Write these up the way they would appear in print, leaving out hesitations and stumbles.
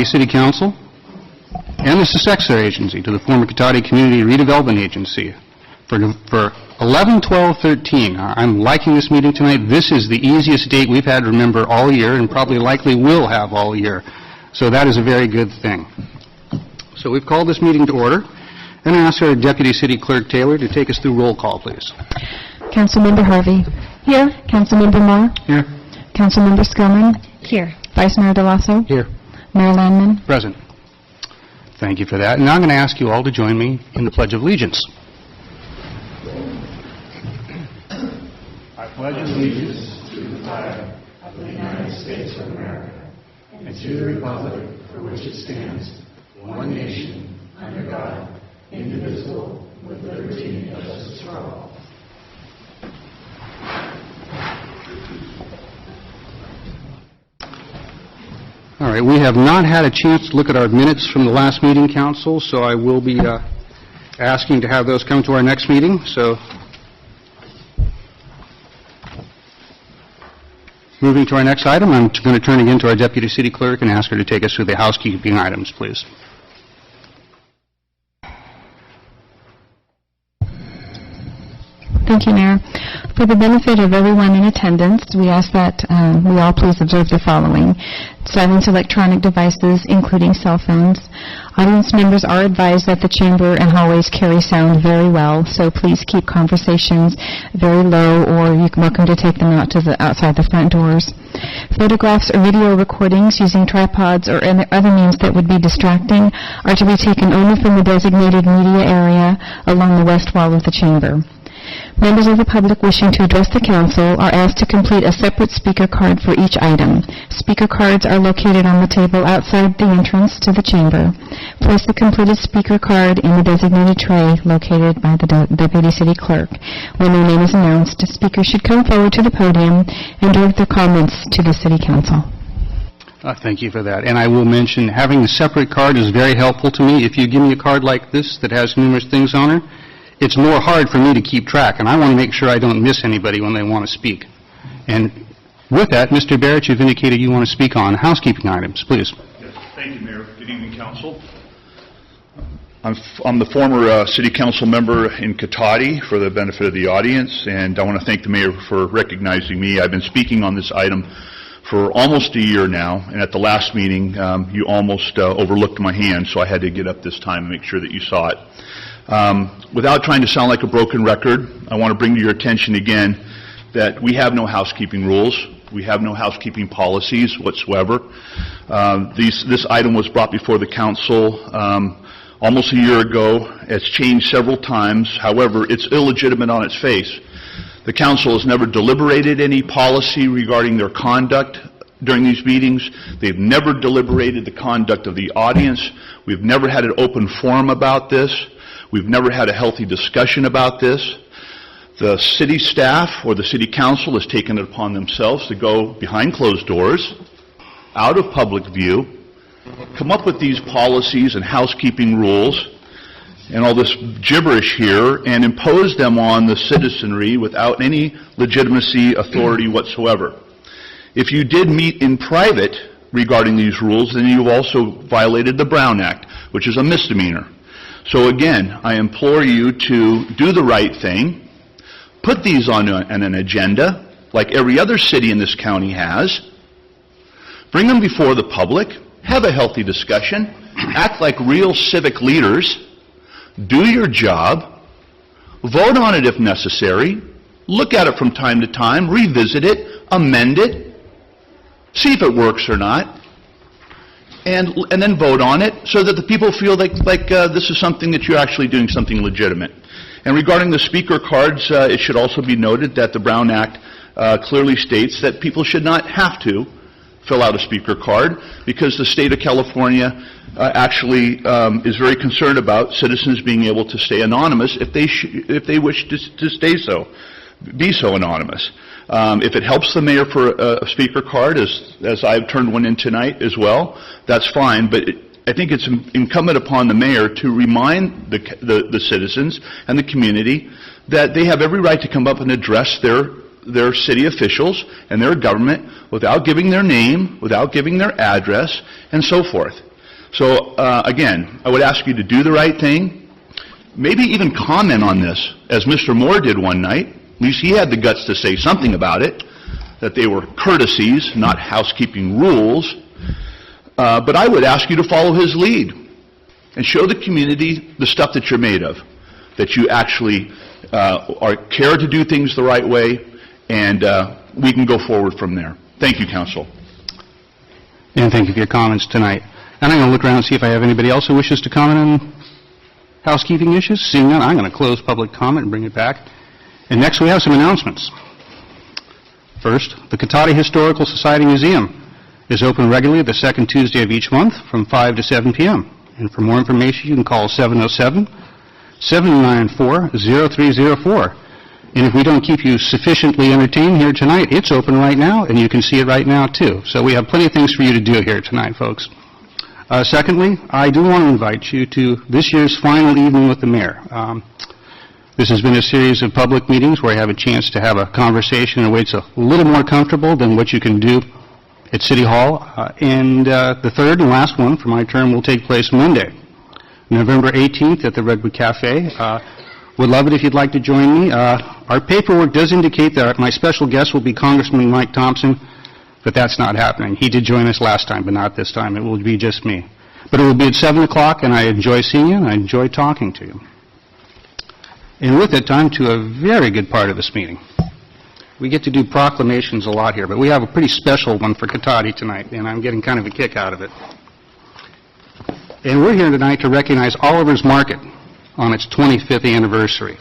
City Council and the Successor Agency to the former Cotati Community Redevelopment Agency for 11/12/13. I'm liking this meeting tonight. This is the easiest date we've had to remember all year and probably likely will have all year. So that is a very good thing. So we've called this meeting to order. And I ask our Deputy City Clerk Taylor to take us through roll call, please. Councilmember Harvey. Here. Councilmember Moore. Here. Councilmember Skillman. Here. Vice Mayor DeLasso. Here. Mayor Landman. Present. Thank you for that. And now I'm going to ask you all to join me in the Pledge of Allegiance. I pledge allegiance to the flag of the United States of America and to the republic for which it stands, one nation, under God, indivisible, with liberty and justice for all. All right, we have not had a chance to look at our minutes from the last meeting, Council, so I will be asking to have those come to our next meeting. So, moving to our next item, I'm going to turn again to our Deputy City Clerk and ask her to take us through the housekeeping items, please. Thank you, Mayor. For the benefit of everyone in attendance, we ask that we all please observe the following. Silence electronic devices, including cell phones. Audience members are advised that the chamber and hallways carry sound very well, so please keep conversations very low, or you're welcome to take them out to outside the front doors. Photographs or video recordings using tripods or other means that would be distracting are to be taken only from the designated media area along the west wall of the chamber. Members of the public wishing to address the council are asked to complete a separate speaker card for each item. Speaker cards are located on the table outside the entrance to the chamber. Place the completed speaker card in the designated tray located by the Deputy City Clerk. When their name is announced, speakers should come forward to the podium and direct their comments to the City Council. Thank you for that. And I will mention having a separate card is very helpful to me. If you give me a card like this that has numerous things on it, it's more hard for me to keep track, and I want to make sure I don't miss anybody when they want to speak. And with that, Mr. Barrett, you've indicated you want to speak on housekeeping items. Please. Yes, thank you, Mayor. Good evening, Council. I'm the former City Council member in Cotati for the benefit of the audience, and I want to thank the Mayor for recognizing me. I've been speaking on this item for almost a year now, and at the last meeting, you almost overlooked my hand, so I had to get up this time and make sure that you saw it. Without trying to sound like a broken record, I want to bring to your attention again that we have no housekeeping rules. We have no housekeeping policies whatsoever. This item was brought before the council almost a year ago. It's changed several times. However, it's illegitimate on its face. The council has never deliberated any policy regarding their conduct during these meetings. They've never deliberated the conduct of the audience. We've never had an open forum about this. We've never had a healthy discussion about this. The city staff or the city council has taken it upon themselves to go behind closed doors, out of public view, come up with these policies and housekeeping rules and all this gibberish here and impose them on the citizenry without any legitimacy, authority whatsoever. If you did meet in private regarding these rules, then you've also violated the Brown Act, which is a misdemeanor. So again, I implore you to do the right thing, put these on an agenda, like every other city in this county has, bring them before the public, have a healthy discussion, act like real civic leaders, do your job, vote on it if necessary, look at it from time to time, revisit it, amend it, see if it works or not, and then vote on it so that the people feel like this is something that you're actually doing something legitimate. And regarding the speaker cards, it should also be noted that the Brown Act clearly states that people should not have to fill out a speaker card because the state of California actually is very concerned about citizens being able to stay anonymous if they wish to stay so, be so anonymous. If it helps the mayor for a speaker card, as I've turned one in tonight as well, that's fine. But I think it's incumbent upon the mayor to remind the citizens and the community that they have every right to come up and address their city officials and their government without giving their name, without giving their address, and so forth. So, again, I would ask you to do the right thing, maybe even comment on this, as Mr. Moore did one night. At least he had the guts to say something about it, that they were courtesies, not housekeeping rules. But I would ask you to follow his lead and show the community the stuff that you're made of, that you actually care to do things the right way, and we can go forward from there. Thank you, Council. And thank you for your comments tonight. And I'm going to look around and see if I have anybody else who wishes to comment on housekeeping issues. Seeing none, I'm going to close public comment and bring it back. And next we have some announcements. First, the Cotati Historical Society Museum is open regularly the second Tuesday of each month from 5 to 7 p.m. And for more information, you can call 707-794-0304. And if we don't keep you sufficiently entertained here tonight, it's open right now, and you can see it right now, too. So we have plenty of things for you to do here tonight, folks. Secondly, I do want to invite you to this year's final evening with the mayor. This has been a series of public meetings where I have a chance to have a conversation in a way that's a little more comfortable than what you can do at City Hall. And the third and last one for my term will take place Monday, November 18th at the Redwood Cafe. Would love it if you'd like to join me. Our paperwork does indicate that my special guest will be Congressman Mike Thompson, but that's not happening. He did join us last time, but not this time. It will be just me. But it will be at 7 o'clock, and I enjoy seeing you, and I enjoy talking to you. And with it, time to a very good part of this meeting. We get to do proclamations a lot here, but we have a pretty special one for Cotati tonight, and I'm getting kind of a kick out of it. And we're here tonight to recognize Oliver's Market on its 25th anniversary.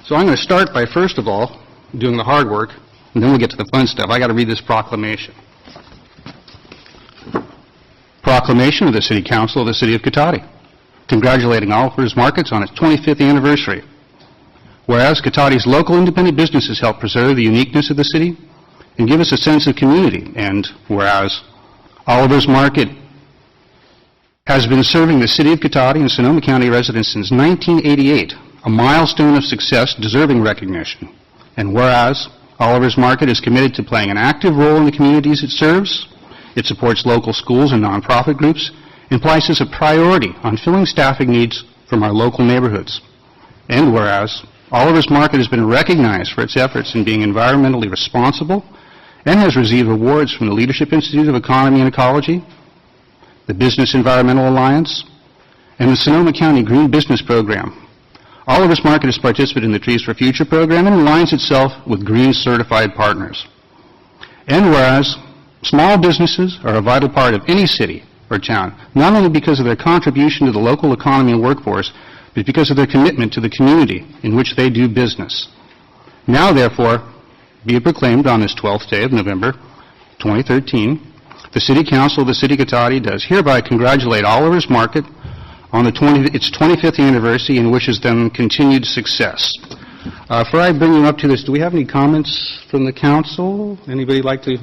So I'm going to start by, first of all, doing the hard work, and then we'll get to the fun stuff. I got to read this proclamation. Proclamation of the City Council of the City of Cotati, congratulating Oliver's Markets on its 25th anniversary. Whereas Cotati's local independent businesses help preserve the uniqueness of the city and give us a sense of community, and whereas Oliver's Market has been serving the City of Cotati and Sonoma County residents since 1988, a milestone of success deserving recognition. And whereas Oliver's Market is committed to playing an active role in the communities it serves, it supports local schools and nonprofit groups, and places a priority on filling staffing needs from our local neighborhoods. And whereas Oliver's Market has been recognized for its efforts in being environmentally responsible and has received awards from the Leadership Institute of Economy and Ecology, the Business Environmental Alliance, and the Sonoma County Green Business Program. Oliver's Market has participated in the Trees for Future program and aligns itself with green certified partners. And whereas small businesses are a vital part of any city or town, not only because of their contribution to the local economy and workforce, but because of their commitment to the community in which they do business. Now, therefore, be it proclaimed on this 12th day of November 2013, the City Council of the City of Cotati does hereby congratulate Oliver's Market on its 25th anniversary and wishes them continued success. Before I bring you up to this, do we have any comments from the council? Anybody like to?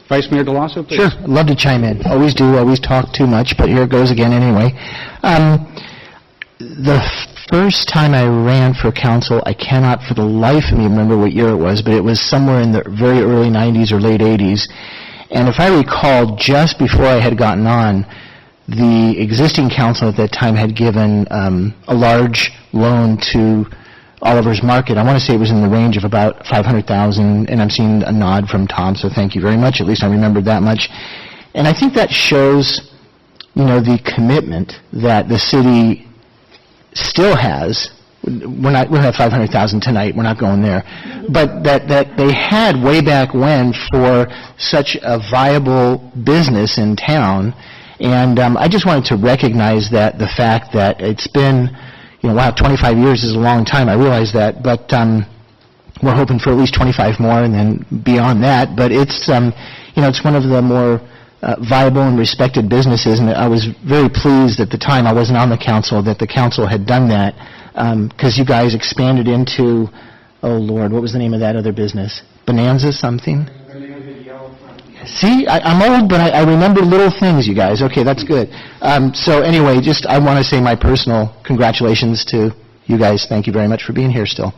Vice Mayor DeLasso, please. Sure, I'd love to chime in. Always do, always talk too much, but here it goes again anyway. The first time I ran for council, I cannot for the life of me remember what year it was, but it was somewhere in the very early 90s or late 80s. And if I recall, just before I had gotten on, the existing council at that time had given a large loan to Oliver's Market. I want to say it was in the range of about $500,000, and I'm seeing a nod from Tom, so thank you very much. At least I remembered that much. And I think that shows, the commitment that the city still has. We'll have $500,000 tonight. We're not going there. But that they had way back when for such a viable business in town. And I just wanted to recognize that, the fact that it's been, wow, 25 years is a long time. I realize that. But we're hoping for at least 25 more and then beyond that. But it's, it's one of the more viable and respected businesses. And I was very pleased at the time, I wasn't on the council, that the council had done that. Because you guys expanded into, oh Lord, what was the name of that other business? Bonanza something? See, I'm old, but I remember little things, you guys. Okay, that's good. So anyway, I want to say my personal congratulations to you guys. Thank you very much for being here still.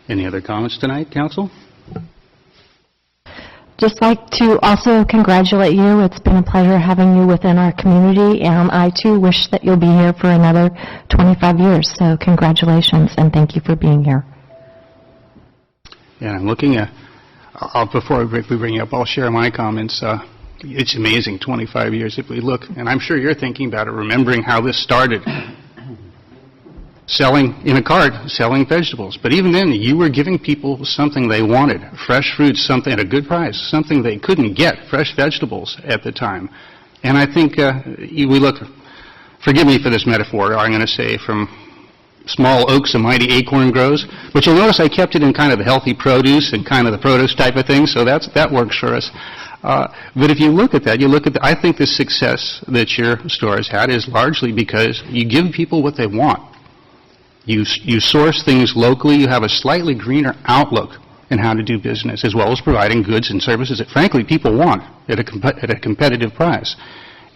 Any other comments tonight, council? just like to also congratulate you. It's been a pleasure having you within our community, and I too wish that you'll be here for another 25 years. So congratulations, and thank you for being here. Yeah, I'm looking at, before we bring you up, I'll share my comments. It's amazing, 25 years if we look, and I'm sure you're thinking about it, remembering how this started. Selling in a cart, selling vegetables. But even then, you were giving people something they wanted, fresh fruits, something at a good price, something they couldn't get, fresh vegetables at the time. And I think we look, forgive me for this metaphor, I'm going to say from small oaks a mighty acorn grows. But you'll notice I kept it in kind of the healthy produce and kind of the produce type of thing, so that works for us. But if you look at that, I think the success that your store has had is largely because you give people what they want. You source things locally, you have a slightly greener outlook in how to do business, as well as providing goods and services that, frankly, people want at a competitive price.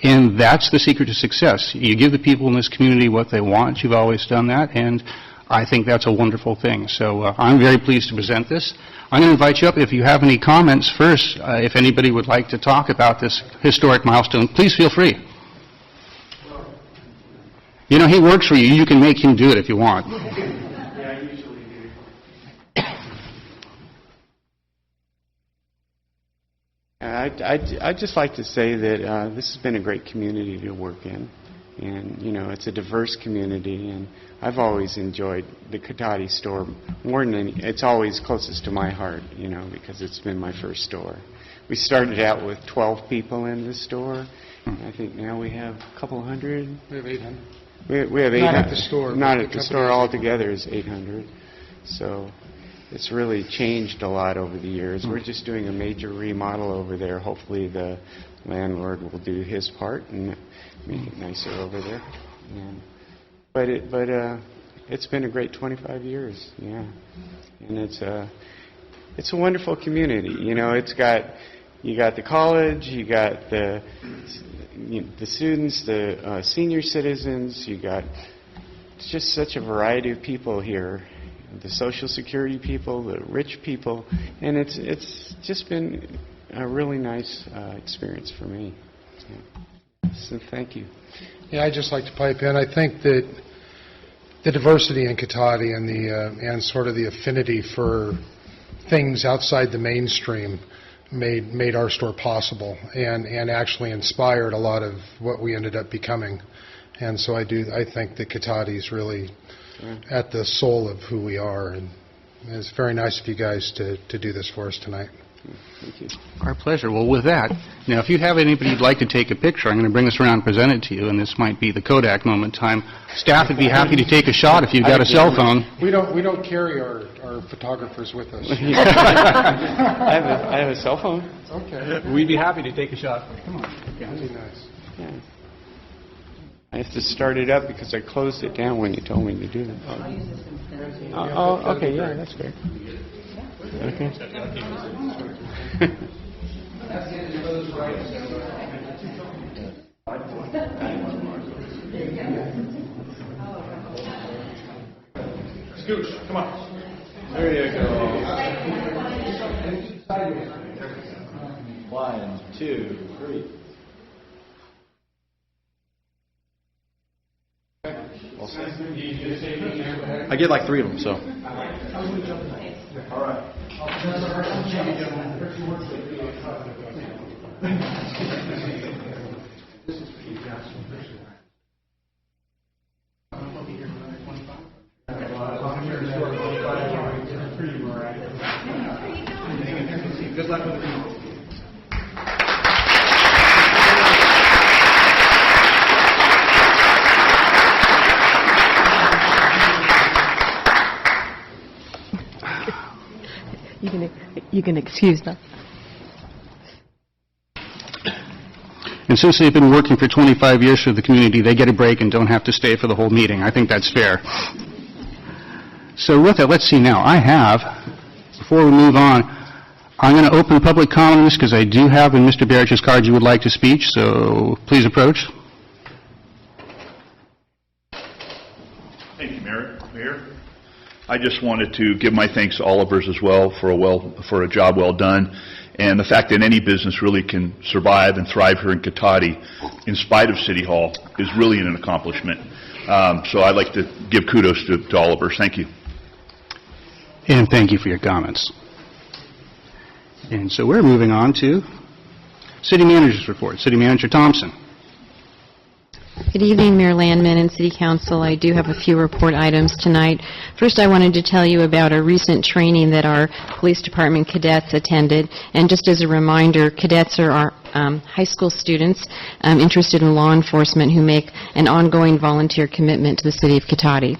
And that's the secret to success. You give the people in this community what they want. You've always done that, and I think that's a wonderful thing. So I'm very pleased to present this. I'm going to invite you up. If you have any comments first, if anybody would like to talk about this historic milestone, please feel free. You know, he works for you. You can make him do it if you want. Yeah, I usually do. I'd just like to say that this has been a great community to work in. And, you know, it's a diverse community, and I've always enjoyed the Cotati store more than any. It's always closest to my heart, you know, because it's been my first store. We started out with 12 people in the store. I think now we have a couple hundred. We have 800. We have 800. Not at the store. Not at the store. Altogether is 800. So it's really changed a lot over the years. We're just doing a major remodel over there. Hopefully the landlord will do his part and make it nicer over there. But it's been a great 25 years. Yeah, and it's a wonderful community. You know, you got the college, you got the students, the senior citizens, you got just such a variety of people here, the Social Security people, the rich people, and it's just been a really nice experience for me. So thank you. Yeah, I'd just like to pipe in. I think that the diversity in Cotati and and sort of the affinity for things outside the mainstream made our store possible and actually inspired a lot of what we ended up becoming. And so I think that Cotati is really at the soul of who we are, and it's very nice of you guys to do this for us tonight. Thank you. Our pleasure. Well, with that, now if you have anybody who'd like to take a picture, I'm going to bring this around and present it to you, and this might be the Kodak moment time. Staff would be happy to take a shot if you've got a cell phone. We don't carry our photographers with us. I have a cell phone. Okay. We'd be happy to take a shot. Come on. That'd be nice. Yeah. I have to start it up because I closed it down when you told me to do that. Oh, okay, yeah, that's great. Okay. Scooch, come on. There you go. 1, 2, 3. I get like 3 of them, so. All right. Good luck with the You can excuse them. And since they've been working for 25 years for the community, they get a break and don't have to stay for the whole meeting. I think that's fair. So with that, let's see now. Before we move on, I'm going to open public comment on this because I do have in Mr. Barrich's card you would like to speak, so please approach. Thank you, Mayor. I just wanted to give my thanks to Oliver's as well for a job well done. And the fact that any business really can survive and thrive here in Cotati in spite of City Hall is really an accomplishment. So I'd like to give kudos to Oliver. Thank you. And thank you for your comments. And so we're moving on to City Manager's report. City Manager Thompson. Good evening, Mayor Landman and City Council. I do have a few report items tonight. First, I wanted to tell you about a recent training that our Police Department cadets attended. And just as a reminder, cadets are our high school students interested in law enforcement who make an ongoing volunteer commitment to the City of Cotati.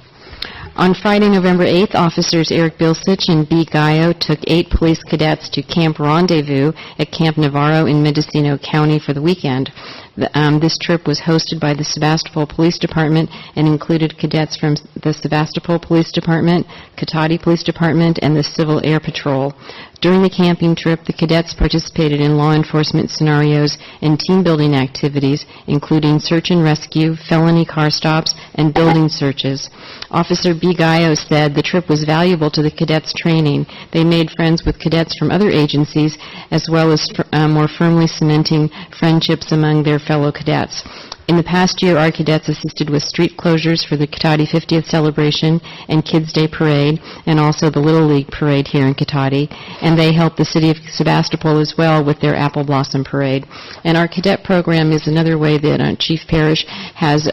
On Friday, November 8th, officers Eric Bilsich and B. Gallo took 8 police cadets to Camp Rendezvous at Camp Navarro in Mendocino County for the weekend. This trip was hosted by the Sebastopol Police Department and included cadets from the Sebastopol Police Department, Cotati Police Department, and the Civil Air Patrol. During the camping trip, the cadets participated in law enforcement scenarios and team-building activities, including search and rescue, felony car stops, and building searches. Officer B. Gallo said the trip was valuable to the cadets' training. They made friends with cadets from other agencies, as well as more firmly cementing friendships among their fellow cadets. In the past year, our cadets assisted with street closures for the Cotati 50th celebration and Kids Day Parade, and also the Little League Parade here in Cotati. And they helped the city of Sebastopol as well with their Apple Blossom Parade. And our cadet program is another way that Chief Parrish has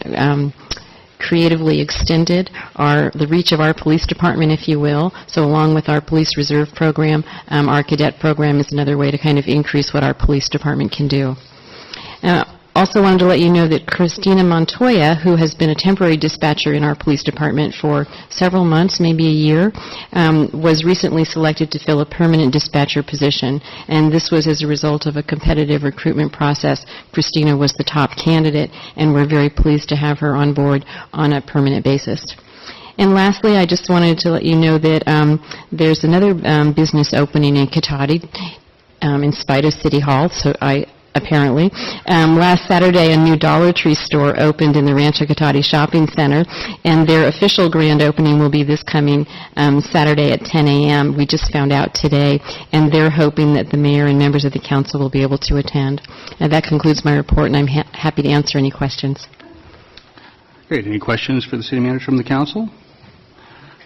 creatively extended the reach of our police department, if you will. So along with our police reserve program, our cadet program is another way to kind of increase what our police department can do. Also wanted to let you know that Christina Montoya, who has been a temporary dispatcher in our police department for several months, maybe a year, was recently selected to fill a permanent dispatcher position. And this was as a result of a competitive recruitment process. Christina was the top candidate, and we're very pleased to have her on board on a permanent basis. And lastly, I just wanted to let you know that there's another business opening in Cotati in spite of City Hall, apparently. Last Saturday, a new Dollar Tree store opened in the Rancho Cotati Shopping Center, and their official grand opening will be this coming Saturday at 10 a.m. We just found out today, and they're hoping that the mayor and members of the council will be able to attend. And that concludes my report, and I'm happy to answer any questions. Great. Any questions for the City Manager from the Council?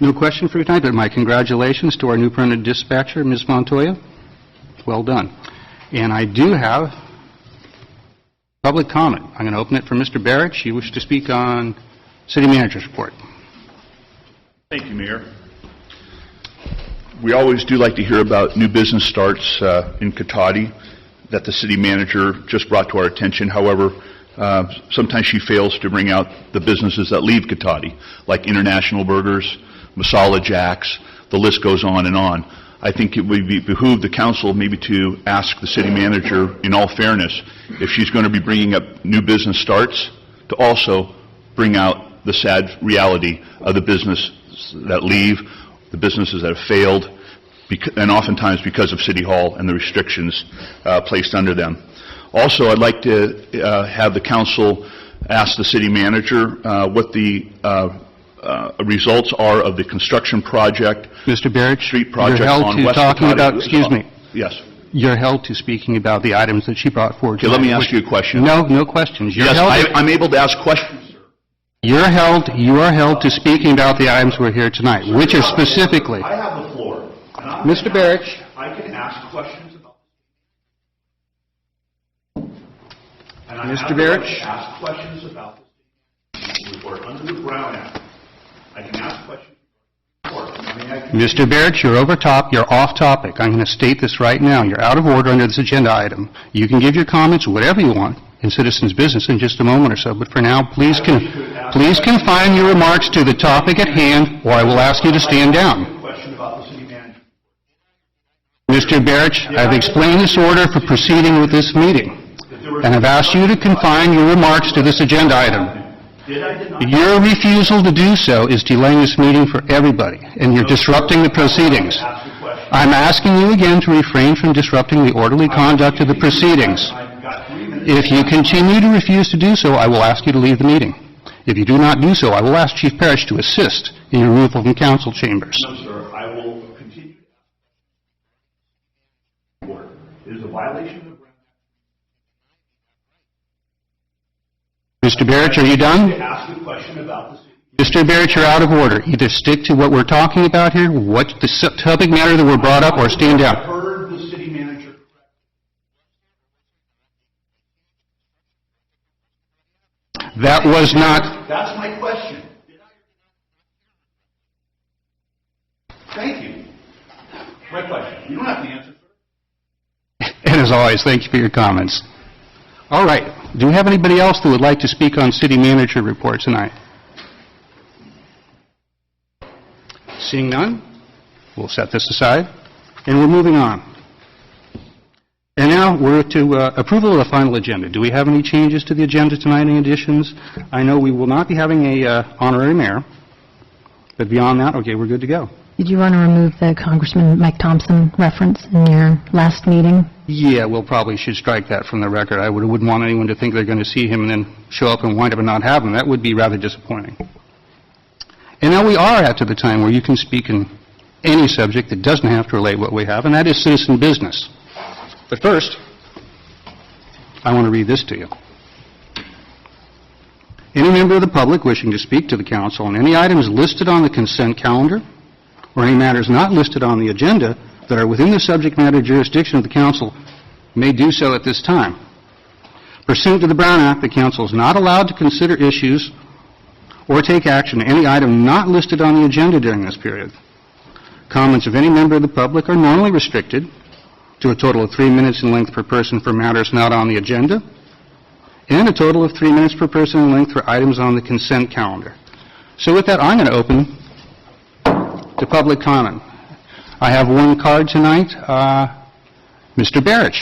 No question for tonight, but my congratulations to our new permanent dispatcher, Ms. Montoya. Well done. And I do have public comment. I'm going to open it for Mr. Barrett. You wish to speak on City Manager's report. Thank you, Mayor. We always do like to hear about new business starts in Cotati that the City Manager just brought to our attention. However, sometimes she fails to bring out the businesses that leave Cotati, like International Burgers, Masala Jacks, the list goes on and on. I think it would behoove the council maybe to ask the city manager, in all fairness, if she's going to be bringing up new business starts, to also bring out the sad reality of the businesses that leave, the businesses that have failed, and oftentimes because of City Hall and the restrictions placed under them. Also, I'd like to have the council ask the city manager what the results are of the construction project, Mr. Barrett, street project you're held on to West talking Cotati. about, excuse me, Yes. you're held to speaking about the items that she brought forward. Okay, let me ask you a question. No, no questions. You're Yes, held, I'm able to ask questions, sir. you are held to speaking about the items we're here tonight, which are specifically. I have the floor. and I'm Mr. gonna Barrett. I can ask questions about. And I Mr. have the Barrett. right to ask questions about the report under the Brown Act. I can ask questions. Mr. Barrett, you're over top, you're off topic. I'm going to state this right now. You're out of order under this agenda item. You can give your comments whatever you want in citizens' business in just a moment or so, but for now, please confine your remarks to the topic at hand, or I will ask you to stand down. Question about the city manager. Mr. Barrett, I've explained this order for proceeding with this meeting, and I've asked you to confine your remarks to this agenda item. Your refusal to do so is delaying this meeting for everybody, and you're disrupting the proceedings. I'm asking you again to refrain from disrupting the orderly conduct of the proceedings. If you continue to refuse to do so, I will ask you to leave the meeting. If you do not do so, I will ask Chief Parrish to assist in your removal from council chambers. No, sir, I will continue. Is Mr. Barrett, are you done? Ask a question about the city. Mr. Barrett, you're out of order. Either stick to what we're talking about here, what's the subject matter that were brought up, or stand down. I heard the city manager. That was not... That's my question. Thank you. My question. You don't have to answer. And as always, thank you for your comments. All right. Do we have anybody else that would like to speak on city manager report tonight? Seeing none, we'll set this aside, and we're moving on. And now we're to approval of the final agenda. Do we have any changes to the agenda tonight, any additions? I know we will not be having a honorary mayor, but beyond that, okay, we're good to go. Did you want to remove the Congressman Mike Thompson reference in your last meeting? Yeah, we'll probably should strike that from the record. I wouldn't want anyone to think they're going to see him and then show up and wind up and not have him. That would be rather disappointing. And now we are at the time where you can speak in any subject that doesn't have to relate what we have, and that is citizen business. But first, I want to read this to you. Any member of the public wishing to speak to the council on any items listed on the consent calendar or any matters not listed on the agenda that are within the subject matter jurisdiction of the council may do so at this time. Pursuant to the Brown Act, the council is not allowed to consider issues or take action on any item not listed on the agenda during this period. Comments of any member of the public are normally restricted to a total of 3 minutes in length per person for matters not on the agenda, and a total of 3 minutes per person in length for items on the consent calendar. So with that, I'm going to open to public comment. I have one card tonight. Mr. Barrett.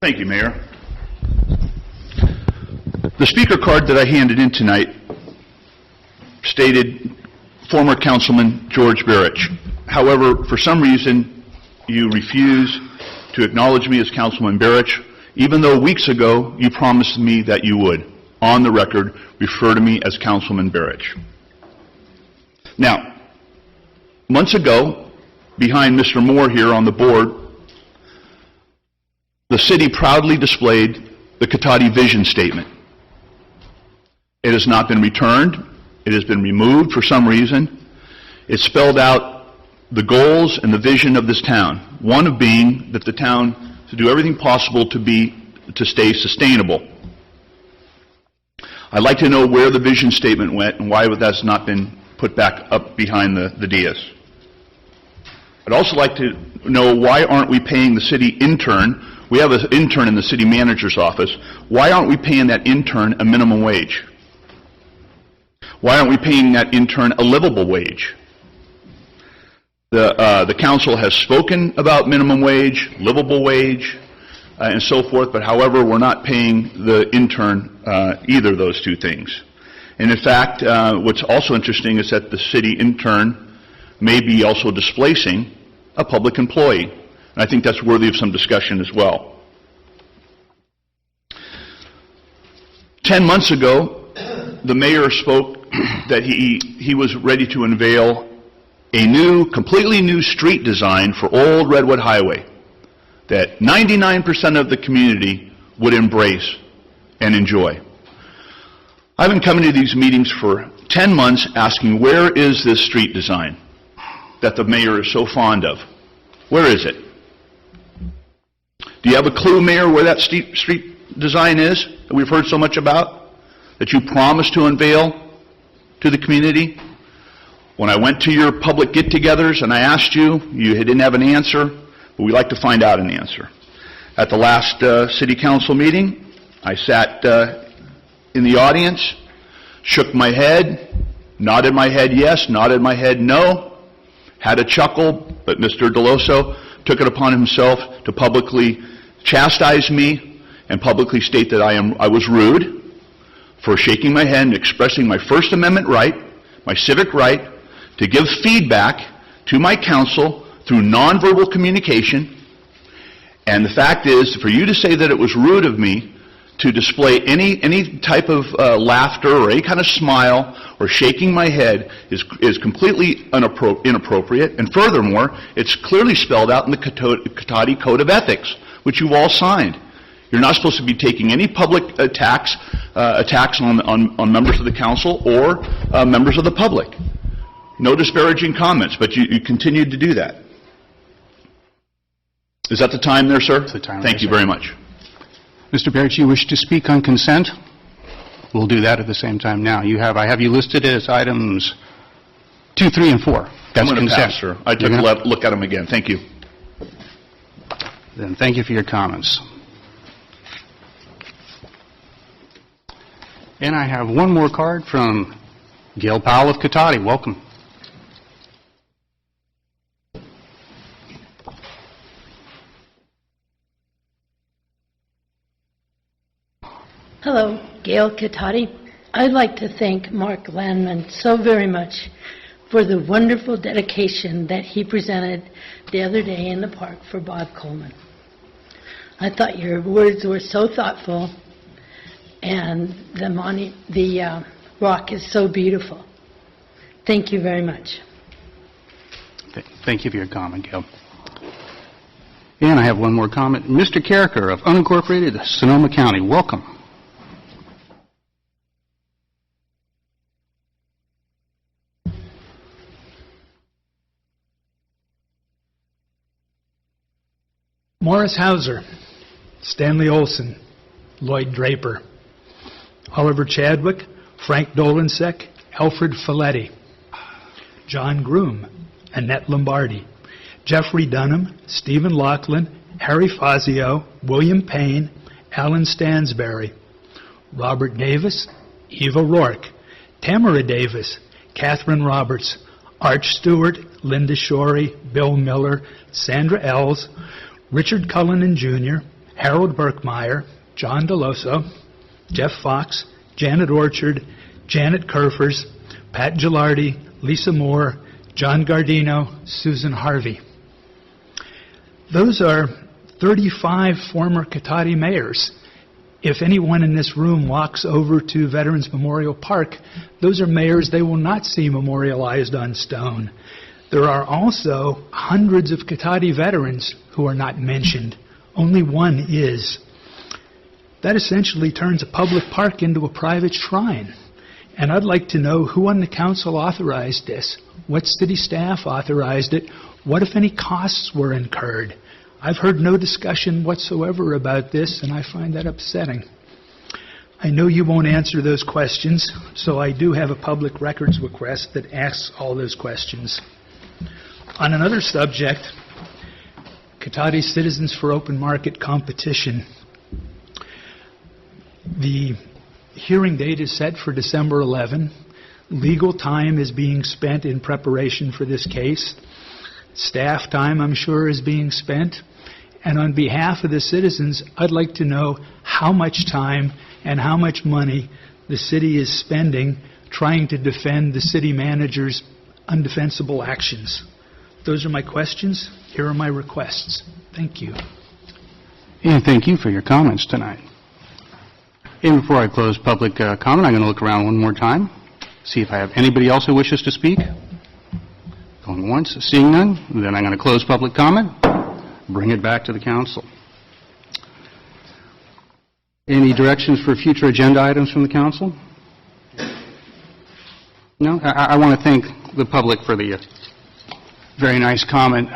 Thank you, Mayor. The speaker card that I handed in tonight stated former Councilman George Barrett. However, for some reason, you refuse to acknowledge me as Councilman Barrett, even though weeks ago you promised me that you would, on the record, refer to me as Councilman Barrett. Now, months ago, behind Mr. Moore here on the board, the city proudly displayed the Cotati Vision Statement. It has not been returned. It has been removed for some reason. It spelled out the goals and the vision of this town, one of being that the town to do everything possible to stay sustainable. I'd like to know where the vision statement went and why that's not been put back up behind the dais. I'd also like to know why aren't we paying the city intern. We have an intern in the city manager's office. Why aren't we paying that intern a minimum wage? Why aren't we paying that intern a livable wage? The council has spoken about minimum wage, livable wage, and so forth, but however, we're not paying the intern either of those two things. And in fact, what's also interesting is that the city intern may be also displacing a public employee. And I think that's worthy of some discussion as well. 10 months ago, the mayor spoke that he was ready to unveil a completely new street design for Old Redwood Highway that 99% of the community would embrace and enjoy. I've been coming to these meetings for 10 months asking, where is this street design that the mayor is so fond of? Where is it? Do you have a clue, Mayor, where that street design is that we've heard so much about, that you promised to unveil to the community? When I went to your public get-togethers and I asked you, you didn't have an answer, but we'd like to find out an answer. At the last city council meeting, I sat in the audience, shook my head, nodded my head yes, nodded my head no, had a chuckle, but Mr. Deloso took it upon himself to publicly chastise me and publicly state that I was rude for shaking my head and expressing my First Amendment right, my civic right, to give feedback to my council through nonverbal communication. And the fact is, for you to say that it was rude of me to display any type of laughter or any kind of smile or shaking my head is completely inappropriate, and furthermore, it's clearly spelled out in the Cotati Code of Ethics, which you've all signed. You're not supposed to be taking any public attacks on members of the council or members of the public. No disparaging comments, but you continued to do that. Is that the time there, sir? That's the time. Thank you very much. Mr. Barrett, you wish to speak on consent? We'll do that at the same time now. I have you listed as items 2, 3, and 4. I'm That's going to consent. pass, sir. I took a look at them again. Thank you. Then thank you for your comments. And I have one more card from Gail Powell of Cotati. Welcome. Hello, Gail Cotati. I'd like to thank Mark Landman so very much for the wonderful dedication that he presented the other day in the park for Bob Coleman. I thought your words were so thoughtful, and the rock is so beautiful. Thank you very much. Thank you for your comment, Gail. And I have one more comment. Mr. Carricker of unincorporated Sonoma County, welcome. Morris Hauser, Stanley Olson, Lloyd Draper, Oliver Chadwick, Frank Dolensek, Alfred Folletti, John Groom, Annette Lombardi, Jeffrey Dunham, Stephen Laughlin, Harry Fazio, William Payne, Alan Stansberry, Robert Davis, Eva Rourke, Tamara Davis, Catherine Roberts, Arch Stewart, Linda Shorey, Bill Miller, Sandra Ells, Richard Cullinan Jr., Harold Berkmeyer, John Deloso, Jeff Fox, Janet Orchard, Janet Kerfers, Pat Gilardi, Lisa Moore, John Gardino, Susan Harvey. Those are 35 former Cotati mayors. If anyone in this room walks over to Veterans Memorial Park, those are mayors they will not see memorialized on stone. There are also hundreds of Cotati veterans who are not mentioned. Only one is. That essentially turns a public park into a private shrine. And I'd like to know who on the council authorized this. What city staff authorized it? What, if any, costs were incurred? I've heard no discussion whatsoever about this, and I find that upsetting. I know you won't answer those questions, so I do have a public records request that asks all those questions. On another subject, Cotati Citizens for Open Market Competition. The hearing date is set for December 11. Legal time is being spent in preparation for this case. Staff time, I'm sure, is being spent. And on behalf of the citizens, I'd like to know how much time and how much money the city is spending trying to defend the city manager's undefensible actions. Those are my questions. Here are my requests. Thank you. And thank you for your comments tonight. And before I close public comment, I'm going to look around one more time, see if I have anybody else who wishes to speak. Going once, seeing none, then I'm going to close public comment, bring it back to the council. Any directions for future agenda items from the council? No? I want to thank the public for the very nice comment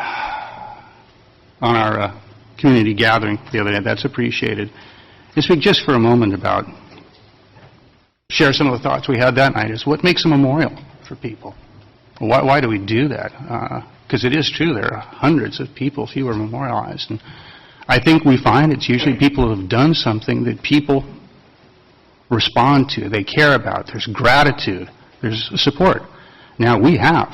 on our community gathering the other day. That's appreciated. And speak just for a moment about, share some of the thoughts we had that night, is what makes a memorial for people? Why do we do that? Because it is true, there are hundreds of people, few are memorialized. And I think we find it's usually people who have done something that people respond to, they care about, there's gratitude, there's support. Now, we have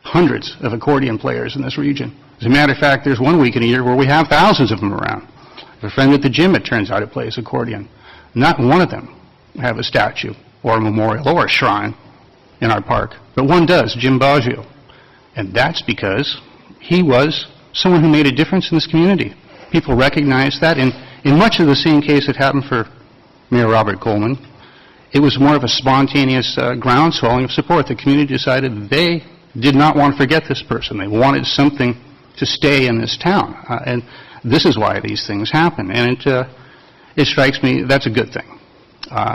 hundreds of accordion players in this region. As a matter of fact, there's one week in a year where we have thousands of them around. I have a friend at the gym, it turns out, who plays accordion. Not one of them have a statue or a memorial or a shrine in our park, but one does, Jim Baggio. And that's because he was someone who made a difference in this community. People recognize that, and In much of the same case that happened for Mayor Robert Coleman, it was more of a spontaneous groundswelling of support. The community decided they did not want to forget this person. They wanted something to stay in this town. And this is why these things happen. And it strikes me that's a good thing.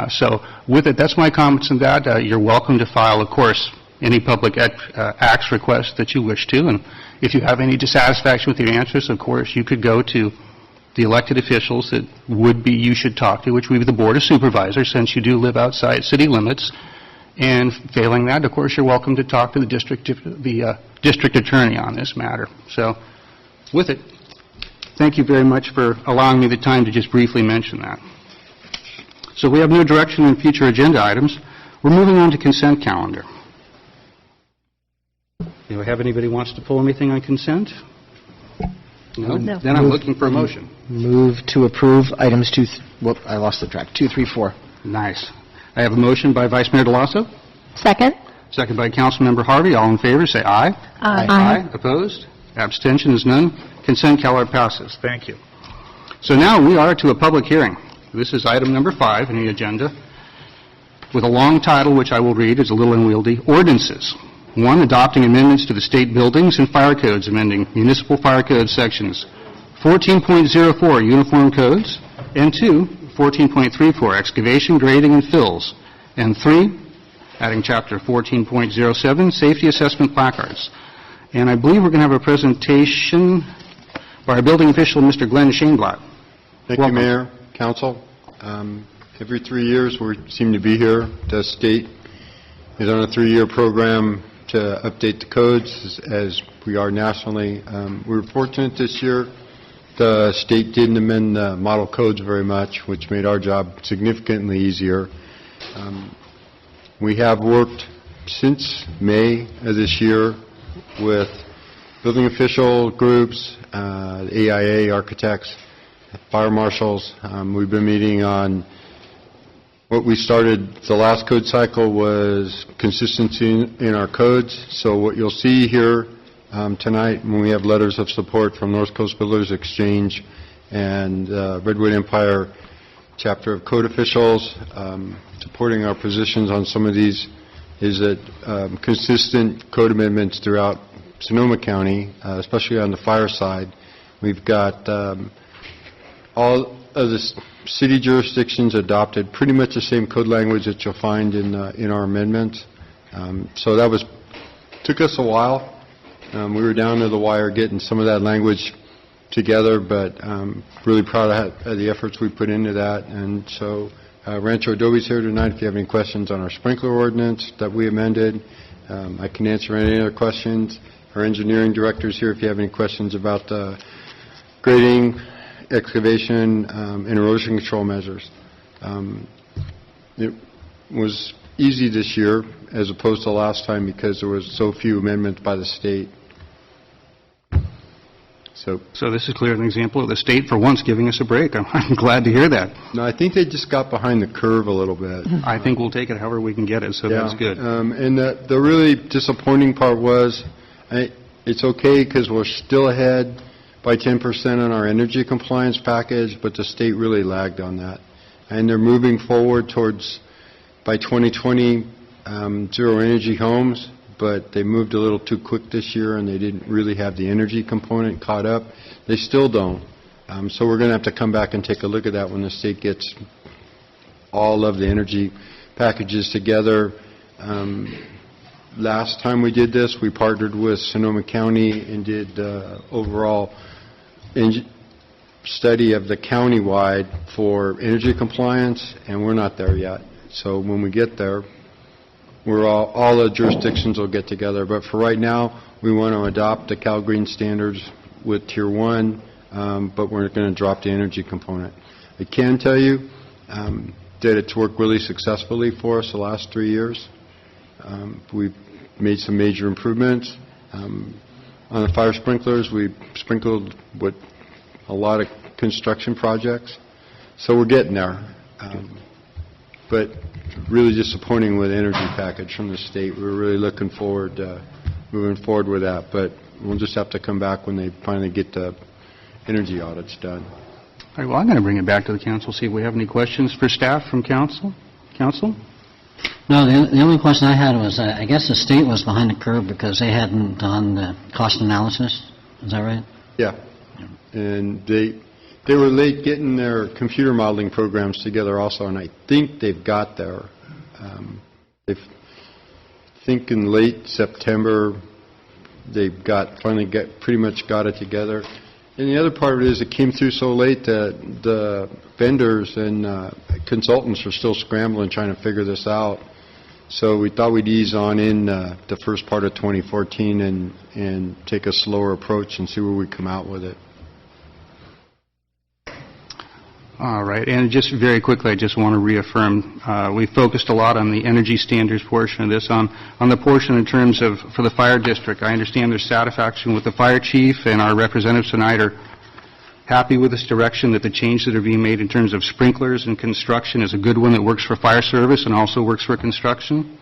So with it, that's my comments on that. You're welcome to file, of course, any public acts request that you wish to. And if you have any dissatisfaction with your answers, of course, you could go to the elected officials that would be you should talk to, which would be the Board of Supervisors, since you do live outside city limits. And failing that, of course, you're welcome to talk to the district attorney on this matter. So with it, thank you very much for allowing me the time to just briefly mention that. So we have no direction in future agenda items. We're moving on to consent calendar. Do we have anybody who wants to pull anything on consent? No? Then I'm looking for a motion. Move to approve items I lost the track. 2, 3, 4. Nice. I have a motion by Vice Mayor DeLasso, Second? second by Councilmember Harvey. All in favor, say aye. Aye. Opposed? Abstention is none. Consent calendar passes. Thank you. So now we are to a public hearing. This is item number 5 in the agenda, with a long title, which I will read. It's a little unwieldy. Ordinances. 1, adopting amendments to the state buildings and fire codes, amending municipal fire code sections 14.04, uniform codes, and 2, 14.34, excavation, grading, and fills, and 3, adding Chapter 14.07, safety assessment placards. And I believe we're going to have a presentation by our building official, Mr. Glenn Shainblatt. Thank Welcome. you, Mayor, Council. Every 3 years, we seem to be here. The state is on a 3-year program to update the codes as we are nationally. We were fortunate this year. The state didn't amend the model codes very much, which made our job significantly easier. We have worked since May of this year with building official groups, AIA, architects, fire marshals. We've been meeting on what we started the last code cycle was consistency in our codes. So what you'll see here tonight when we have letters of support from North Coast Builders Exchange and Redwood Empire chapter of code officials supporting our positions on some of these is that consistent code amendments throughout Sonoma County, especially on the fire side. We've got all of the city jurisdictions adopted pretty much the same code language that you'll find in our amendments. So that took us a while. We were down to the wire getting some of that language together, but really proud of the efforts we put into that. And so Rancho Adobe's here tonight if you have any questions on our sprinkler ordinance that we amended. I can answer any other questions. Our engineering director's here if you have any questions about grading, excavation, and erosion control measures. It was easy this year as opposed to last time because there was so few amendments by the state. So this is clearly an example of the state for once giving us a break. I'm glad to hear that. No, I think they just got behind the curve a little bit. I think we'll take it however we can get it, so that's good. And the really disappointing part was, it's okay because we're still ahead by 10% on our energy compliance package, but the state really lagged on that. And they're moving forward towards, by 2020, zero energy homes, but they moved a little too quick this year and they didn't really have the energy component caught up. They still don't. So we're going to have to come back and take a look at that when the state gets all of the energy packages together. Last time we did this, we partnered with Sonoma County and did overall study of the county-wide for energy compliance, and we're not there yet. So when we get there, all the jurisdictions will get together. But for right now, we want to adopt the Cal Green standards with Tier 1, but we're going to drop the energy component. I can tell you that it's worked really successfully for us the last 3 years. We've made some major improvements. On the fire sprinklers, we sprinkled with a lot of construction projects. So we're getting there. But really disappointing with the energy package from the state. We're really looking forward to moving forward with that. But we'll just have to come back when they finally get the energy audits done. All right, well, I'm going to bring it back to the council, see if we have any questions for staff from council. Council? No, the only question I had was, I guess the state was behind the curve because they hadn't done the cost analysis. Is that right? Yeah. And they were late getting their computer modeling programs together also, and I think they've got there. I think in late September, they've finally pretty much got it together. And the other part of it is it came through so late that the vendors and consultants are still scrambling trying to figure this out. So we thought we'd ease on in the first part of 2014 and take a slower approach and see where we come out with it. All right, and just very quickly, I just want to reaffirm, we focused a lot on the energy standards portion of this. On the portion in terms of, for the fire district, I understand there's satisfaction with the fire chief, and our representatives tonight are happy with this direction, that the changes that are being made in terms of sprinklers and construction is a good one that works for fire service and also works for construction.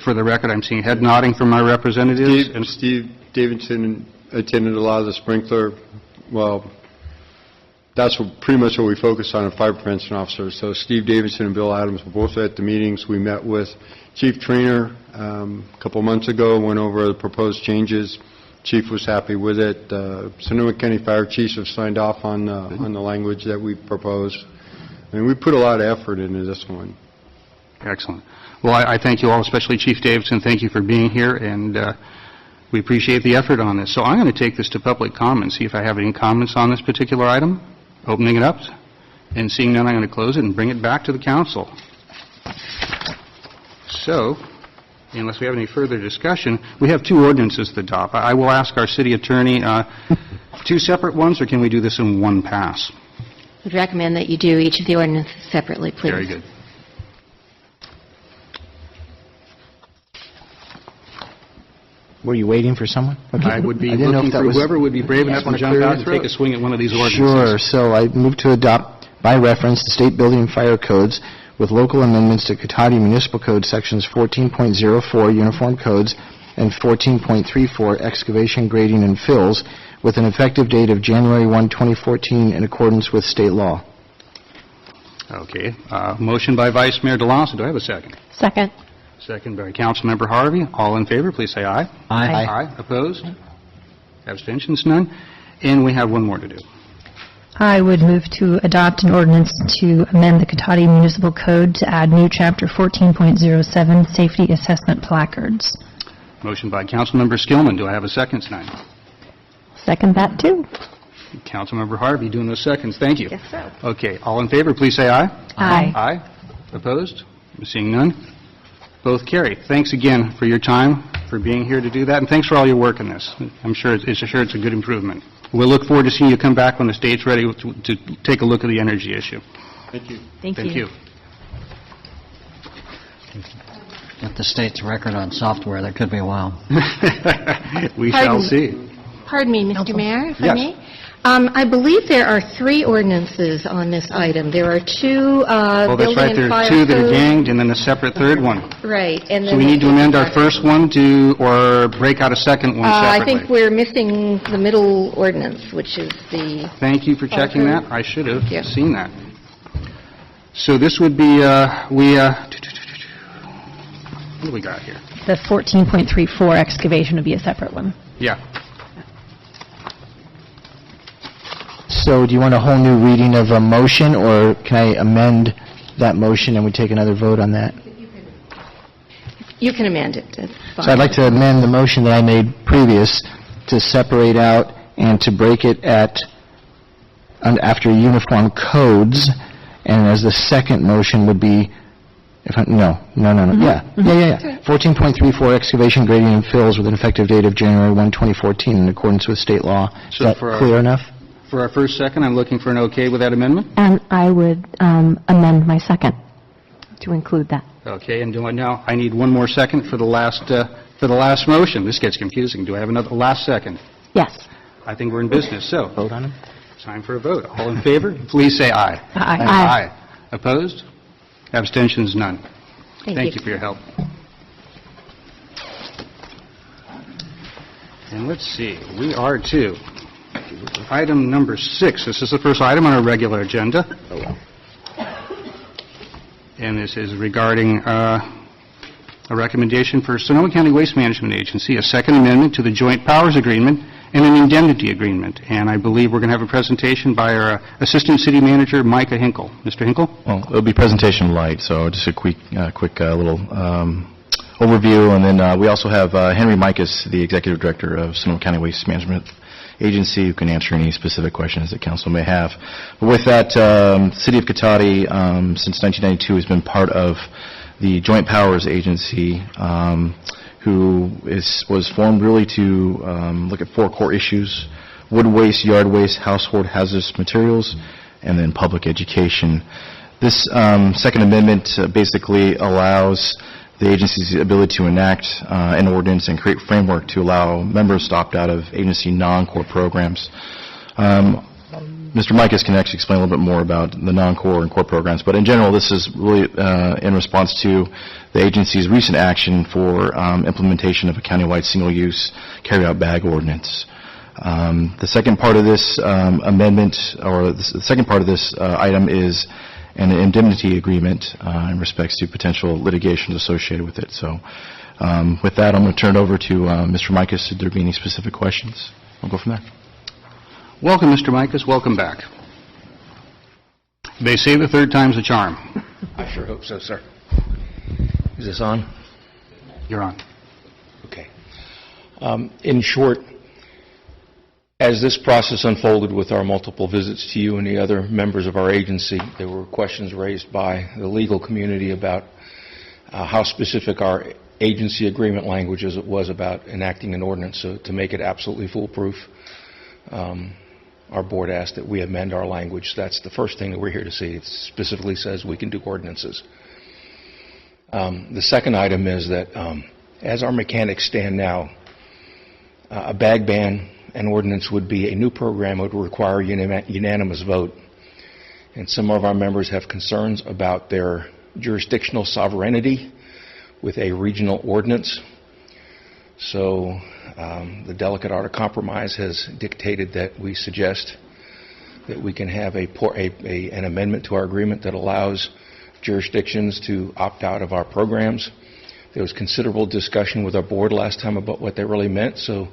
For the record, I'm seeing head nodding from our representatives. Steve Davidson attended a lot of the sprinkler, well, that's pretty much what we focused on, a fire prevention officer. So Steve Davidson and Bill Adams were both at the meetings. We met with Chief Trainer a couple months ago, went over the proposed changes. Chief was happy with it. Sonoma County Fire Chiefs have signed off on the language that we proposed. I mean, we put a lot of effort into this one. Excellent. Well, I thank you all, especially Chief Davidson. Thank you for being here, and we appreciate the effort on this. So I'm going to take this to public comment, see if I have any comments on this particular item. Opening it up, and seeing none, I'm going to close it and bring it back to the council. So, unless we have any further discussion, we have two ordinances to adopt. I will ask our city attorney, two separate ones, or can we do this in one pass? Would recommend that you do each of the ordinances separately, please. Very good. Were you waiting for someone? Okay. I would be didn't know looking if that for was- whoever would be brave enough Just wanna to jump clear out your and take throat. a swing at one of these ordinances. Sure. So I move to adopt by reference the state building and fire codes with local amendments to Cotati Municipal Code Sections 14.04 Uniform Codes and 14.34 Excavation, Grading, and Fills with an effective date of January 1, 2014 in accordance with state law. Okay. Motion by Vice Mayor DeLosso. Do I have a second? Second. Second by Councilmember Harvey. All in favor, please say aye. Aye. Aye. Opposed? Abstentions? None. And we have one more to do. I would move to adopt an ordinance to amend the Cotati Municipal Code to add new Chapter 14.07, Safety Assessment Placards. Motion by Councilmember Skillman. Do I have a second tonight? Second that, too. Councilmember Harvey doing those seconds. Thank you. Yes, sir. Okay. All in favor, please say aye. Aye. Aye. Opposed? Seeing none. Both carry. Thanks again for your time, for being here to do that, and thanks for all your work in this. I'm sure it's a good improvement. We'll look forward to seeing you come back when the state's ready to take a look at the energy issue. Thank you. Thank Thank you. If the state's record on software, that could be a while. We shall see. Pardon me, Mr. Mayor, if I Yes. may. I believe there are 3 ordinances on this item. There are 2 Well, that's building right. and There are fire 2 that are code- ganged, and then a separate third one. Right, and then... So we need to amend our first one or break out a second one I separately. think we're missing the middle ordinance, which is the... Thank you for checking Okay. that. I should have Yeah. seen that. So this would be, what do we got here? The 14.34 excavation would be a separate one. Yeah. So do you want a whole new reading of a motion, or can I amend that motion and we take another vote on that? You can amend it. It's fine. So I'd like to amend the motion that I made previous to separate out and to break it after uniform codes, and as the second motion would be, yeah. 14.34 excavation, grading, and fills with an effective date of January 1, 2014 in accordance with state law. Is So that for our- clear enough? For our first second, I'm looking for an okay with that amendment. And I would amend my second to include that. Okay, and I need one more second for the last motion. This gets confusing. Do I have another last second? Yes. I think we're in business, so Vote on them? time for a vote. All in favor, please say aye. Aye. Aye. Opposed? Abstentions? None. Thank you for your help. And let's see, we are to Item number 6, this is the first item on our regular agenda. And this is regarding a recommendation for Sonoma County Waste Management Agency, a second amendment to the Joint Powers Agreement and an indemnity agreement. And I believe we're going to have a presentation by our Assistant City Manager, Micah Hinkle. Mr. Hinkle? Well, it'll be presentation light, so just a quick little overview. And then we also have Henry Mikas, the Executive Director of Sonoma County Waste Management Agency, who can answer any specific questions that council may have. But with that, City of Cotati, since 1992, has been part of the Joint Powers Agency, who was formed really to look at 4 core issues: wood waste, yard waste, household hazardous materials, and then public education. This second amendment basically allows the agency's ability to enact an ordinance and create framework to allow members to opt out of agency non-core programs. Mr. Mikas can actually explain a little bit more about the non-core and core programs, but in general, this is really in response to the agency's recent action for implementation of a countywide single-use carry-out bag ordinance. The second part of this amendment, or the second part of this item, is an indemnity agreement in respects to potential litigations associated with it. So with that, I'm going to turn it over to Mr. Mikas if there be any specific questions. I'll go from there. Welcome, Mr. Mikas. Welcome back. They say the third time's a charm. I sure hope so, sir. Is this on? You're on. Okay. In short, as this process unfolded with our multiple visits to you and the other members of our agency, there were questions raised by the legal community about how specific our agency agreement language was about enacting an ordinance. So to make it absolutely foolproof, our board asked that we amend our language. That's the first thing that we're here to see. It specifically says we can do ordinances. The second item is that as our mechanics stand now, a bag ban an ordinance would be a new program. It would require unanimous vote. And some of our members have concerns about their jurisdictional sovereignty with a regional ordinance. So the delicate art of compromise has dictated that we suggest that we can have an amendment to our agreement that allows jurisdictions to opt out of our programs. There was considerable discussion with our board last time about what that really meant, so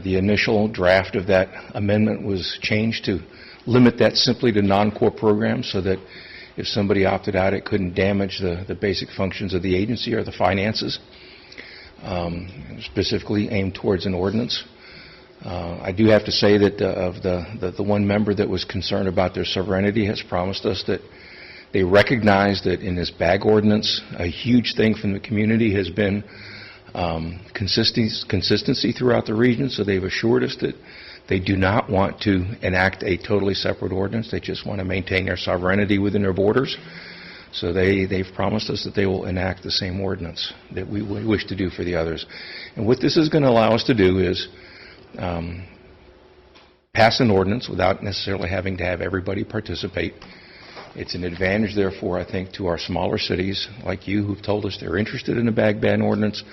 the initial draft of that amendment was changed to limit that simply to non-core programs so that if somebody opted out, it couldn't damage the basic functions of the agency or the finances, specifically aimed towards an ordinance. I do have to say that the one member that was concerned about their sovereignty has promised us that they recognize that in this bag ordinance, a huge thing from the community has been consistency throughout the region, so they've assured us that they do not want to enact a totally separate ordinance. They just want to maintain their sovereignty within their borders. So they've promised us that they will enact the same ordinance that we wish to do for the others. And what this is going to allow us to do is pass an ordinance without necessarily having to have everybody participate. It's an advantage, therefore, I think, to our smaller cities like you who've told us they're interested in a bag ban ordinance,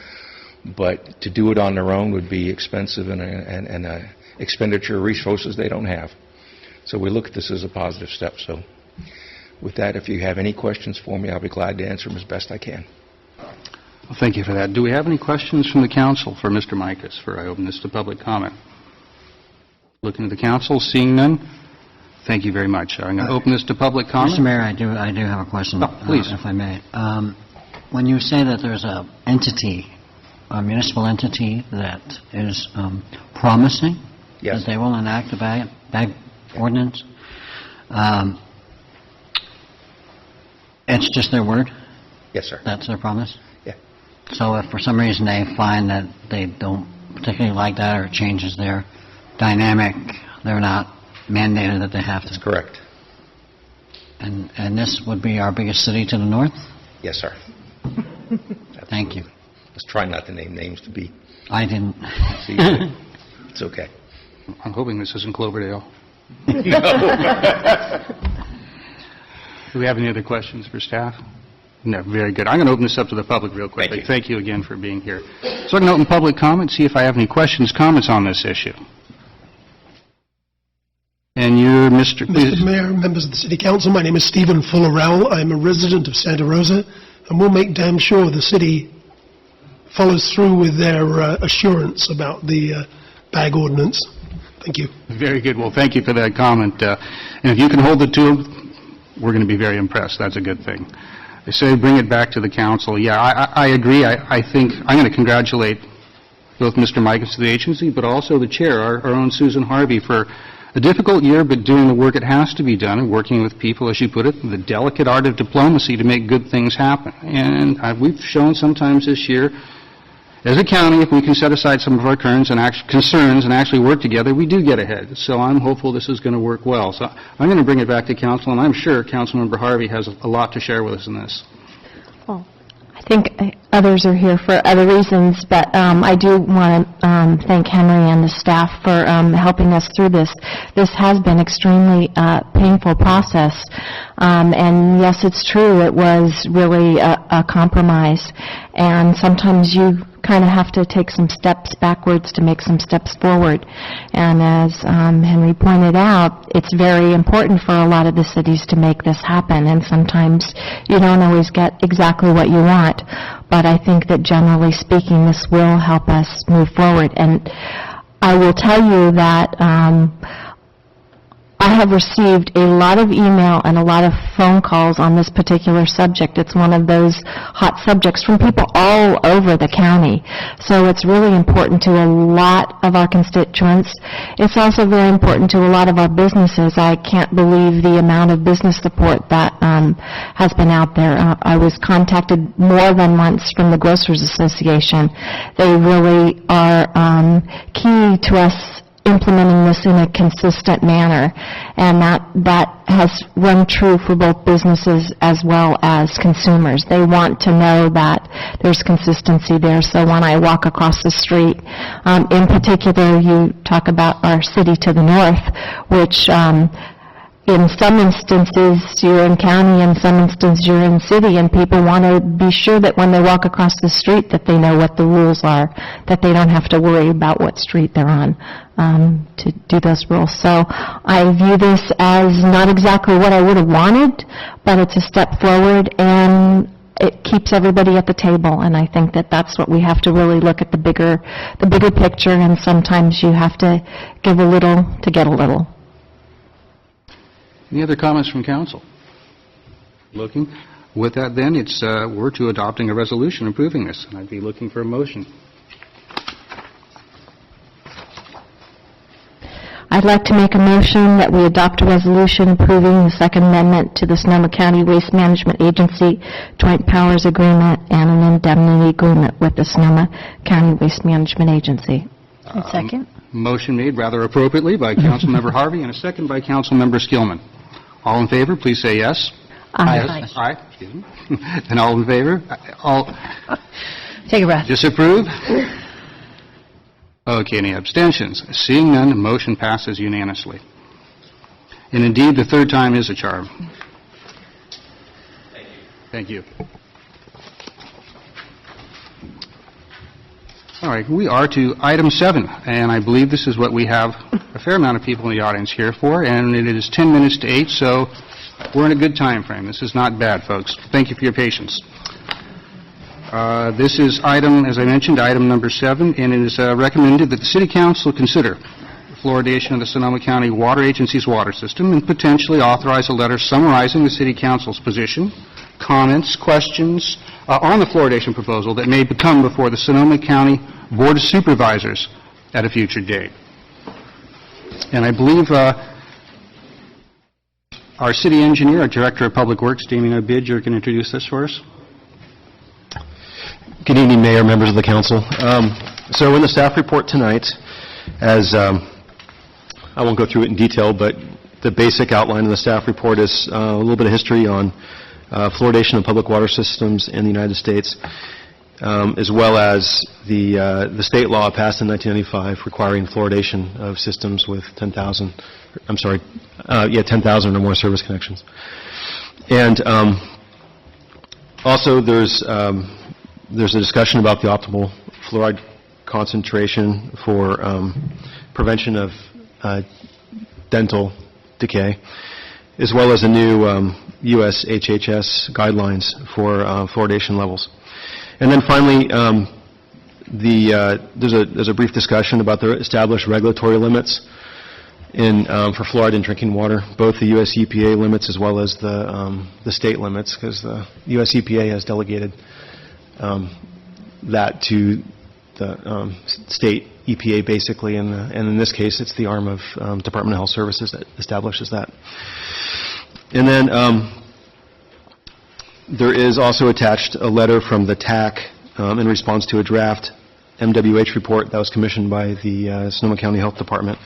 but to do it on their own would be expensive and an expenditure of resources they don't have. So we look at this as a positive step. So with that, if you have any questions for me, I'll be glad to answer them as best I can. Well, thank you for that. Do we have any questions from the council for Mr. Mikas before I open this to public comment? Looking at the council, seeing none. Thank you very much. I'm going to open this to public comment. Mr. Mayor, I do have a question, please. if I may. When you say that there's a municipal entity that is promising Yes. that they will enact a bag ordinance, it's just their word? Yes, sir. That's their promise? Yeah. So if for some reason they find that they don't particularly like that or it changes their dynamic, they're not mandated that they have to? That's correct. And this would be our biggest city to the north? Yes, sir. Thank you. Let's try not to name names to be... I didn't. It's okay. I'm hoping this isn't Cloverdale. No. Do we have any other questions for staff? No, very good. I'm going to open this up to the public real quickly. Thank you. Thank you again for being here. So I'm going to open public comment, see if I have any questions, comments on this issue. Mr. Mr. Mayor, members of the City Council, my name is Stephen Fullerell. I'm a resident of Santa Rosa, and we'll make damn sure the city follows through with their assurance about the bag ordinance. Thank you. Very good. Well, thank you for that comment. And if you can hold the two, we're going to be very impressed. That's a good thing. They say bring it back to the council. Yeah, I agree. I think I'm going to congratulate both Mr. Mikus of the agency, but also the chair, our own Susan Harvey, for a difficult year, but doing the work it has to be done and working with people, as you put it, the delicate art of diplomacy to make good things happen. And we've shown sometimes this year, as a county, if we can set aside some of our concerns and actually work together, we do get ahead. So I'm hopeful this is going to work well. So I'm going to bring it back to council, and I'm sure Councilmember Harvey has a lot to share with us in this. I think others are here for other reasons, but I do want to thank Henry and the staff for helping us through this. This has been extremely painful process, and yes, it's true, it was really a compromise, and sometimes you kind of have to take some steps backwards to make some steps forward. And as Henry pointed out, it's very important for a lot of the cities to make this happen, and sometimes you don't always get exactly what you want, but I think that generally speaking, this will help us move forward. And I will tell you that I have received a lot of email and a lot of phone calls on this particular subject. It's one of those hot subjects from people all over the county. So it's really important to a lot of our constituents. It's also very important to a lot of our businesses. I can't believe the amount of business support that has been out there. I was contacted more than once from the Grocers Association. They really are key to us implementing this in a consistent manner, and that has run true for both businesses as well as consumers. They want to know that there's consistency there. So when I walk across the street, in particular, you talk about our city to the north, which in some instances you're in county, in some instances you're in city, and people want to be sure that when they walk across the street that they know what the rules are, that they don't have to worry about what street they're on to do those rules. So I view this as not exactly what I would have wanted, but it's a step forward, and it keeps everybody at the table, and I think that that's what we have to really look at, the bigger picture, and sometimes you have to give a little to get a little. Any other comments from council? Looking. With that, then, we're to adopting a resolution approving this, and I'd be looking for a motion. I'd like to make a motion that we adopt a resolution approving the Second Amendment to the Sonoma County Waste Management Agency Joint Powers Agreement and an indemnity agreement with the Sonoma County Waste Management Agency. Second. Motion made rather appropriately by Councilmember Harvey and a second by Councilmember Skillman. All in favor, please say yes. Aye. Yes. Aye. Excuse me. And all in favor? All Take a breath. disapprove? Okay, any abstentions? Seeing none, motion passes unanimously. And indeed, the third time is a charm. Thank you. All right, we are to item 7, and I believe this is what we have a fair amount of people in the audience here for, and it is 10 minutes to 8, so we're in a good time frame. This is not bad, folks. Thank you for your patience. This is item, as I mentioned, item number 7, and it is recommended that the City Council consider fluoridation of the Sonoma County Water Agency's water system and potentially authorize a letter summarizing the City Council's position, comments, questions on the fluoridation proposal that may come before the Sonoma County Board of Supervisors at a future date. And I believe our city engineer, our Director of Public Works, Damien Obidge, can introduce this for us. Good evening, Mayor, members of the council. So in the staff report tonight, as I won't go through it in detail, but the basic outline of the staff report is a little bit of history on fluoridation of public water systems in the United States, as well as the state law passed in 1995 requiring fluoridation of systems with 10,000 or more service connections. And also there's a discussion about the optimal fluoride concentration for prevention of dental decay, as well as the new U.S. HHS guidelines for fluoridation levels. And then finally, there's a brief discussion about the established regulatory limits for fluoride in drinking water, both the U.S. EPA limits as well as the state limits, because the U.S. EPA has delegated that to the state EPA, basically, and in this case, it's the arm of Department of Health Services that establishes that. And then there is also attached a letter from the TAC in response to a draft MWH report that was commissioned by the Sonoma County Health Department.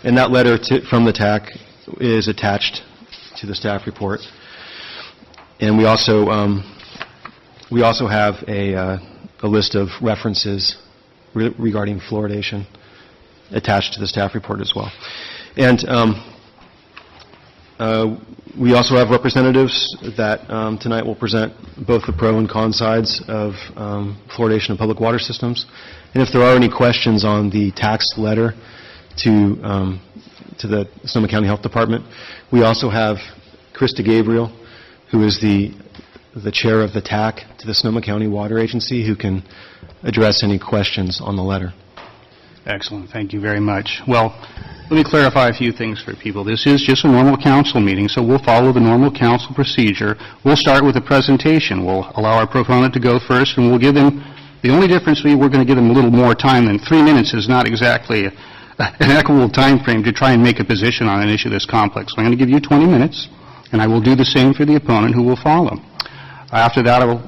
And that letter from the TAC is attached to the staff report. And we also have a list of references regarding fluoridation attached to the staff report as well. And we also have representatives that tonight will present both the pro and con sides of fluoridation of public water systems. And if there are any questions on the tax letter to the Sonoma County Health Department, we also have Krista Gabriel, who is the chair of the TAC to the Sonoma County Water Agency, who can address any questions on the letter. Excellent. Thank you very much. Well, let me clarify a few things for people. This is just a normal council meeting, so we'll follow the normal council procedure. We'll start with a presentation. We'll allow our proponent to go first, and we'll give them, the only difference we're going to give them a little more time than 3 minutes is not exactly an equitable time frame to try and make a position on an issue this complex. So I'm going to give you 20 minutes, and I will do the same for the opponent who will follow. After that, I will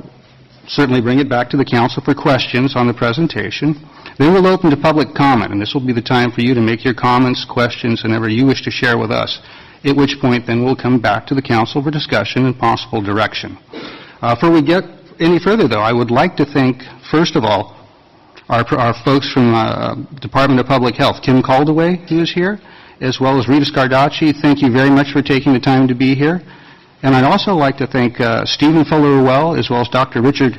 certainly bring it back to the council for questions on the presentation. Then we'll open to public comment, and this will be the time for you to make your comments, questions, and whatever you wish to share with us, at which point then we'll come back to the council for discussion and possible direction. Before we get any further, though, I would like to thank, first of all, our folks from Department of Public Health, Kim Caldaway, who is here, as well as Rita Scardacci. Thank you very much for taking the time to be here. And I'd also like to thank Stephen Fuller-Ruel, as well as Dr. Richard,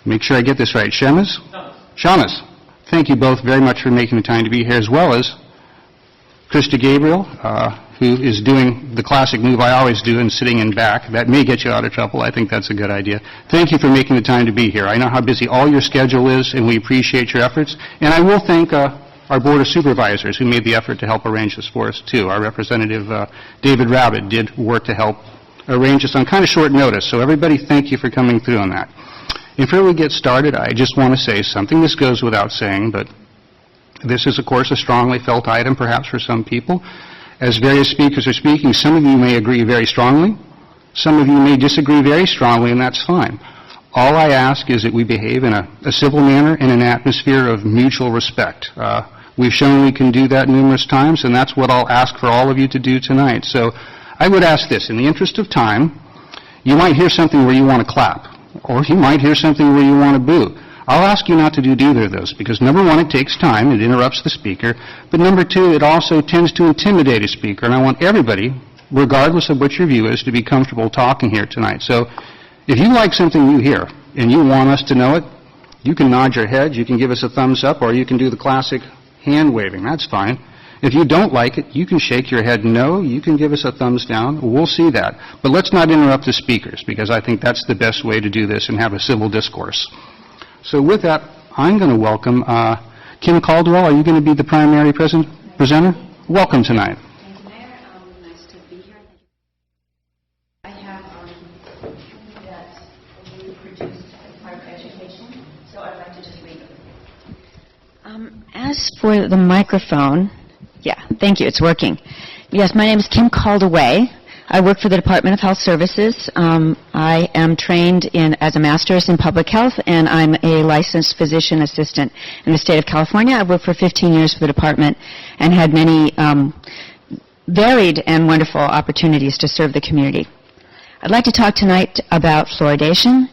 make sure I get this right, Shamus? Shamus. Thank you both very much for making the time to be here, as well as Krista Gabriel, who is doing the classic move I always do and sitting in back. That may get you out of trouble. I think that's a good idea. Thank you for making the time to be here. I know how busy all your schedule is, and we appreciate your efforts. And I will thank our Board of Supervisors who made the effort to help arrange this for us, too. Our Representative David Rabbit did work to help arrange this on kind of short notice. So everybody, thank you for coming through on that. Before we get started, I just want to say something. This goes without saying, but this is, of course, a strongly felt item, perhaps for some people. As various speakers are speaking, some of you may agree very strongly. Some of you may disagree very strongly, and that's fine. All I ask is that we behave in a civil manner in an atmosphere of mutual respect. We've shown we can do that numerous times, and that's what I'll ask for all of you to do tonight. So I would ask this, in the interest of time, you might hear something where you want to clap, or you might hear something where you want to boo. I'll ask you not to do either of those, because number one, it takes time, it interrupts the speaker, but number two, it also tends to intimidate a speaker, and I want everybody, regardless of what your view is, to be comfortable talking here tonight. So if you like something you hear, and you want us to know it, you can nod your head, you can give us a thumbs up, or you can do the classic hand waving. That's fine. If you don't like it, you can shake your head no, you can give us a thumbs down, we'll see that. But let's not interrupt the speakers, because I think that's the best way to do this and have a civil discourse. So with that, I'm going to welcome Kim Caldwell. Are you going to be the primary presenter? Welcome tonight. Thank you, Mayor. Nice to be here. I have that we produced as part of education, so I'd like to just read it. As for the microphone, yeah, thank you, it's working. Yes, my name is Kim Caldaway. I work for the Department of Health Services. I am trained as a master's in public health, and I'm a licensed physician assistant in the state of California. I've worked for 15 years for the department and had many varied and wonderful opportunities to serve the community. I'd like to talk tonight about fluoridation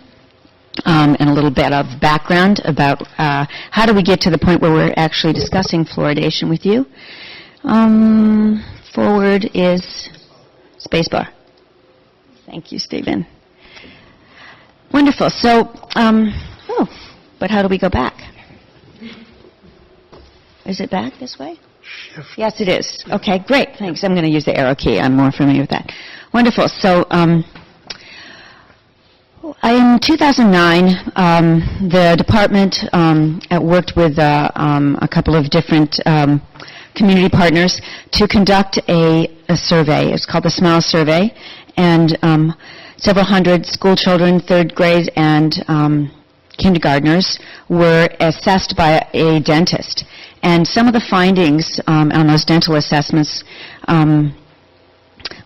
and a little bit of background about how do we get to the point where we're actually discussing fluoridation with you. Forward is spacebar. Thank you, Stephen. Wonderful. So, but how do we go back? Is it back this way? Yes, it is. Okay, great, thanks. I'm going to use the arrow key. I'm more familiar with that. Wonderful. So, in 2009, the department worked with a couple of different community partners to conduct a survey. It's called the SMILE Survey, and several hundred school children, third grade and kindergartners, were assessed by a dentist. And some of the findings on those dental assessments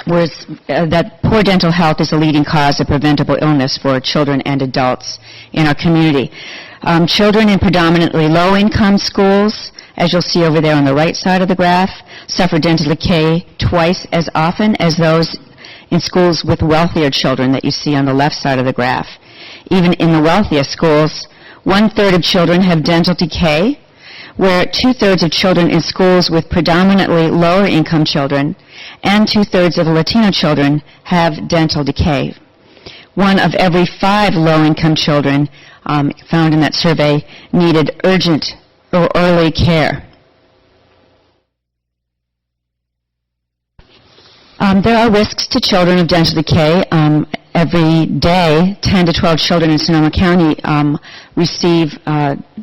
was that poor dental health is a leading cause of preventable illness for children and adults in our community. Children in predominantly low-income schools, as you'll see over there on the right side of the graph, suffer dental decay twice as often as those in schools with wealthier children that you see on the left side of the graph. Even in the wealthiest schools, 1/3 of children have dental decay, where 2/3 of children in schools with predominantly lower-income children and 2/3 of Latino children have dental decay. 1 of every 5 low-income children found in that survey needed urgent or early care. There are risks to children of dental decay. Every day, 10 to 12 children in Sonoma County receive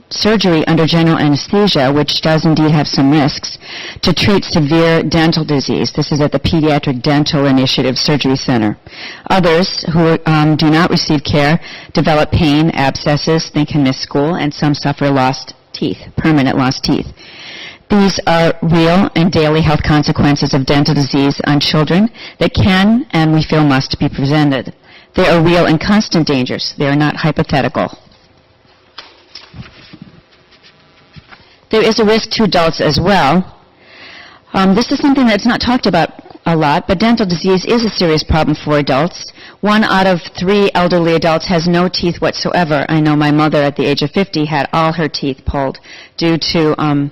surgery under general anesthesia, which does indeed have some risks, to treat severe dental disease. This is at the Pediatric Dental Initiative Surgery Center. Others who do not receive care develop pain, abscesses, they can miss school, and some suffer lost teeth, permanent lost teeth. These are real and daily health consequences of dental disease on children that can and we feel must be prevented. They are real and constant dangers. They are not hypothetical. There is a risk to adults as well. This is something that's not talked about a lot, but dental disease is a serious problem for adults. 1 out of 3 elderly adults has no teeth whatsoever. I know my mother at the age of 50 had all her teeth pulled due to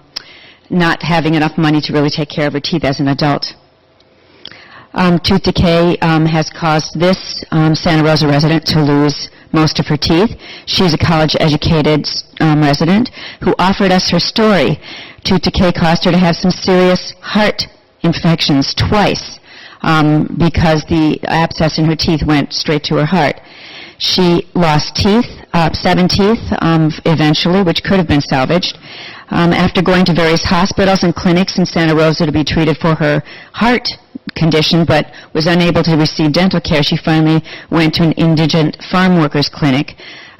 not having enough money to really take care of her teeth as an adult. Tooth decay has caused this Santa Rosa resident to lose most of her teeth. She's a college-educated resident who offered us her story. Tooth decay caused her to have some serious heart infections twice because the abscess in her teeth went straight to her heart. She lost teeth, 7 teeth eventually, which could have been salvaged. After going to various hospitals and clinics in Santa Rosa to be treated for her heart condition, but was unable to receive dental care, she finally went to an indigent farm workers clinic,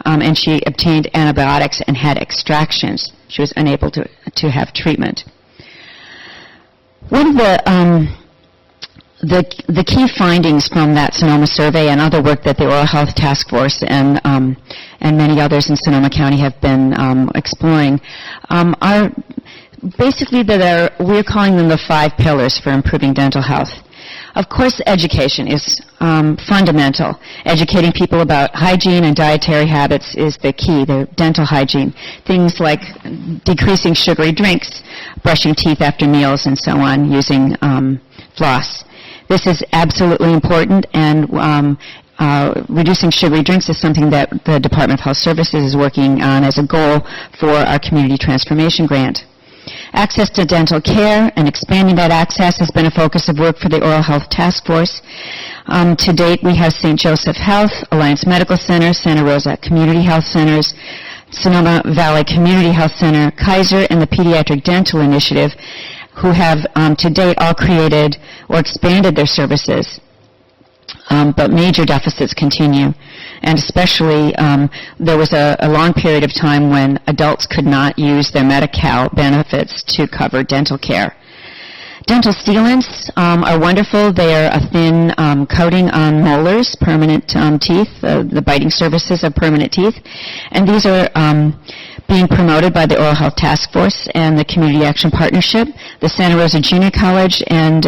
and she obtained antibiotics and had extractions. She was unable to have treatment. One of the key findings from that Sonoma survey and other work that the Oral Health Task Force and many others in Sonoma County have been exploring are basically that we're calling them the 5 pillars for improving dental health. Of course, education is fundamental. Educating people about hygiene and dietary habits is the key, the dental hygiene. Things like decreasing sugary drinks, brushing teeth after meals, and so on, using floss. This is absolutely important, and reducing sugary drinks is something that the Department of Health Services is working on as a goal for our Community Transformation Grant. Access to dental care and expanding that access has been a focus of work for the Oral Health Task Force. To date, we have St. Joseph Health, Alliance Medical Center, Santa Rosa Community Health Centers, Sonoma Valley Community Health Center, Kaiser, and the Pediatric Dental Initiative, who have to date all created or expanded their services. But major deficits continue, and especially there was a long period of time when adults could not use their Medi-Cal benefits to cover dental care. Dental sealants are wonderful. They are a thin coating on molars, permanent teeth, the biting surfaces of permanent teeth, and these are being promoted by the Oral Health Task Force and the Community Action Partnership, the Santa Rosa Junior College, and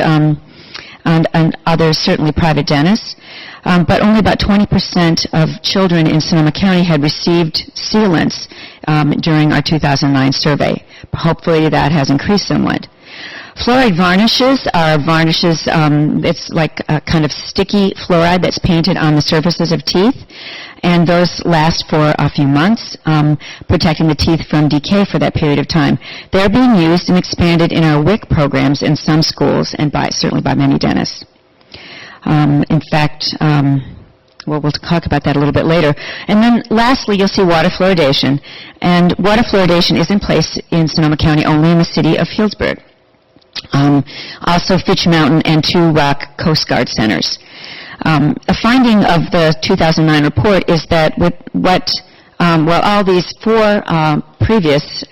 others, certainly private dentists. But only about 20% of children in Sonoma County had received sealants during our 2009 survey. Hopefully that has increased somewhat. Fluoride varnishes are varnishes, it's like a kind of sticky fluoride that's painted on the surfaces of teeth. and those last for a few months, protecting the teeth from decay for that period of time. They're being used and expanded in our WIC programs in some schools and certainly by many dentists. In fact, well, we'll talk about that a little bit later. And then lastly, you'll see water fluoridation. And water fluoridation is in place in Sonoma County only in the city of Healdsburg. Also Fitch Mountain and Two Rock Coast Guard centers. A finding of the 2009 report is that while all these four previous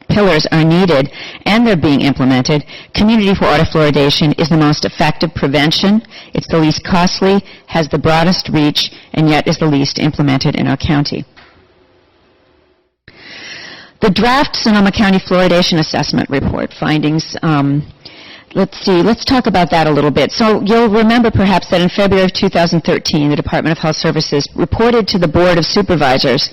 pillars are needed and they're being implemented, community for water fluoridation is the most effective prevention. It's the least costly, has the broadest reach, and yet is the least implemented in our county. The draft Sonoma County Fluoridation Assessment Report findings, let's talk about that a little bit. So you'll remember perhaps that in February of 2013, the Department of Health Services reported to the Board of Supervisors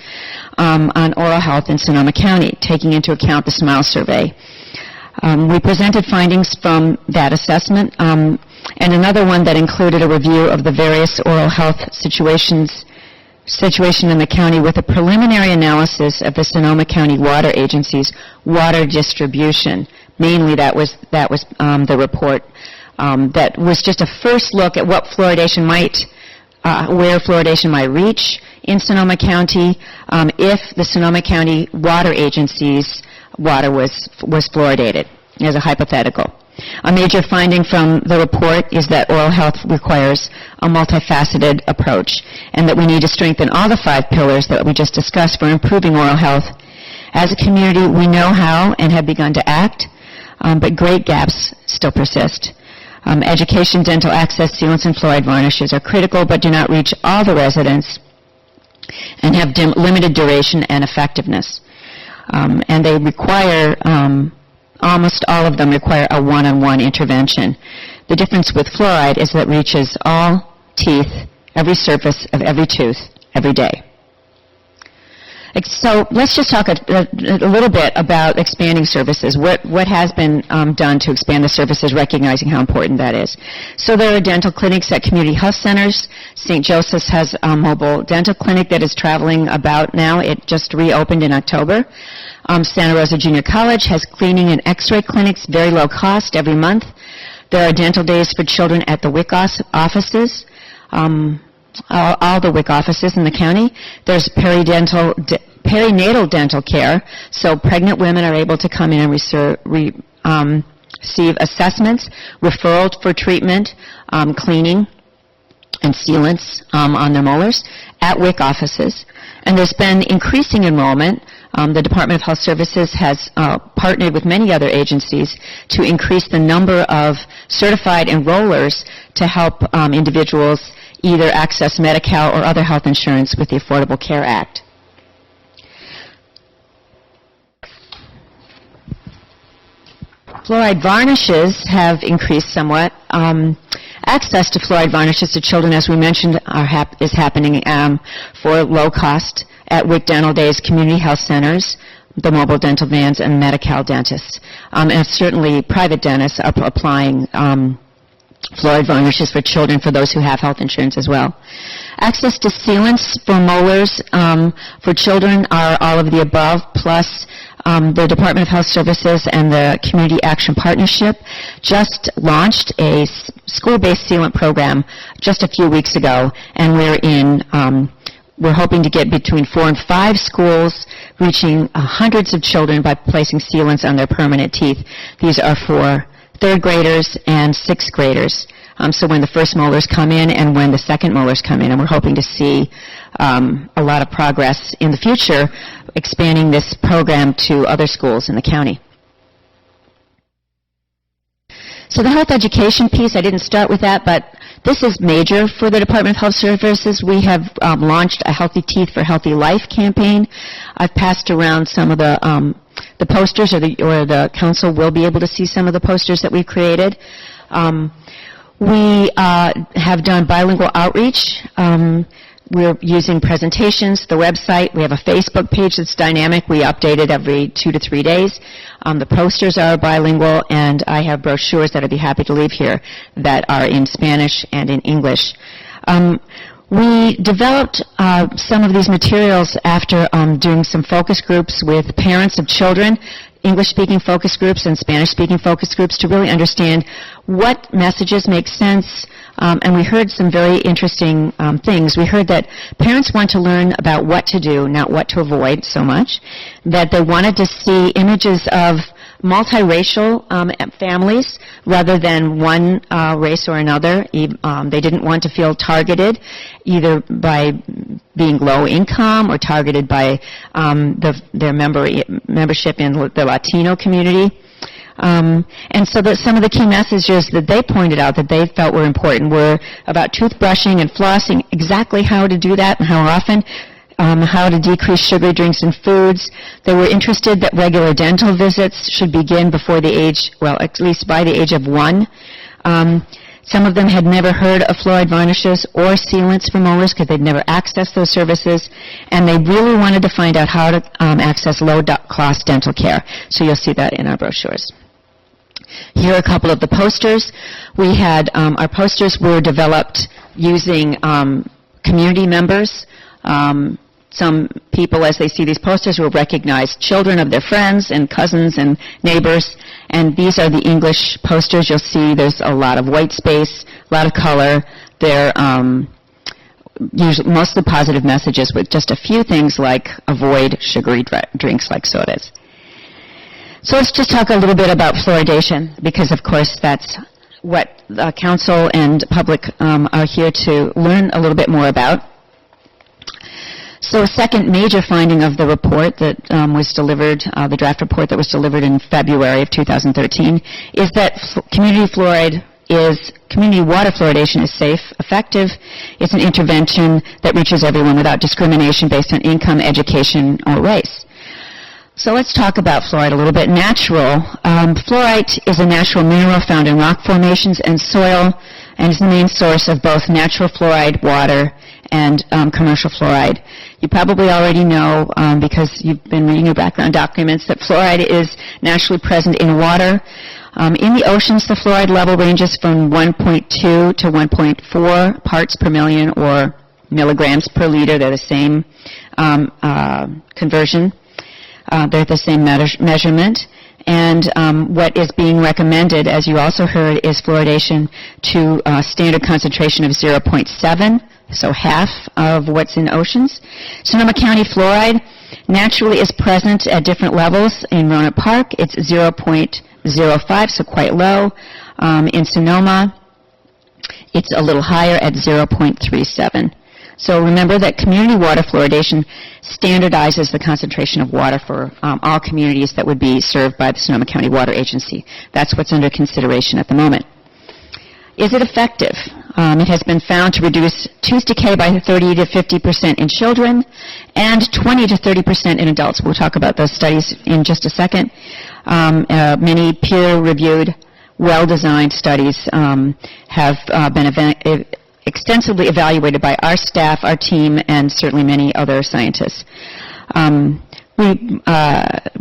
on oral health in Sonoma County, taking into account the SMILE survey. We presented findings from that assessment and another one that included a review of the various oral health situation in the county with a preliminary analysis of the Sonoma County Water Agency's water distribution. Mainly that was the report that was just a first look at what fluoridation might, where fluoridation might reach in Sonoma County if the Sonoma County Water Agency's water was fluoridated, as a hypothetical. A major finding from the report is that oral health requires a multifaceted approach and that we need to strengthen all the 5 pillars that we just discussed for improving oral health. As a community, we know how and have begun to act, but great gaps still persist. Education, dental access, sealants, and fluoride varnishes are critical but do not reach all the residents and have limited duration and effectiveness. And they require almost all of them require a one-on-one intervention. The difference with fluoride is that it reaches all teeth, every surface of every tooth, every day. So let's just talk a little bit about expanding services. What has been done to expand the services, recognizing how important that is. So there are dental clinics at community health centers. St. Joseph's has a mobile dental clinic that is traveling about now. It just reopened in October. Santa Rosa Junior College has cleaning and x-ray clinics, very low cost every month. There are dental days for children at the WIC offices. All the WIC offices in the county. There's perinatal dental care, so pregnant women are able to come in and receive assessments, referrals for treatment, cleaning, and sealants on their molars at WIC offices. And there's been increasing enrollment. The Department of Health Services has partnered with many other agencies to increase the number of certified enrollers to help individuals either access Medi-Cal or other health insurance with the Affordable Care Act. Fluoride varnishes have increased somewhat. Access to fluoride varnishes to children, as we mentioned, is happening for low cost at WIC Dental Days, community health centers, the mobile dental vans, and Medi-Cal dentists. And certainly private dentists are applying fluoride varnishes for children, for those who have health insurance as well. Access to sealants for molars for children are all of the above, plus the Department of Health Services and the Community Action Partnership just launched a school-based sealant program just a few weeks ago, and we're hoping to get between 4 and 5 schools, reaching hundreds of children by placing sealants on their permanent teeth. These are for 3rd graders and 6th graders. So when the first molars come in and when the second molars come in, and we're hoping to see a lot of progress in the future, expanding this program to other schools in the county. So the health education piece, I didn't start with that, but this is major for the Department of Health Services. We have launched a Healthy Teeth for Healthy Life campaign. I've passed around some of the posters, or the council will be able to see some of the posters that we've created. We have done bilingual outreach. We're using presentations, the website. We have a Facebook page that's dynamic. We update it every 2 to 3 days. The posters are bilingual, and I have brochures that I'd be happy to leave here that are in Spanish and in English. We developed some of these materials after doing some focus groups with parents of children, English-speaking focus groups and Spanish-speaking focus groups, to really understand what messages make sense. And we heard some very interesting things. We heard that parents want to learn about what to do, not what to avoid so much, that they wanted to see images of multiracial families rather than one race or another. They didn't want to feel targeted either by being low income or targeted by their membership in the Latino community. And so some of the key messages that they pointed out that they felt were important were about toothbrushing and flossing, exactly how to do that and how often, how to decrease sugary drinks and foods. They were interested that regular dental visits should begin before the age, well, at least by the age of 1. Some of them had never heard of fluoride varnishes or sealants for molars because they'd never accessed those services, and they really wanted to find out how to access low-cost dental care. So you'll see that in our brochures. Here are a couple of the posters. We had, our posters were developed using community members. Some people, as they see these posters, will recognize children of their friends and cousins and neighbors. And these are the English posters. You'll see there's a lot of white space, a lot of color. They're usually mostly positive messages with just a few things like avoid sugary drinks like sodas. So let's just talk a little bit about fluoridation, because of course that's what the council and public are here to learn a little bit more about. So a second major finding of the report that was delivered, the draft report that was delivered in February of 2013, is that community water fluoridation is safe, effective. It's an intervention that reaches everyone without discrimination based on income, education, or race. So let's talk about fluoride a little bit. Natural. Fluorite is a natural mineral found in rock formations and soil, and is the main source of both natural fluoride, water, and commercial fluoride. You probably already know, because you've been reading your background documents, that fluoride is naturally present in water. In the oceans, the fluoride level ranges from 1.2 to 1.4 parts per million, or milligrams per liter. They're the same conversion. They're the same measurement. And what is being recommended, as you also heard, is fluoridation to a standard concentration of 0.7, so half of what's in oceans. Sonoma County fluoride naturally is present at different levels. In Rohnert Park, it's 0.05, so quite low. In Sonoma, it's a little higher at 0.37. So remember that community water fluoridation standardizes the concentration of water for all communities that would be served by the Sonoma County Water Agency. That's what's under consideration at the moment. Is it effective? It has been found to reduce tooth decay by 30 to 50% in children and 20 to 30% in adults. We'll talk about those studies in just a second. Many peer-reviewed, well-designed studies have been extensively evaluated by our staff, our team, and certainly many other scientists. We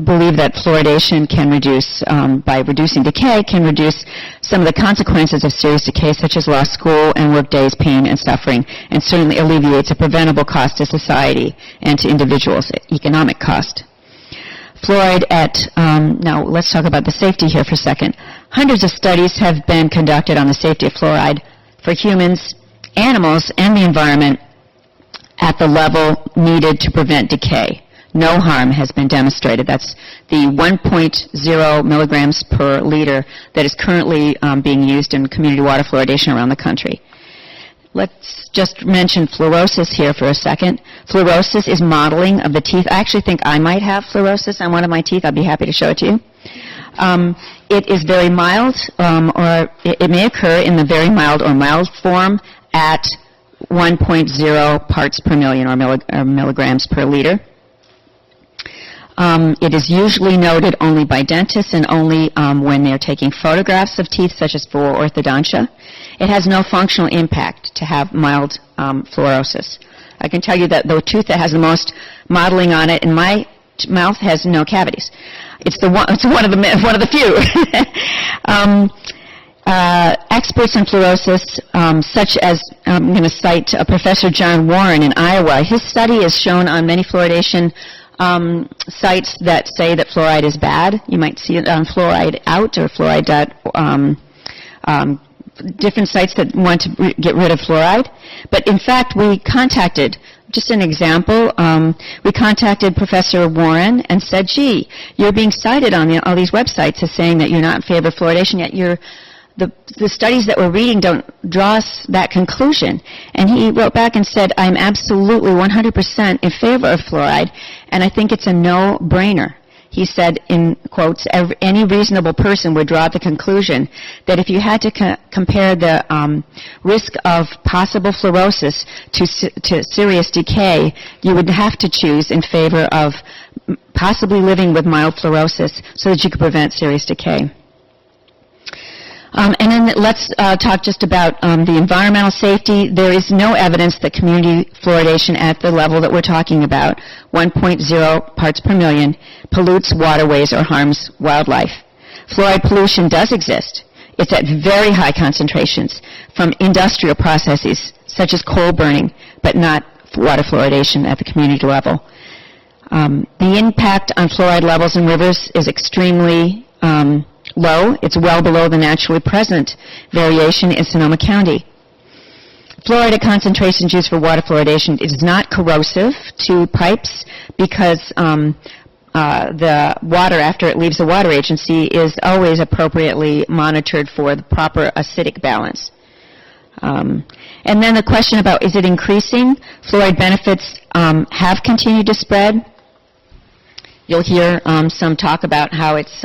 believe that fluoridation can reduce, by reducing decay, can reduce some of the consequences of serious decay, such as lost school and work days, pain and suffering, and certainly alleviates a preventable cost to society and to individuals, economic cost. Fluoride now let's talk about the safety here for a second. Hundreds of studies have been conducted on the safety of fluoride for humans, animals, and the environment at the level needed to prevent decay. No harm has been demonstrated. That's the 1.0 milligrams per liter that is currently being used in community water fluoridation around the country. Let's just mention fluorosis here for a second. Fluorosis is modeling of the teeth. I actually think I might have fluorosis on one of my teeth. I'd be happy to show it to you. It is very mild, or it may occur in the very mild or mild form at 1.0 parts per million or milligrams per liter. It is usually noted only by dentists and only when they're taking photographs of teeth, such as for orthodontia. It has no functional impact to have mild fluorosis. I can tell you that the tooth that has the most modeling on it in my mouth has no cavities. It's one of the few. Experts in fluorosis, such as, I'm going to cite Professor John Warren in Iowa. His study is shown on many fluoridation sites that say that fluoride is bad. You might see it on Fluoride Out or Fluoride. Different sites that want to get rid of fluoride. But in fact, we contacted, just an example, we contacted Professor Warren and said, gee, you're being cited on all these websites as saying that you're not in favor of fluoridation, yet the studies that we're reading don't draw us that conclusion. And he wrote back and said, I'm absolutely 100% in favor of fluoride, and I think it's a no-brainer. He said, in quotes, any reasonable person would draw the conclusion that if you had to compare the risk of possible fluorosis to serious decay, you would have to choose in favor of possibly living with mild fluorosis so that you could prevent serious decay. And then let's talk just about the environmental safety. There is no evidence that community fluoridation at the level that we're talking about, 1.0 parts per million, pollutes waterways or harms wildlife. Fluoride pollution does exist. It's at very high concentrations from industrial processes such as coal burning, but not water fluoridation at the community level. The impact on fluoride levels in rivers is extremely low. It's well below the naturally present variation in Sonoma County. Fluoride at concentrations used for water fluoridation is not corrosive to pipes because the water, after it leaves the water agency, is always appropriately monitored for the proper acidic balance. And then the question about, is it increasing? Fluoride benefits have continued to spread. You'll hear some talk about how it's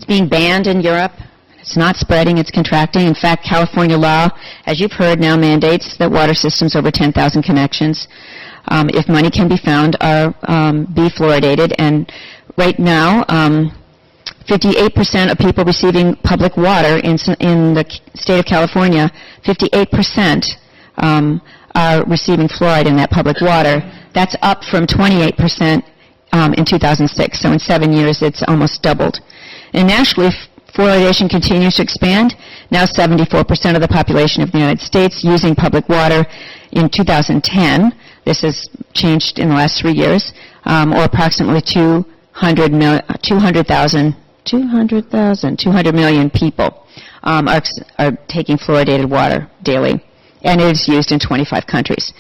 being banned in Europe. It's not spreading, it's contracting. In fact, California law, as you've heard, now mandates that water systems over 10,000 connections, if money can be found, are be fluoridated. And right now, 58% of people receiving public water in the state of California, 58% are receiving fluoride in that public water. That's up from 28% in 2006. So in 7 years, it's almost doubled. And nationally, fluoridation continues to expand. Now 74% of the population of the United States using public water. In 2010, this has changed in the last 3 years, or approximately 200 million people are taking fluoridated water daily, and it is used in 25 countries.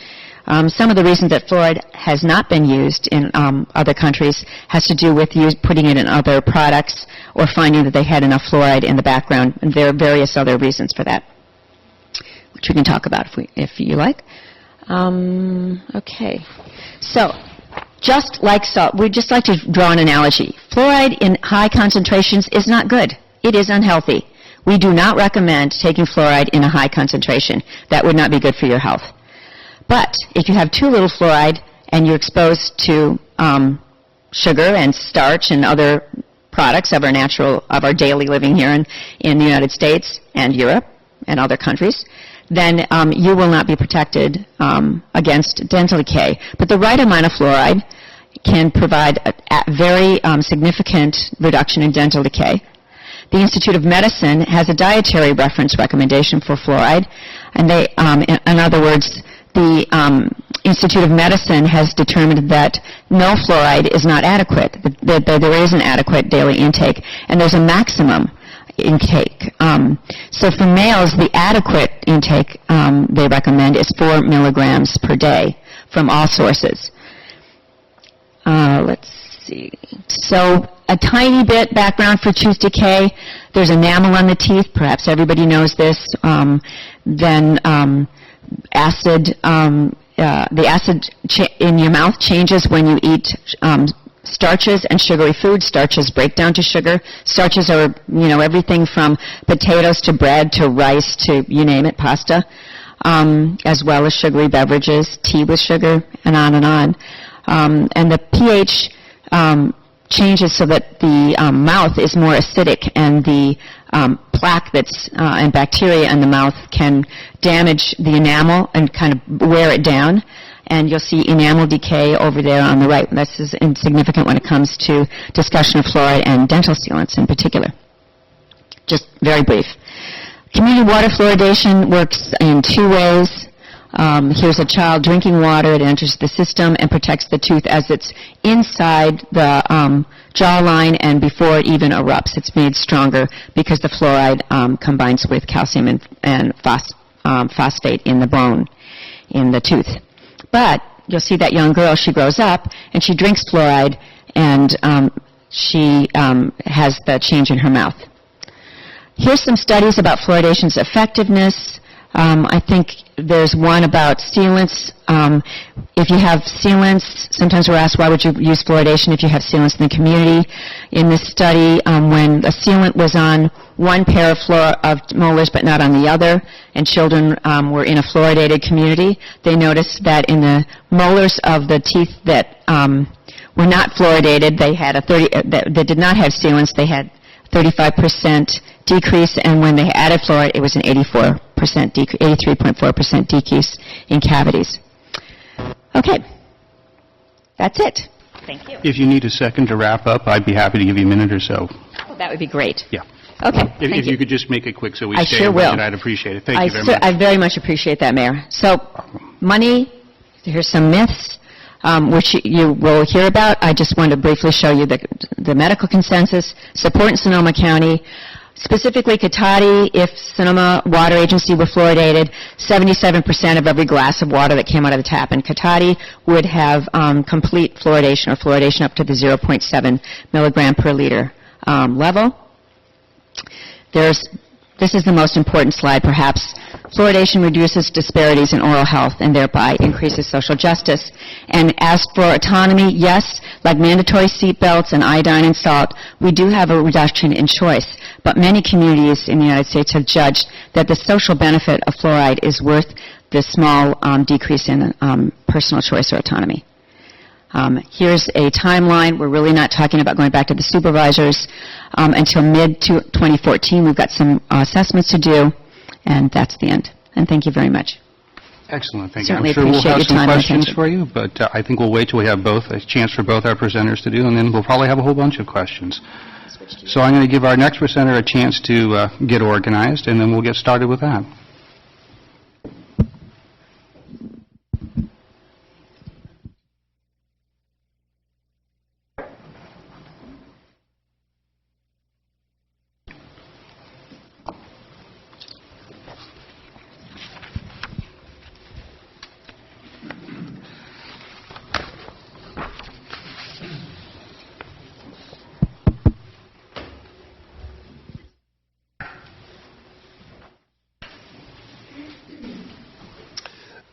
Some of the reasons that fluoride has not been used in other countries has to do with putting it in other products or finding that they had enough fluoride in the background, and there are various other reasons for that, which we can talk about if you like. Okay. So, just like salt, we'd just like to draw an analogy. Fluoride in high concentrations is not good. It is unhealthy. We do not recommend taking fluoride in a high concentration. That would not be good for your health. But if you have too little fluoride and you're exposed to sugar and starch and other products of our daily living here in the United States and Europe and other countries, then you will not be protected against dental decay. But the right amount of fluoride can provide a very significant reduction in dental decay. The Institute of Medicine has a dietary reference recommendation for fluoride, and they, in other words, the Institute of Medicine has determined that no fluoride is not adequate, that there is an adequate daily intake, and there's a maximum intake. So for males, the adequate intake they recommend is 4 milligrams per day from all sources. Let's see. So a tiny bit background for tooth decay. There's enamel on the teeth. Perhaps everybody knows this. Then acid, the acid in your mouth changes when you eat starches and sugary foods. Starches break down to sugar. Starches are, everything from potatoes to bread to rice to, you name it, pasta, as well as sugary beverages, tea with sugar, and on and on. And the pH changes so that the mouth is more acidic, and the plaque and bacteria in the mouth can damage the enamel and kind of wear it down. And you'll see enamel decay over there on the right. This is insignificant when it comes to discussion of fluoride and dental sealants in particular. just very brief. Community water fluoridation works in two ways. Here's a child drinking water. It enters the system and protects the tooth as it's inside the jawline and before it even erupts. It's made stronger because the fluoride combines with calcium and phosphate in the bone, in the tooth. But you'll see that young girl, she grows up and she drinks fluoride and she has the change in her mouth. Here's some studies about fluoridation's effectiveness. I think there's one about sealants. If you have sealants, sometimes we're asked, why would you use fluoridation if you have sealants in the community? In this study, when a sealant was on one pair of molars but not on the other, and children were in a fluoridated community, they noticed that in the molars of the teeth that were not fluoridated, they had that did not have sealants, they had 35% decrease, and when they added fluoride, it was an 83.4% decrease in cavities. Okay, that's it. Thank you. If you need a second to wrap up, I'd be happy to give you a minute or so. Oh, that would be great. Yeah. Okay. If you could just make it quick so we I stay sure on will. budget, I'd appreciate it. Thank you very much. I very much appreciate that, Mayor. So, money, here's some myths, which you will hear about. I just want to briefly show you the medical consensus, support in Sonoma County, specifically Cotati. If Sonoma Water Agency were fluoridated, 77% of every glass of water that came out of the tap in Cotati would have complete fluoridation, or fluoridation up to the 0.7 milligram per liter level. This is the most important slide, perhaps. Fluoridation reduces disparities in oral health and thereby increases social justice. And as for autonomy, yes, like mandatory seat belts and iodine and salt, we do have a reduction in choice. But many communities in the United States have judged that the social benefit of fluoride is worth the small decrease in personal choice or autonomy. Here's a timeline. We're really not talking about going back to the supervisors until mid-2014. We've got some assessments to do, and that's the end. And thank you very much. Excellent, thank Certainly you. I'm sure we'll appreciate have your some time and questions attention. for you, but I think we'll wait till we have a chance for both our presenters to do, and then we'll probably have a whole bunch of questions. So I'm going to give our next presenter a chance to get organized, and then we'll get started with that.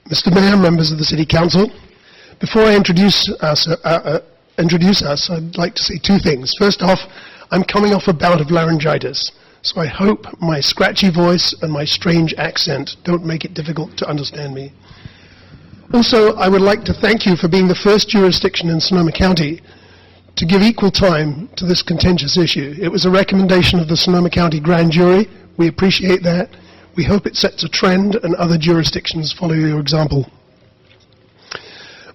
Mr. Mayor, members of the City Council, before I introduce us, I'd like to say two things. First off, I'm coming off a bout of laryngitis, so I hope my scratchy voice and my strange accent don't make it difficult to understand me. Also, I would like to thank you for being the first jurisdiction in Sonoma County to give equal time to this contentious issue. It was a recommendation of the Sonoma County Grand Jury. We appreciate that. We hope it sets a trend and other jurisdictions follow your example.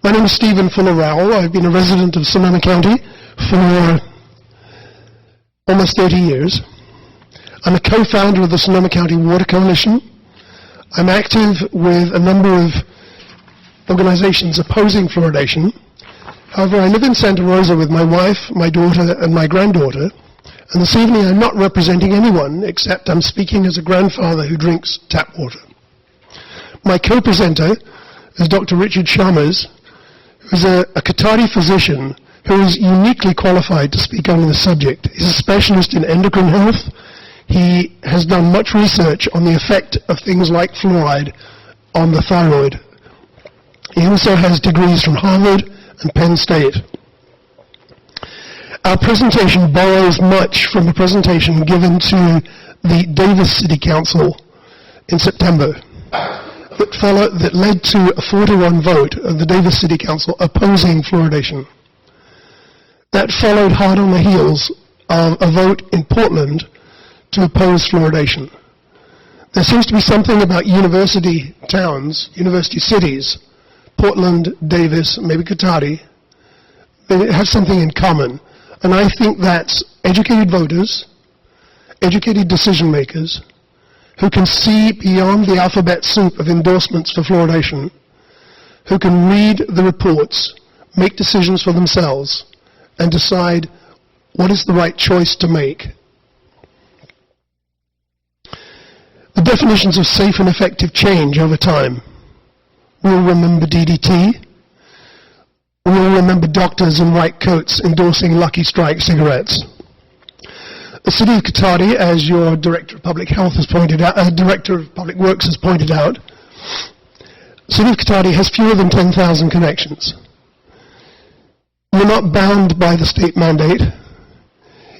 My name is Stephen Fuller Rowell. I've been a resident of Sonoma County for almost 30 years. I'm a co-founder of the Sonoma County Water Coalition. I'm active with a number of organizations opposing fluoridation. However, I live in Santa Rosa with my wife, my daughter, and my granddaughter. And this evening I'm not representing anyone, except I'm speaking as a grandfather who drinks tap water. My co-presenter is Dr. Richard Chalmers, who's a Cotati physician who is uniquely qualified to speak on this subject. He's a specialist in endocrine health. He has done much research on the effect of things like fluoride on the thyroid. He also has degrees from Harvard and Penn State. Our presentation borrows much from the presentation given to the Davis City Council in September that led to a 4-to-1 vote of the Davis City Council opposing fluoridation. That followed hard on the heels of a vote in Portland to oppose fluoridation. There seems to be something about university towns, university cities, Portland, Davis, maybe Cotati, they have something in common. And I think that's educated voters educated decision makers who can see beyond the alphabet soup of endorsements for fluoridation, who can read the reports, make decisions for themselves, and decide what is the right choice to make. The definitions of safe and effective change over time. We'll remember DDT. We'll remember doctors in white coats endorsing Lucky Strike cigarettes. The City of Cotati, as your Director of Public Health has pointed out, Director of Public Works has pointed out, City of Cotati has fewer than 10,000 connections. You're not bound by the state mandate.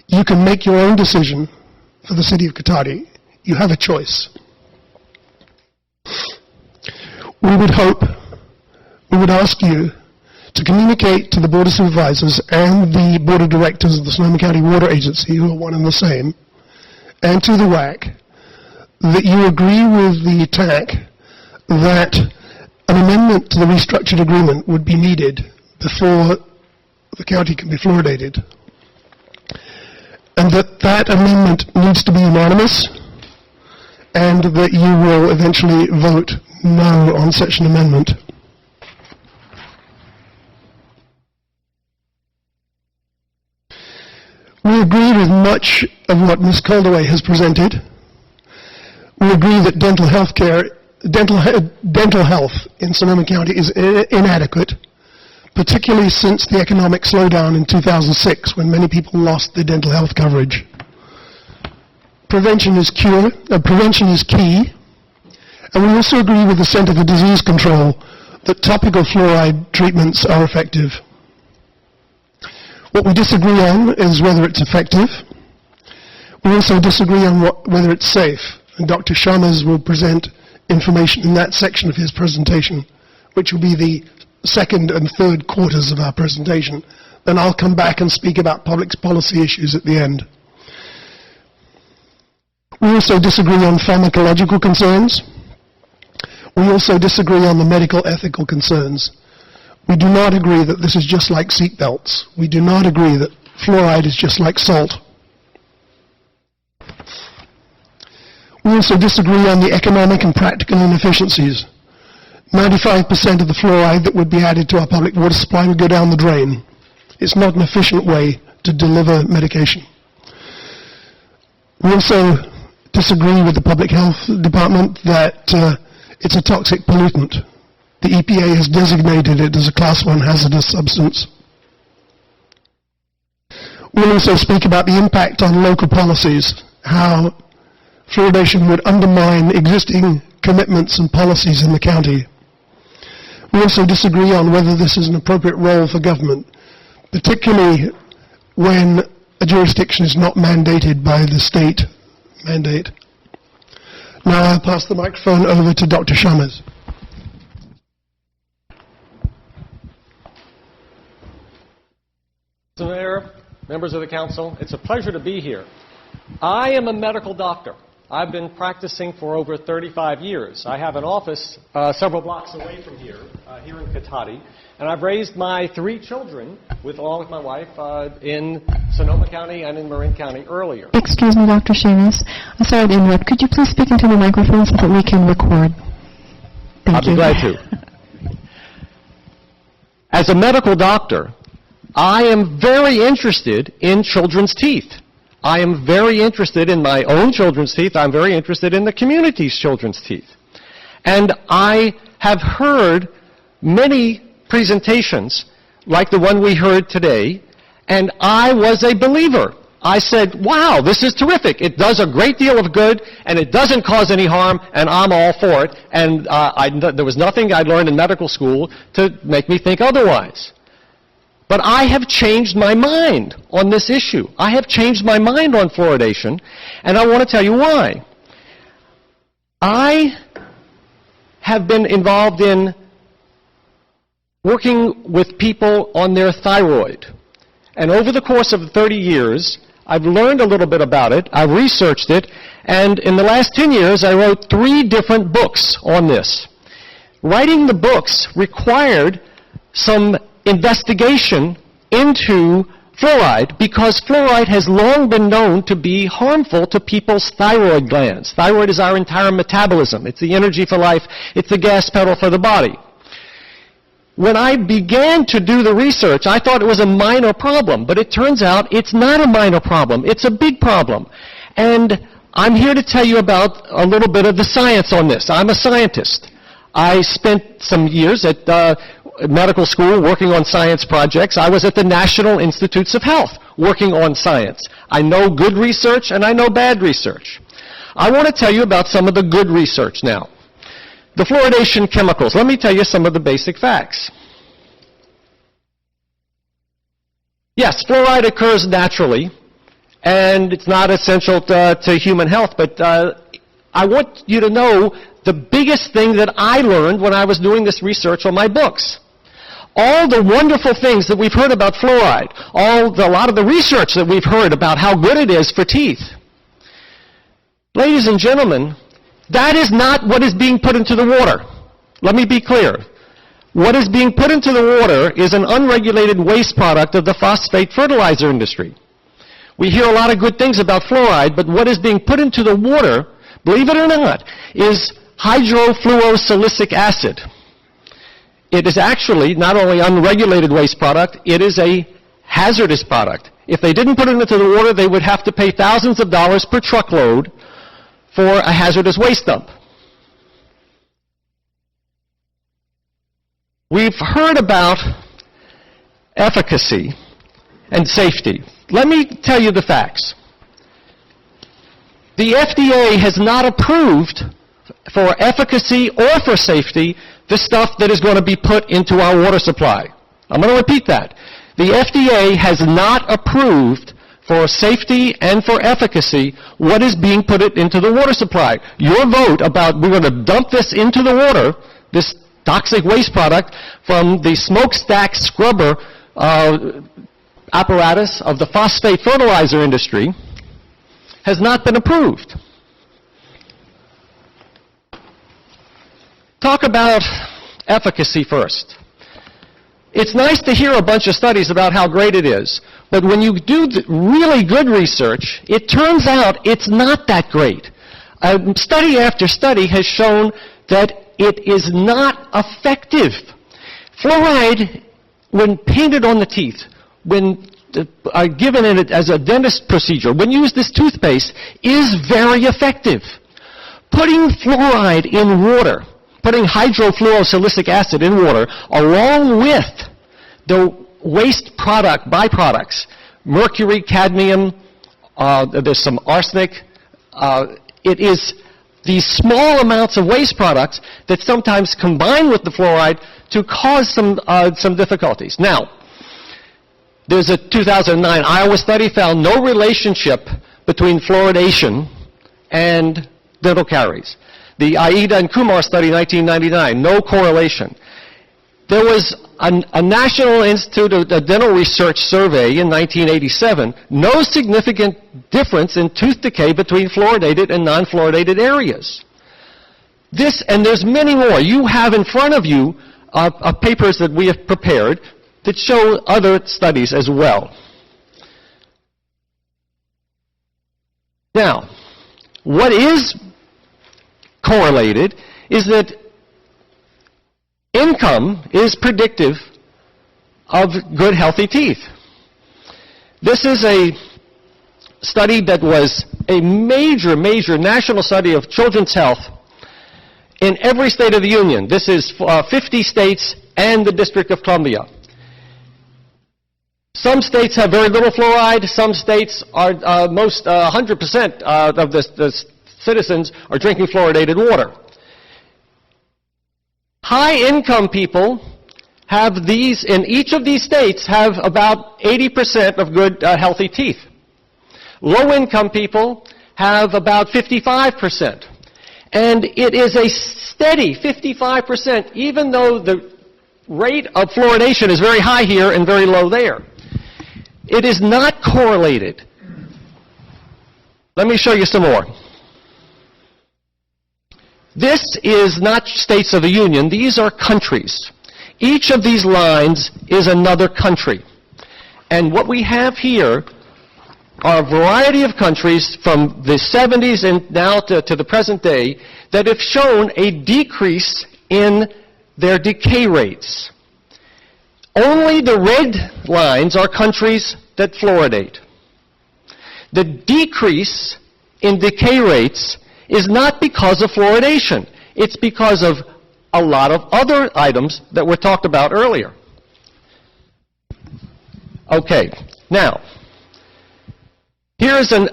You can make your own decision for the City of Cotati. You have a choice. We would ask you to communicate to the Board of Supervisors and the Board of Directors of the Sonoma County Water Agency, who are one and the same, and to the WAC, that you agree with the TAC that an amendment to the restructured agreement would be needed before the county can be fluoridated, and that that amendment needs to be unanimous, and that you will eventually vote no on such an amendment. We agree with much of what Ms. Calderway has presented. We agree that dental health in Sonoma County is inadequate, particularly since the economic slowdown in 2006 when many people lost their dental health coverage. Prevention is key, and we also agree with the Center for Disease Control that topical fluoride treatments are effective. What we disagree on is whether it's effective. We also disagree on whether it's safe, and Dr. Shamas will present information in that section of his presentation, which will be the second and third quarters of our presentation. Then I'll come back and speak about public policy issues at the end. We also disagree on pharmacological concerns. We also disagree on the medical ethical concerns. We do not agree that this is just like seat belts. We do not agree that fluoride is just like salt. We also disagree on the economic and practical inefficiencies. 95% of the fluoride that would be added to our public water supply would go down the drain. It's not an efficient way to deliver medication. We also disagree with the Public Health Department that it's a toxic pollutant. The EPA has designated it as a Class 1 hazardous substance. We'll also speak about the impact on local policies, how fluoridation would undermine existing commitments and policies in the county. We also disagree on whether this is an appropriate role for government, particularly when a jurisdiction is not mandated by the state mandate. Now I'll pass the microphone over to Dr. Shamas. Mr. Mayor, members of the council, it's a pleasure to be here. I am a medical doctor. I've been practicing for over 35 years. I have an office several blocks away from here, here in Cotati, and I've raised my 3 children, along with my wife, in Sonoma County and in Marin County earlier. Excuse me, Dr. Shamas. I'm sorry to interrupt. Could you please speak into the microphone so that we can record? I'll be glad to. As a medical doctor, I am very interested in children's teeth. I am very interested in my own children's teeth. I'm very interested in the community's children's teeth. And I have heard many presentations like the one we heard today, and I was a believer. I said, wow, this is terrific. It does a great deal of good, and it doesn't cause any harm, and I'm all for it. And there was nothing I learned in medical school to make me think otherwise. But I have changed my mind on this issue. I have changed my mind on fluoridation, and I want to tell you why. I have been involved in working with people on their thyroid. And over the course of 30 years, I've learned a little bit about it, I've researched it, and in the last 10 years, I wrote 3 different books on this. Writing the books required some investigation into fluoride because fluoride has long been known to be harmful to people's thyroid glands. Thyroid is our entire metabolism. It's the energy for life. It's the gas pedal for the body. When I began to do the research, I thought it was a minor problem, but it turns out it's not a minor problem. It's a big problem. And I'm here to tell you about a little bit of the science on this. I'm a scientist. I spent some years at medical school working on science projects. I was at the National Institutes of Health working on science. I know good research and I know bad research. I want to tell you about some of the good research now. The fluoridation chemicals. Let me tell you some of the basic facts. Yes, fluoride occurs naturally, and it's not essential to human health, but I want you to know the biggest thing that I learned when I was doing this research on my books. All the wonderful things that we've heard about fluoride, a lot of the research that we've heard about how good it is for teeth. Ladies and gentlemen, that is not what is being put into the water. Let me be clear. What is being put into the water is an unregulated waste product of the phosphate fertilizer industry. We hear a lot of good things about fluoride, but what is being put into the water, believe it or not, is hydrofluorosilicic acid. It is actually not only unregulated waste product, it is a hazardous product. If they didn't put it into the water, they would have to pay thousands of dollars per truckload for a hazardous waste dump. We've heard about efficacy and safety. Let me tell you the facts. The FDA has not approved for efficacy or for safety the stuff that is going to be put into our water supply. I'm going to repeat that. The FDA has not approved for safety and for efficacy what is being put into the water supply. Your vote about we're going to dump this into the water, this toxic waste product from the smokestack scrubber apparatus of the phosphate fertilizer industry has not been approved. Talk about efficacy first. It's nice to hear a bunch of studies about how great it is, but when you do really good research, it turns out it's not that great. Study after study has shown that it is not effective. Fluoride, when painted on the teeth, when given it as a dentist procedure, when used as toothpaste, is very effective. Putting fluoride in water, putting hydrofluorosilicic acid in water, along with the waste product, byproducts, mercury, cadmium, there's some arsenic, it is these small amounts of waste products that sometimes combine with the fluoride to cause some difficulties. Now, there's a 2009 Iowa study found no relationship between fluoridation and dental caries. The Aida and Kumar study, 1999, no correlation. There was a National Institute of Dental Research survey in 1987, no significant difference in tooth decay between fluoridated and non-fluoridated areas. This, and there's many more. You have in front of you papers that we have prepared that show other studies as well. Now, what is correlated is that income is predictive of good, healthy teeth. This is a study that was a major national study of children's health in every state of the union. This is 50 states and the District of Columbia. Some states have very little fluoride. Some states are 100% of the citizens are drinking fluoridated water. High-income people have these, in each of these states, have about 80% of good, healthy teeth. Low-income people have about 55%. And it is a steady 55%, even though the rate of fluoridation is very high here and very low there. It is not correlated. Let me show you some more. This is not states of the union, these are countries. Each of these lines is another country. And what we have here are a variety of countries from the 70s and now to the present day that have shown a decrease in their decay rates. Only the red lines are countries that fluoridate. The decrease in decay rates is not because of fluoridation. It's because of a lot of other items that were talked about earlier. Okay, now, here's a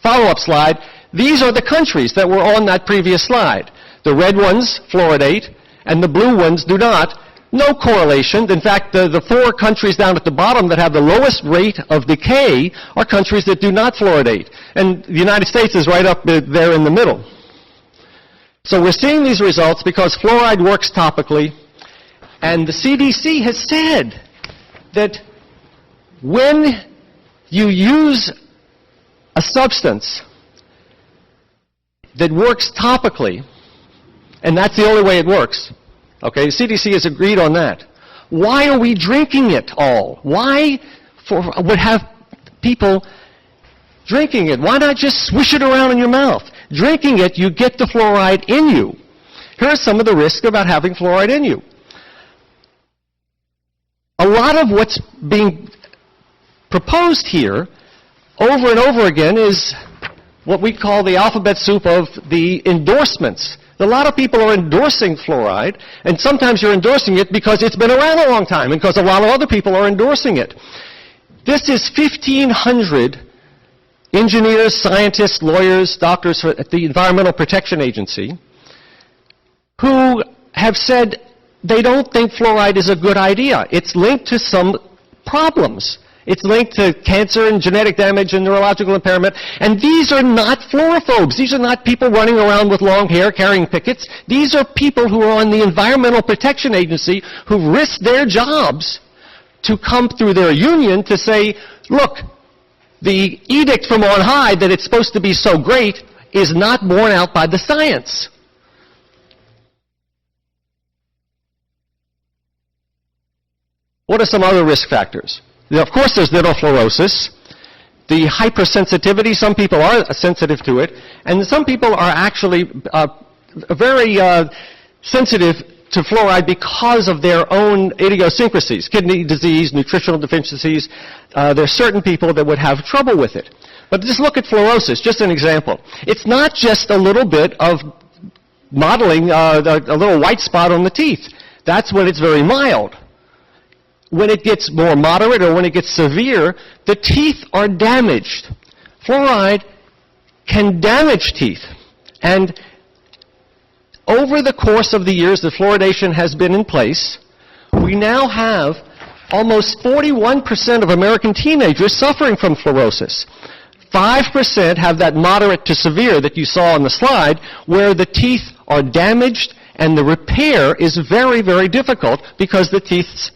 follow-up slide. These are the countries that were on that previous slide. The red ones fluoridate, and the blue ones do not. No correlation. In fact, the four countries down at the bottom that have the lowest rate of decay are countries that do not fluoridate. And the United States is right up there in the middle. So we're seeing these results because fluoride works topically, and the CDC has said that when you use a substance that works topically, and that's the only way it works, okay, the CDC has agreed on that. Why are we drinking it all? Why would have people drinking it? Why not just swish it around in your mouth? Drinking it, you get the fluoride in you. Here are some of the risks about having fluoride in you. A lot of what's being proposed here over and over again is what we call the alphabet soup of the endorsements. A lot of people are endorsing fluoride, and sometimes you're endorsing it because it's been around a long time and because a lot of other people are endorsing it. This is 1,500 engineers, scientists, lawyers, doctors at the Environmental Protection Agency who have said they don't think fluoride is a good idea. It's linked to some problems. It's linked to cancer and genetic damage and neurological impairment. And these are not fluorophobes. These are not people running around with long hair carrying pickets. These are people who are on the Environmental Protection Agency who risk their jobs to come through their union to say, look, the edict from on high that it's supposed to be so great is not borne out by the science. What are some other risk factors? Now, of course, there's little fluorosis. The hypersensitivity, some people are sensitive to it, and some people are actually very sensitive to fluoride because of their own idiosyncrasies, kidney disease, nutritional deficiencies. There's certain people that would have trouble with it. But just look at fluorosis, just an example. It's not just a little bit of modeling, a little white spot on the teeth. That's when it's very mild. When it gets more moderate or when it gets severe, the teeth are damaged. Fluoride can damage teeth. And over the course of the years that fluoridation has been in place, we now have almost 41% of American teenagers suffering from fluorosis. 5% have that moderate to severe that you saw on the slide, where the teeth are damaged and the repair is very, very difficult because the teeth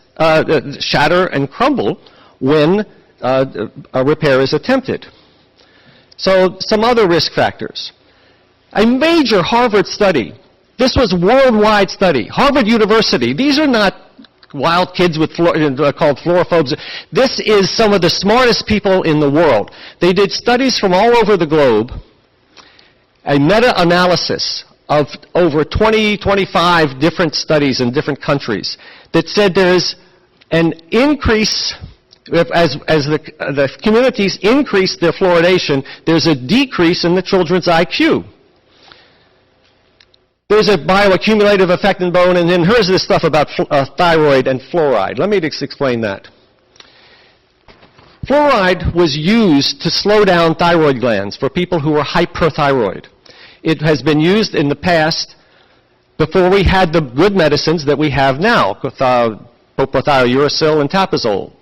shatter and crumble when a repair is attempted. So some other risk factors. A major Harvard study. This was a worldwide study. Harvard University. These are not wild kids with called fluorophobes. This is some of the smartest people in the world. They did studies from all over the globe, a meta-analysis of over 20, 25 different studies in different countries that said there is an increase, as the communities increase their fluoridation, there's a decrease in the children's IQ. There's a bioaccumulative effect in bone, and then here's this stuff about thyroid and fluoride. Let me just explain that. Fluoride was used to slow down thyroid glands for people who are hyperthyroid. It has been used in the past before we had the good medicines that we have now, propylthiouracil and Tapazole.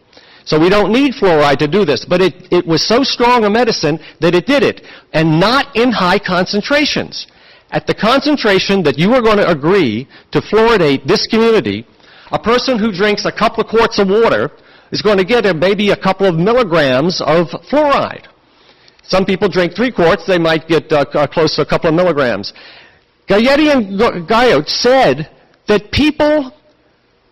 So we don't need fluoride to do this, but it was so strong a medicine that it did it, and not in high concentrations. At the concentration that you are going to agree to fluoridate this community, a person who drinks a couple of quarts of water is going to get maybe a couple of milligrams of fluoride. Some people drink 3 quarts, they might get close to a couple of milligrams. Gayetti and Guyot said that people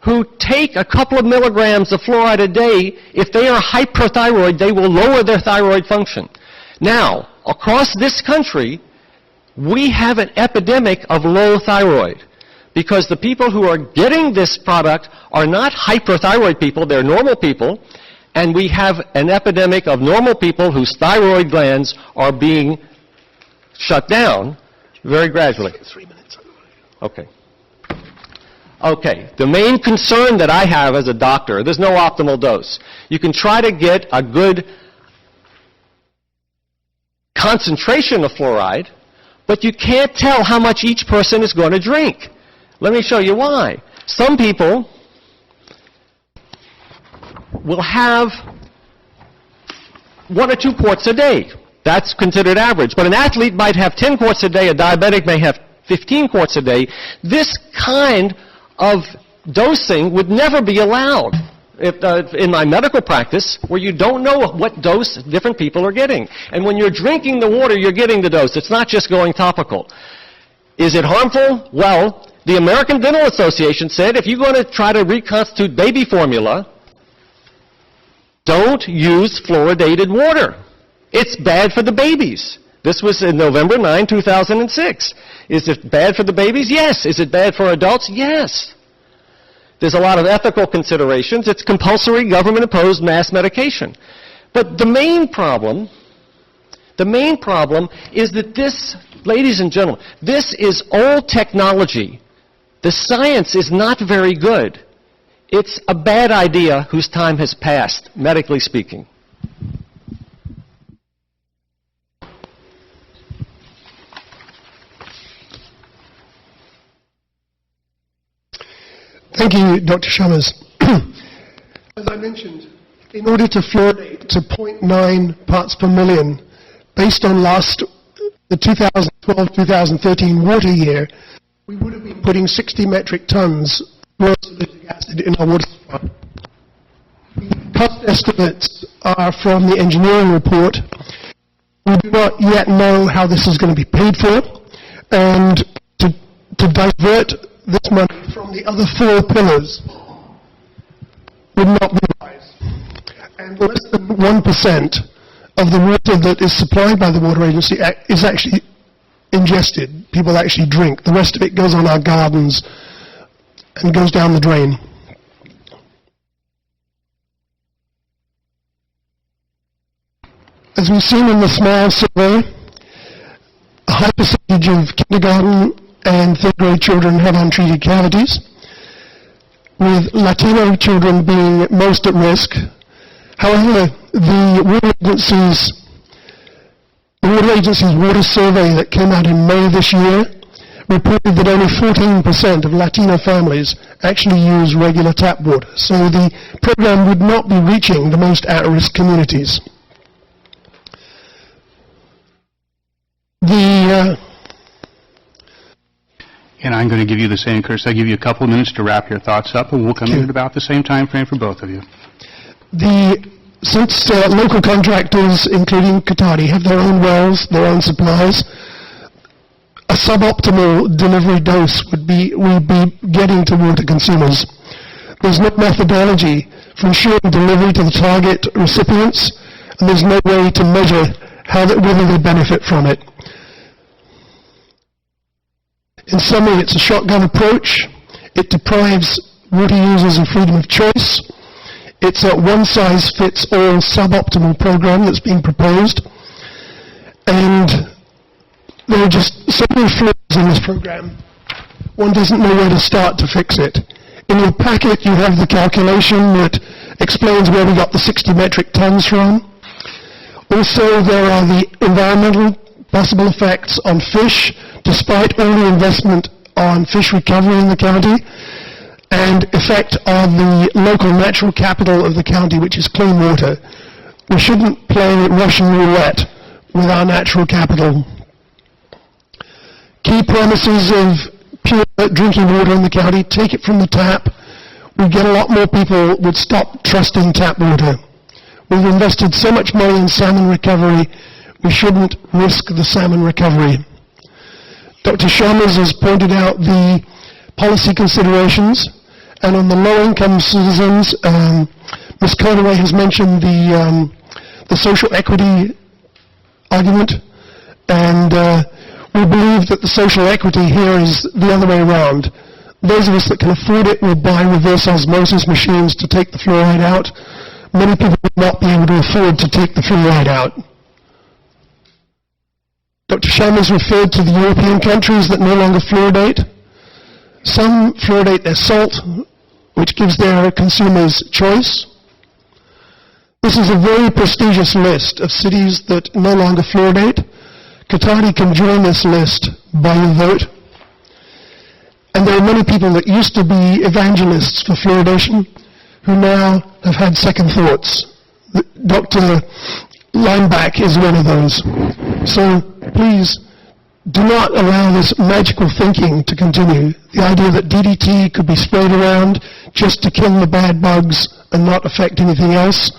who take a couple of milligrams of fluoride a day, if they are hyperthyroid, they will lower their thyroid function. Now, across this country, we have an epidemic of low thyroid because the people who are getting this product are not hyperthyroid people, they're normal people, and we have an epidemic of normal people whose thyroid glands are being shut down very gradually. 3 minutes. Okay. Okay, the main concern that I have as a doctor, there's no optimal dose. You can try to get a good concentration of fluoride, but you can't tell how much each person is going to drink. Let me show you why. Some people will have 1 or 2 quarts a day. That's considered average. But an athlete might have 10 quarts a day, a diabetic may have 15 quarts a day. This kind of dosing would never be allowed in my medical practice, where you don't know what dose different people are getting. And when you're drinking the water, you're getting the dose. It's not just going topical. Is it harmful? Well, the American Dental Association said if you're going to try to reconstitute baby formula, don't use fluoridated water. It's bad for the babies. This was in November 9, 2006. Is it bad for the babies? Yes. Is it bad for adults? Yes. There's a lot of ethical considerations. It's compulsory government-imposed mass medication. But the main problem is that this, ladies and gentlemen, this is old technology. The science is not very good. It's a bad idea whose time has passed, medically speaking. Thank you, Dr. Shammers. As I mentioned, in order to fluoridate to 0.9 parts per million, based on the 2012-2013 water year, we would have been putting 60 metric tons of fluoride acid in our water supply. The cost estimates are from the engineering report. We do not yet know how this is going to be paid for, and to divert this money from the other 4 pillars would not be wise. And less than 1% of the water that is supplied by the water agency is actually ingested. People actually drink. The rest of it goes on our gardens and goes down the drain. As we've seen in the SMILE survey, a high percentage of kindergarten and third grade children have untreated cavities, with Latino children being most at risk. However, the water agency's water survey that came out in May this year reported that only 14% of Latino families actually use regular tap water. So the program would not be reaching the most at-risk communities. And I'm going to give you the same, Chris. I'll give you a couple of minutes to wrap your thoughts up, and we'll come in at about the same time frame for both of you. Since local contractors, including Cotati, have their own wells, their own supplies, a suboptimal delivery dose would be getting to water consumers. There's no methodology for ensuring delivery to the target recipients, and there's no way to measure whether they benefit from it. In summary, it's a shotgun approach. It deprives water users of freedom of choice. It's a one-size-fits-all suboptimal program that's being proposed. And there are just so many flaws in this program. One doesn't know where to start to fix it. In your packet, you have the calculation that explains where we got the 60 metric tons from. Also, there are the environmental possible effects on fish, despite all the investment on fish recovery in the county, and effect on the local natural capital of the county, which is clean water. We shouldn't play Russian roulette with our natural capital. Key promises of pure drinking water in the county: take it from the tap. We get a lot more people would stop trusting tap water. We've invested so much money in salmon recovery, we shouldn't risk the salmon recovery. Dr. Shammers has pointed out the policy considerations And on the low-income citizens, Ms. Conaway has mentioned the social equity argument, and we believe that the social equity here is the other way around. Those of us that can afford it will buy reverse osmosis machines to take the fluoride out. Many people will not be able to afford to take the fluoride out. Dr. Sharma's referred to the European countries that no longer fluoridate. Some fluoridate their salt, which gives their consumers choice. This is a very prestigious list of cities that no longer fluoridate. Katati can join this list by your vote. And there are many people that used to be evangelists for fluoridation who now have had second thoughts. Dr. Lineback is one of those. So please do not allow this magical thinking to continue. The idea that DDT could be sprayed around just to kill the bad bugs and not affect anything else.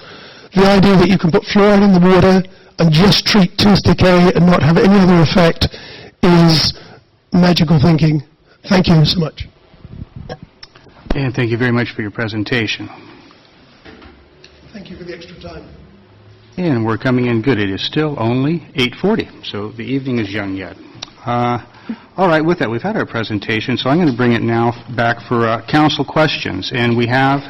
The idea that you can put fluoride in the water and just treat tooth decay and not have any other effect is magical thinking. Thank you so much. And thank you very much for your presentation. Thank you for the extra time. And we're coming in good. It is still only 8:40, so the evening is young yet. All right, with that, we've had our presentation, so I'm going to bring it now back for council questions. And we have,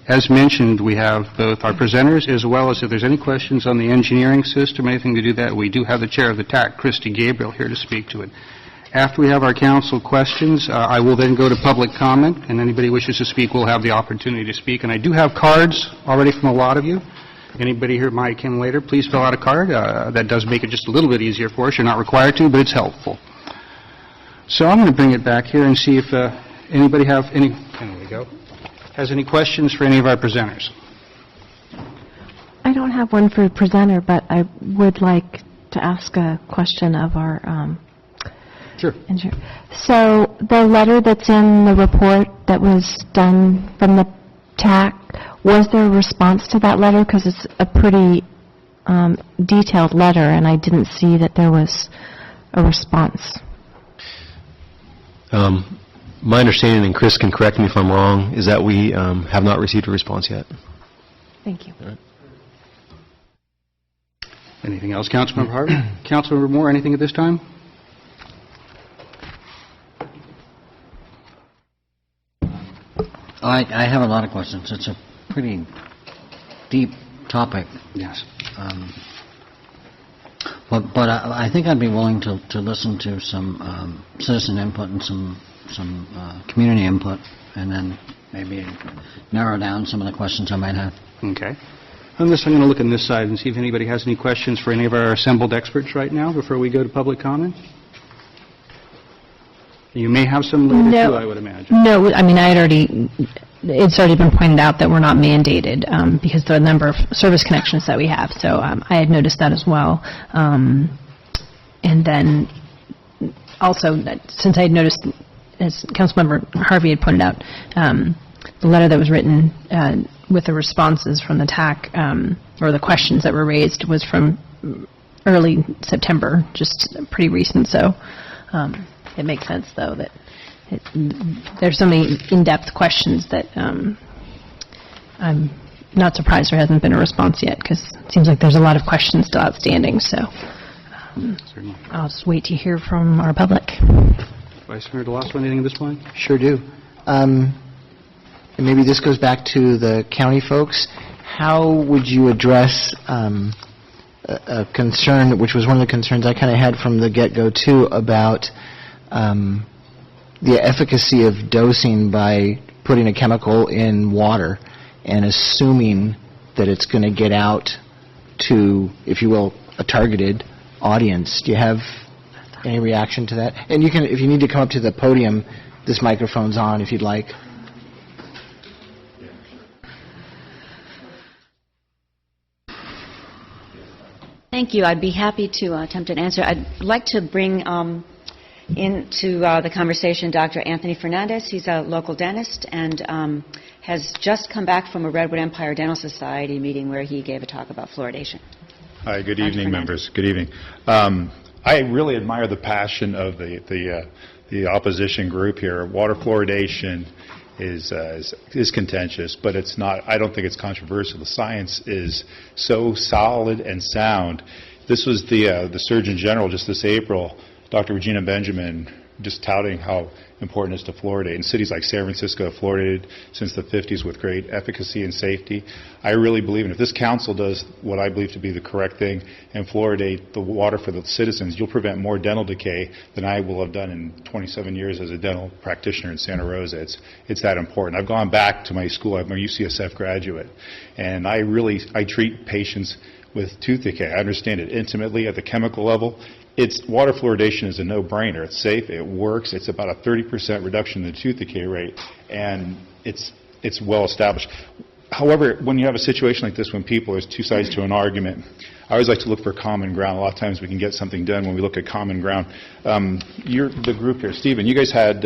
as mentioned, we have both our presenters as well as if there's any questions on the engineering system, anything to do that, we do have the chair of the TAC, Christy Gabriel, here to speak to it. After we have our council questions, I will then go to public comment, and anybody who wishes to speak will have the opportunity to speak. And I do have cards already from a lot of you. Anybody here might come later, please fill out a card. That does make it just a little bit easier for us. You're not required to, but it's helpful. So I'm going to bring it back here and see if anybody have any, there we go, has any questions for any of our presenters. I don't have one for the presenter, but I would like to ask a question of our Sure. engineer. So the letter that's in the report that was done from the TAC, was there a response to that letter? Because it's a pretty detailed letter, and I didn't see that there was a response. My understanding, and Chris can correct me if I'm wrong, is that we have not received a response yet. Thank you. Anything else, Councilmember Harvey? Councilmember Moore, anything at this time? I have a lot of questions. It's a pretty deep topic. Yes. But I think I'd be willing to listen to some citizen input and some community input, and then maybe narrow down some of the questions I might have. Okay. On this, I'm going to look on this side and see if anybody has any questions for any of our assembled experts right now before we go to public comment. You may have some later, too, I would imagine. No, I mean, it's already been pointed out that we're not mandated because of the number of service connections that we have. So I had noticed that as well. And then also, since I had noticed, as Councilmember Harvey had pointed out, the letter that was written with the responses from the TAC, or the questions that were raised, was from early September, just pretty recent. So it makes sense, though, that there's so many in-depth questions that I'm not surprised there hasn't been a response yet, because it seems like there's a lot of questions still outstanding. So I'll just wait to hear from our public. Vice Mayor DeLosso, anything at this point? Sure do. And maybe this goes back to the county folks. How would you address a concern, which was one of the concerns I kind of had from the get-go, too, about the efficacy of dosing by putting a chemical in water and assuming that it's going to get out to, if you will, a targeted audience? Do you have any reaction to that? And you can, if you need to come up to the podium, this microphone's on if you'd like. Thank you. I'd be happy to attempt an answer. I'd like to bring into the conversation Dr. Anthony Fernandez. He's a local dentist and has just come back from a Redwood Empire Dental Society meeting where he gave a talk about fluoridation. Hi, good evening, members. Good evening. I really admire the passion of the opposition group here. Water fluoridation is contentious, but it's not, I don't think it's controversial. The science is so solid and sound. This was the Surgeon General just this April, Dr. Regina Benjamin, just touting how important it is to fluoridate. In cities like San Francisco have fluoridated since the 50s with great efficacy and safety. I really believe, and if this council does what I believe to be the correct thing and fluoridate the water for the citizens, you'll prevent more dental decay than I will have done in 27 years as a dental practitioner in Santa Rosa. It's that important. I've gone back to my school. I'm a UCSF graduate, and I treat patients with tooth decay. I understand it intimately at the chemical level. Water fluoridation is a no-brainer. It's safe, it works, it's about a 30% reduction in the tooth decay rate, and it's well established. However, when you have a situation like this, when there's two sides to an argument, I always like to look for common ground. A lot of times we can get something done when we look at common ground. The group here, Stephen, you guys had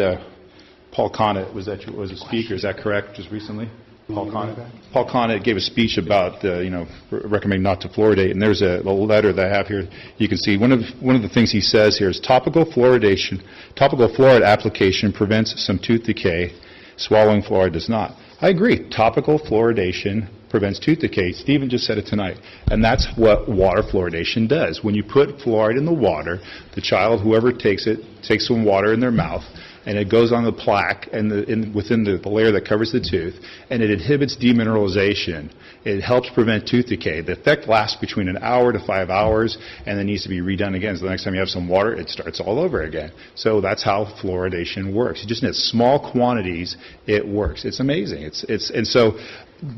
Paul Connett was a speaker, is that correct, just recently? Paul Connett gave a speech about, recommending not to fluoridate, and there's a letter that I have here. You can see one of the things he says here is topical fluoride application prevents some tooth decay. Swallowing fluoride does not. I agree. Topical fluoridation prevents tooth decay. Stephen just said it tonight, and that's what water fluoridation does. When you put fluoride in the water, the child, whoever takes it, takes some water in their mouth, and it goes on the plaque and within the layer that covers the tooth, and it inhibits demineralization. It helps prevent tooth decay. The effect lasts between an hour to 5 hours, and then needs to be redone again. So the next time you have some water, it starts all over again. So that's how fluoridation works. You just in small quantities, it works. It's amazing. And so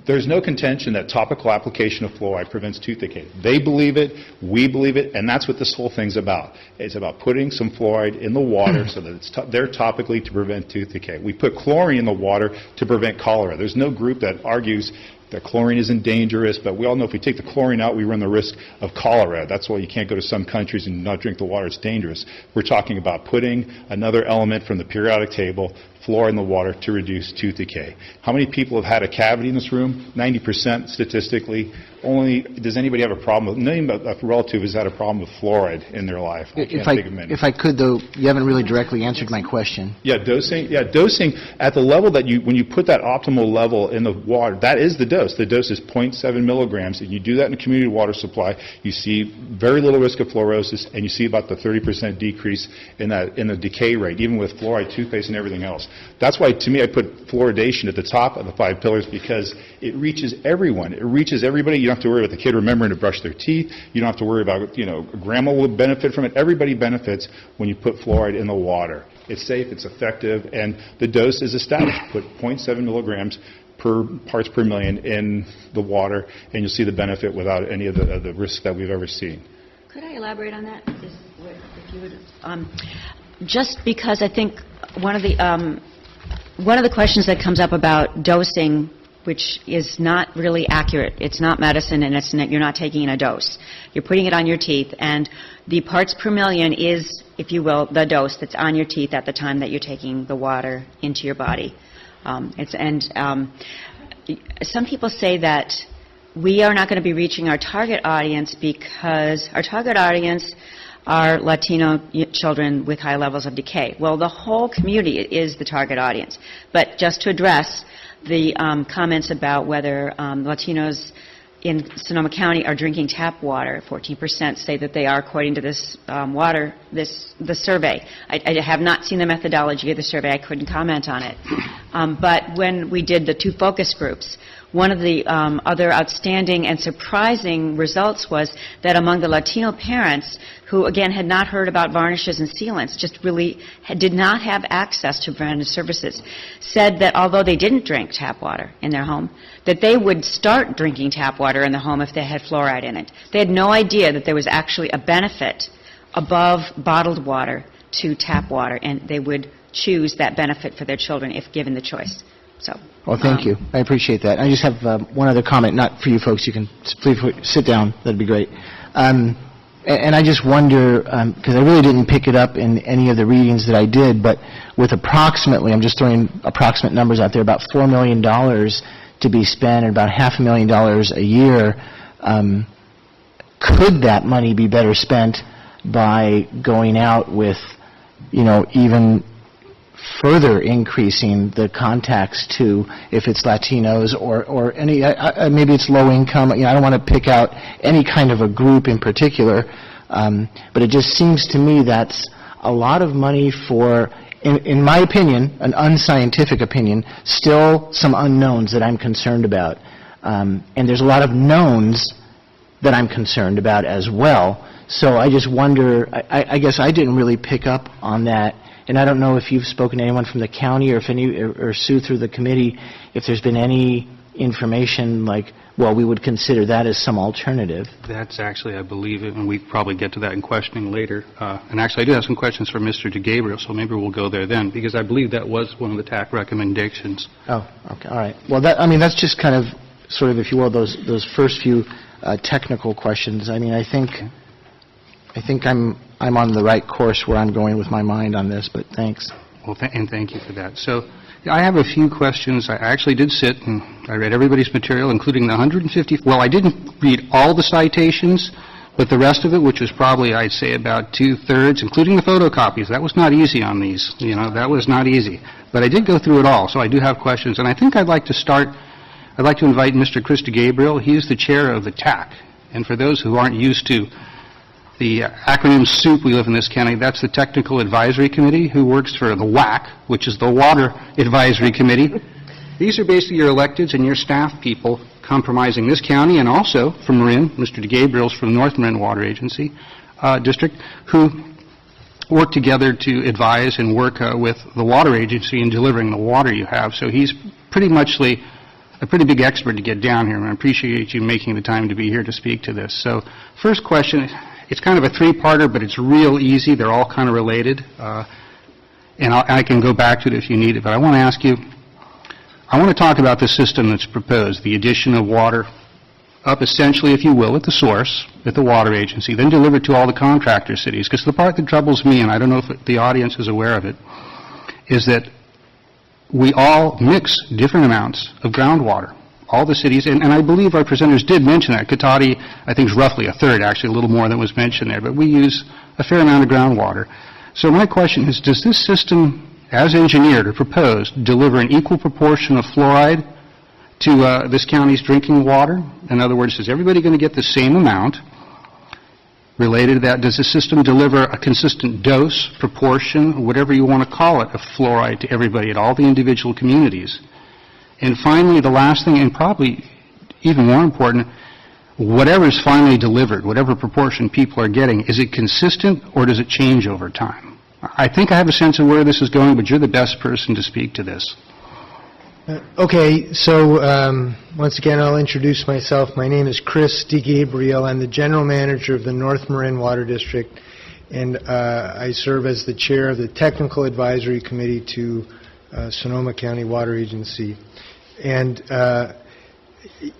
there's no contention that topical application of fluoride prevents tooth decay. They believe it, we believe it, and that's what this whole thing's about. It's about putting some fluoride in the water so that it's there topically to prevent tooth decay. We put chlorine in the water to prevent cholera. There's no group that argues that chlorine isn't dangerous, but we all know if we take the chlorine out, we run the risk of cholera. That's why you can't go to some countries and not drink the water. It's dangerous. We're talking about putting another element from the periodic table, fluoride in the water, to reduce tooth decay. How many people have had a cavity in this room? 90% statistically. Does anybody have a problem? Name a relative who's had a problem with fluoride in their life. If I could, though, you haven't really directly answered my question. Dosing at the level that when you put that optimal level in the water, that is the dose. The dose is 0.7 milligrams, and you do that in a community water supply, you see very little risk of fluorosis, and you see about the 30% decrease in the decay rate, even with fluoride toothpaste and everything else. That's why, to me, I put fluoridation at the top of the 5 pillars, because it reaches everyone. It reaches everybody. You don't have to worry about the kid remembering to brush their teeth. You don't have to worry about, grandma will benefit from it. Everybody benefits when you put fluoride in the water. It's safe, it's effective, and the dose is established. Put 0.7 milligrams per parts per million in the water, and you'll see the benefit without any of the risks that we've ever seen. Could I elaborate on that? If you would, just because I think one of the questions that comes up about dosing, which is not really accurate. It's not medicine, and you're not taking a dose. You're putting it on your teeth, and the parts per million is, if you will, the dose that's on your teeth at the time that you're taking the water into your body. Some people say that we are not going to be reaching our target audience because our target audience are Latino children with high levels of decay. Well, the whole community is the target audience. But just to address the comments about whether Latinos in Sonoma County are drinking tap water, 14% say that they are, according to this the survey. I have not seen the methodology of the survey. I couldn't comment on it. But when we did the 2 focus groups, one of the other outstanding and surprising results was that among the Latino parents who, again, had not heard about varnishes and sealants, just really did not have access to preventative services, said that although they didn't drink tap water in their home, that they would start drinking tap water in the home if they had fluoride in it. They had no idea that there was actually a benefit above bottled water to tap water, and they would choose that benefit for their children if given the choice. Well, thank you. I appreciate that. I just have one other comment, not for you folks. You can please sit down. That'd be great. And I just wonder, because I really didn't pick it up in any of the readings that I did, but with approximately, I'm just throwing approximate numbers out there, about $4 million to be spent and about $500,000 a year, could that money be better spent by going out with, even further increasing the contacts to, if it's Latinos or any, maybe it's low income, I don't want to pick out any kind of a group in particular, but it just seems to me that's a lot of money for, in my opinion, an unscientific opinion, still some unknowns that I'm concerned about. And there's a lot of knowns that I'm concerned about as well. So I just wonder, I guess I didn't really pick up on that, and I don't know if you've spoken to anyone from the county or Sue through the committee, if there's been any information like, well, we would consider that as some alternative. That's actually, I believe, and we probably get to that in questioning later. And actually, I do have some questions for Mr. DeGabriel, so maybe we'll go there then, because I believe that was one of the TAC recommendations. Oh, okay, all right. Well, that's just kind of, sort of, if you will, those first few technical questions. I mean, I think I'm on the right course where I'm going with my mind on this, but thanks. Well, and thank you for that. So I have a few questions. I actually did sit and I read everybody's material, including the 150. Well, I didn't read all the citations, but the rest of it, which was probably, I'd say, about two-thirds, including the photocopies. That was not easy on these. That was not easy. But I did go through it all, so I do have questions. And I think I'd like to invite Mr. Chris DeGabriel. He is the chair of the TAC. And for those who aren't used to the acronym SOUP we live in this county, that's the Technical Advisory Committee, who works for the WAC, which is the Water Advisory Committee. These are basically your electeds and your staff people comprising this county, and also from Marin, Mr. DeGabriel's from North Marin Water Agency District, who work together to advise and work with the water agency in delivering the water you have. So he's pretty much a pretty big expert to get down here, and I appreciate you making the time to be here to speak to this. So first question, it's kind of a three-parter, but it's real easy. They're all kind of related, and I can go back to it if you need it. But I want to ask you, I want to talk about the system that's proposed, the addition of water up essentially, if you will, at the source, at the water agency, then delivered to all the contractor cities. Because the part that troubles me, and I don't know if the audience is aware of it, is that we all mix different amounts of groundwater. All the cities, and I believe our presenters did mention that. Cotati, I think, is roughly a third, actually, a little more than was mentioned there, but we use a fair amount of groundwater. So my question is, does this system, as engineered or proposed, deliver an equal proportion of fluoride to this county's drinking water? In other words, is everybody going to get the same amount? Related to that, does the system deliver a consistent dose, proportion, whatever you want to call it, of fluoride to everybody at all the individual communities? And finally, the last thing, and probably even more important, whatever is finally delivered, whatever proportion people are getting, is it consistent or does it change over time? I think I have a sense of where this is going, but you're the best person to speak to this. Okay, so once again, I'll introduce myself. My name is Chris DeGabriel. I'm the General Manager of the North Marin Water District, and I serve as the Chair of the Technical Advisory Committee to Sonoma County Water Agency. And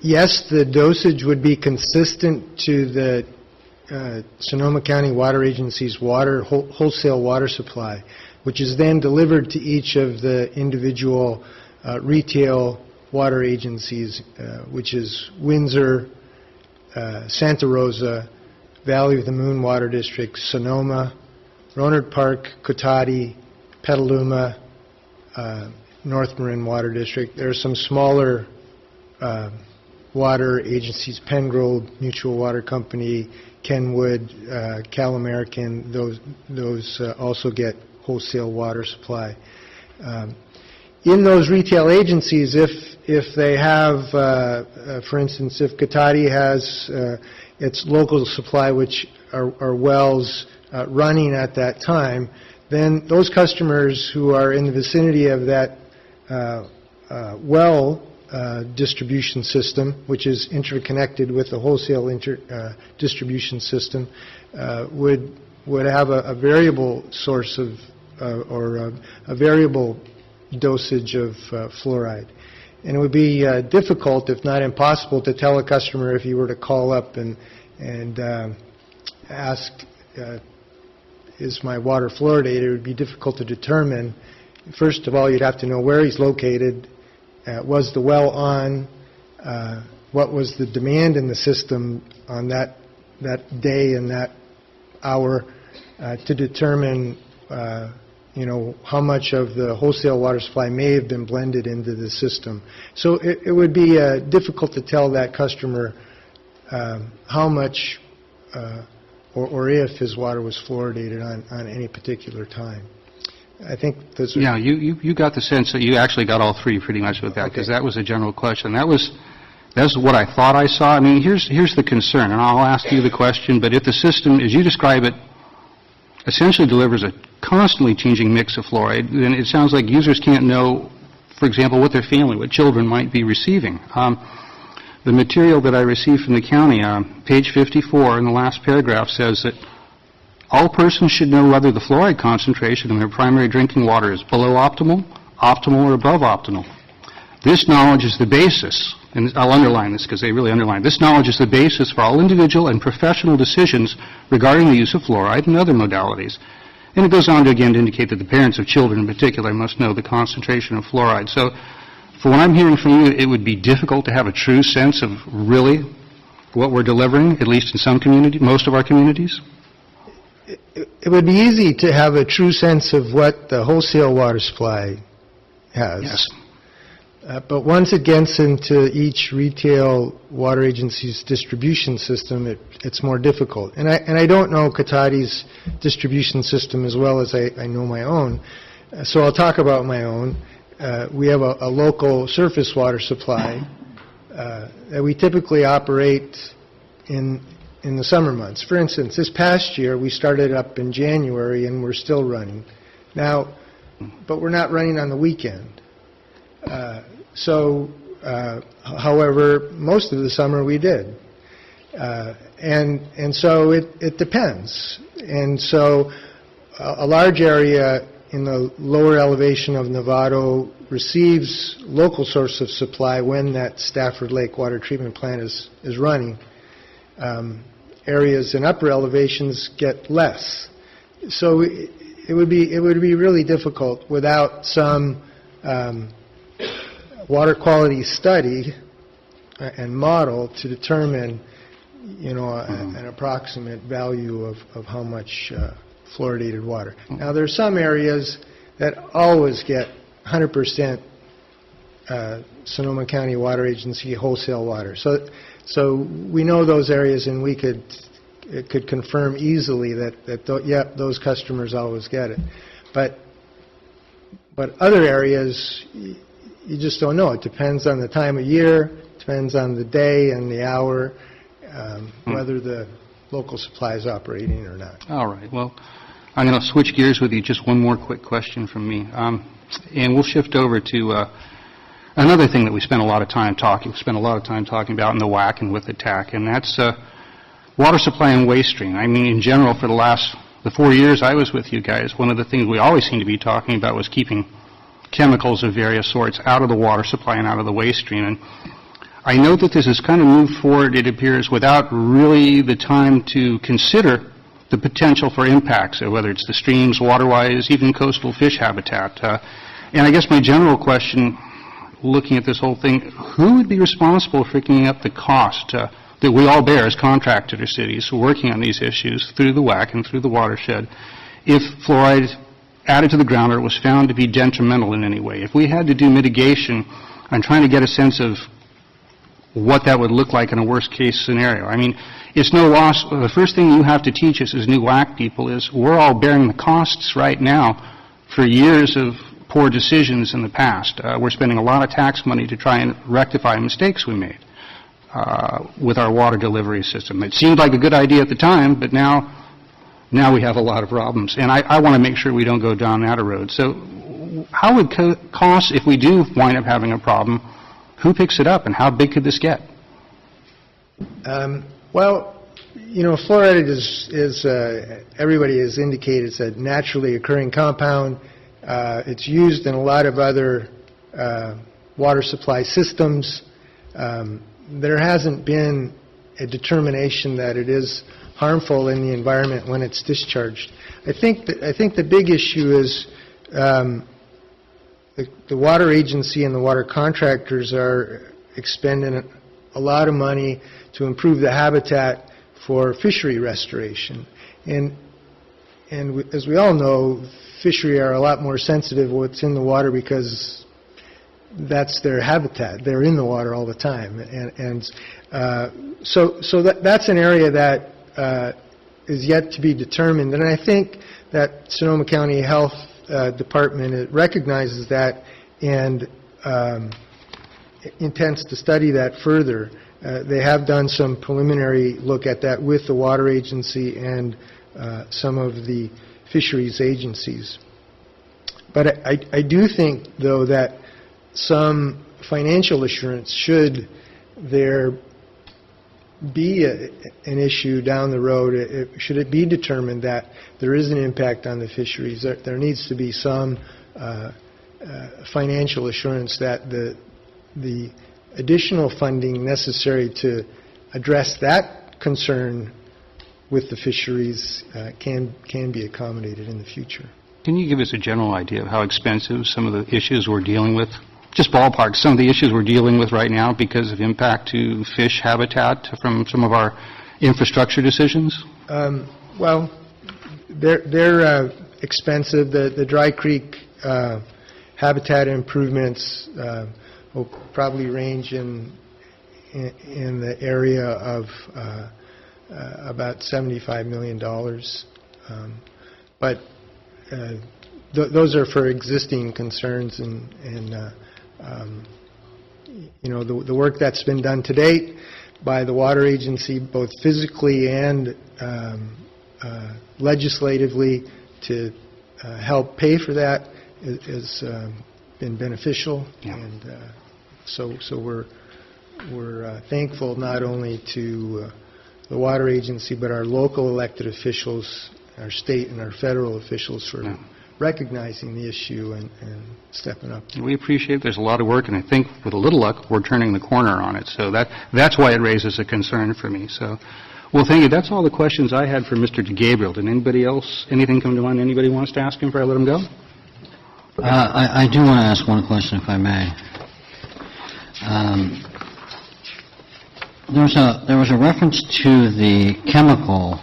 yes, the dosage would be consistent to the Sonoma County Water Agency's wholesale water supply, which is then delivered to each of the individual retail water agencies, which is Windsor, Santa Rosa, Valley of the Moon Water District, Sonoma, Rohnert Park, Cotati, Petaluma, North Marin Water District. There are some smaller water agencies, Pengrove, Mutual Water Company, Kenwood, Cal American. Those also get wholesale water supply. In those retail agencies, if they have, for instance, if Cotati has its local supply, which are wells running at that time, then those customers who are in the vicinity of that well distribution system, which is interconnected with the wholesale distribution system, would have a variable source of or a variable dosage of fluoride. And it would be difficult, if not impossible, to tell a customer if you were to call up and ask, is my water fluoridated? It would be difficult to determine. First of all, you'd have to know where he's located. Was the well on? What was the demand in the system on that day and that hour to determine how much of the wholesale water supply may have been blended into the system. So it would be difficult to tell that customer how much or if his water was fluoridated on any particular time. I think those are... Yeah, you got the sense that you actually got all three pretty much with that, because that was a general question. That's what I thought I saw. I mean, here's the concern, and I'll ask you the question, but if the system, as you describe it, essentially delivers a constantly changing mix of fluoride, then it sounds like users can't know, for example, what their family, what children might be receiving. The material that I received from the county, page 54 in the last paragraph, says that all persons should know whether the fluoride concentration in their primary drinking water is below optimal, optimal, or above optimal. This knowledge is the basis, and I'll underline this because they really underline, this knowledge is the basis for all individual and professional decisions regarding the use of fluoride and other modalities. And it goes on to again to indicate that the parents of children in particular must know the concentration of fluoride. So for what I'm hearing from you, it would be difficult to have a true sense of really what we're delivering, at least in some communities, most of our communities? It would be easy to have a true sense of what the wholesale water supply has. Yes. But once it gets into each retail water agency's distribution system, it's more difficult. And I don't know Cotati's distribution system as well as I know my own, so I'll talk about my own. We have a local surface water supply that we typically operate in the summer months. For instance, this past year, we started up in January and we're still running. Now, but we're not running on the weekend. However, most of the summer we did. And so it depends. And so a large area in the lower elevation of Novato receives local source of supply when that Stafford Lake water treatment plant is running. Areas in upper elevations get less. So it would be really difficult without some water quality study and model to determine, an approximate value of how much fluoridated water. Now, there are some areas that always get 100% Sonoma County Water Agency wholesale water. So we know those areas, and we could confirm easily that those customers always get it. But other areas, you just don't know. It depends on the time of year, depends on the day and the hour, whether the local supply is operating or not. All right. Well, I'm going to switch gears with you. Just one more quick question from me. And we'll shift over to another thing that we spent a lot of time talking about in the WAC and with the TAC, and that's water supply and waste stream. I mean, in general, for the 4 years I was with you guys, one of the things we always seemed to be talking about was keeping chemicals of various sorts out of the water supply and out of the waste stream. And I know that this has kind of moved forward, it appears, without really the time to consider the potential for impacts, whether it's the streams, waterwise, even coastal fish habitat. And I guess my general question, looking at this whole thing, who would be responsible for picking up the cost that we all bear as contracted cities working on these issues through the WAC and through the watershed if fluoride added to the groundwater was found to be detrimental in any way? If we had to do mitigation, I'm trying to get a sense of what that would look like in a worst-case scenario. I mean, it's no loss. The first thing you have to teach us as new WAC people is we're all bearing the costs right now for years of poor decisions in the past. We're spending a lot of tax money to try and rectify mistakes we made with our water delivery system. It seemed like a good idea at the time, but now we have a lot of problems. And I want to make sure we don't go down that road. So how would costs, if we do wind up having a problem, who picks it up, and how big could this get? Well, fluoride is everybody has indicated, it's a naturally occurring compound. It's used in a lot of other water supply systems. There hasn't been a determination that it is harmful in the environment when it's discharged. I think the big issue is the water agency and the water contractors are expending a lot of money to improve the habitat for fishery restoration. And as we all know, fishery are a lot more sensitive to what's in the water because that's their habitat. They're in the water all the time. So that's an area that is yet to be determined. And I think that Sonoma County Health Department recognizes that and intends to study that further. They have done some preliminary look at that with the Water Agency and some of the fisheries agencies. But I do think, though, that some financial assurance, should there be an issue down the road, should it be determined that there is an impact on the fisheries, there needs to be some financial assurance that the additional funding necessary to address that concern with the fisheries can be accommodated in the future. Can you give us a general idea of how expensive some of the issues we're dealing with? Just ballpark, some of the issues we're dealing with right now because of impact to fish habitat from some of our infrastructure decisions? Well, they're expensive. The Dry Creek habitat improvements will probably range in the area of about $75 million. But those are for existing concerns, and you know, the work that's been done to date by the Water Agency, both physically and legislatively, to help pay for that has been beneficial. Yeah. And so we're thankful not only to the Water Agency, but our local elected officials, our state and our federal officials for recognizing the issue and stepping up. We appreciate there's a lot of work, and I think with a little luck, we're turning the corner on it. So that's why it raises a concern for me. So, well, thank you. That's all the questions I had for Mr. DeGabriel. Did anybody else, anything come to mind anybody wants to ask him before I let him go? I do want to ask one question, if I may. There was a reference to the chemical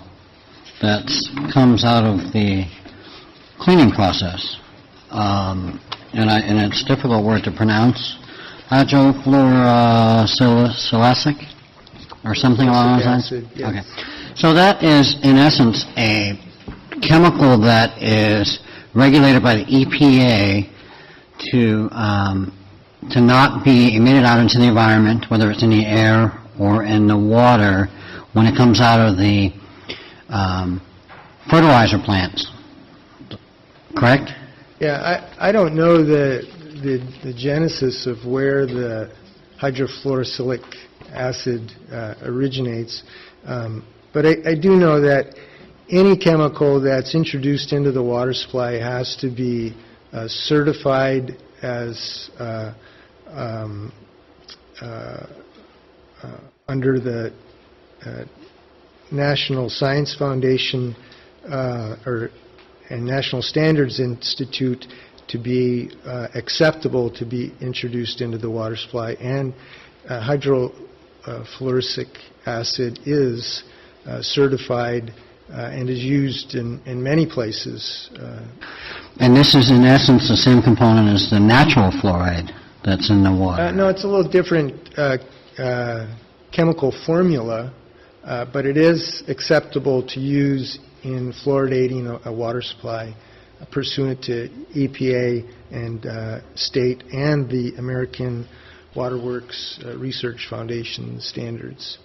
that comes out of the cleaning process, and it's a difficult word to pronounce, hydrofluorosilicic, or something along those lines? Yes. Okay. So that is, in essence, a chemical that is regulated by the EPA to not be emitted out into the environment, whether it's in the air or in the water, when it comes out of the fertilizer plants. Correct? Yeah, I don't know the genesis of where the hydrofluorosilicic acid originates, but I do know that any chemical that's introduced into the water supply has to be certified as under the National Science Foundation and National Standards Institute to be acceptable to be introduced into the water supply, and hydrofluoric acid is certified and is used in many places. And this is, in essence, the same component as the natural fluoride that's in the water. No, it's a little different chemical formula, but it is acceptable to use in fluoridating a water supply pursuant to EPA and state and the American Water Works Research Foundation standards.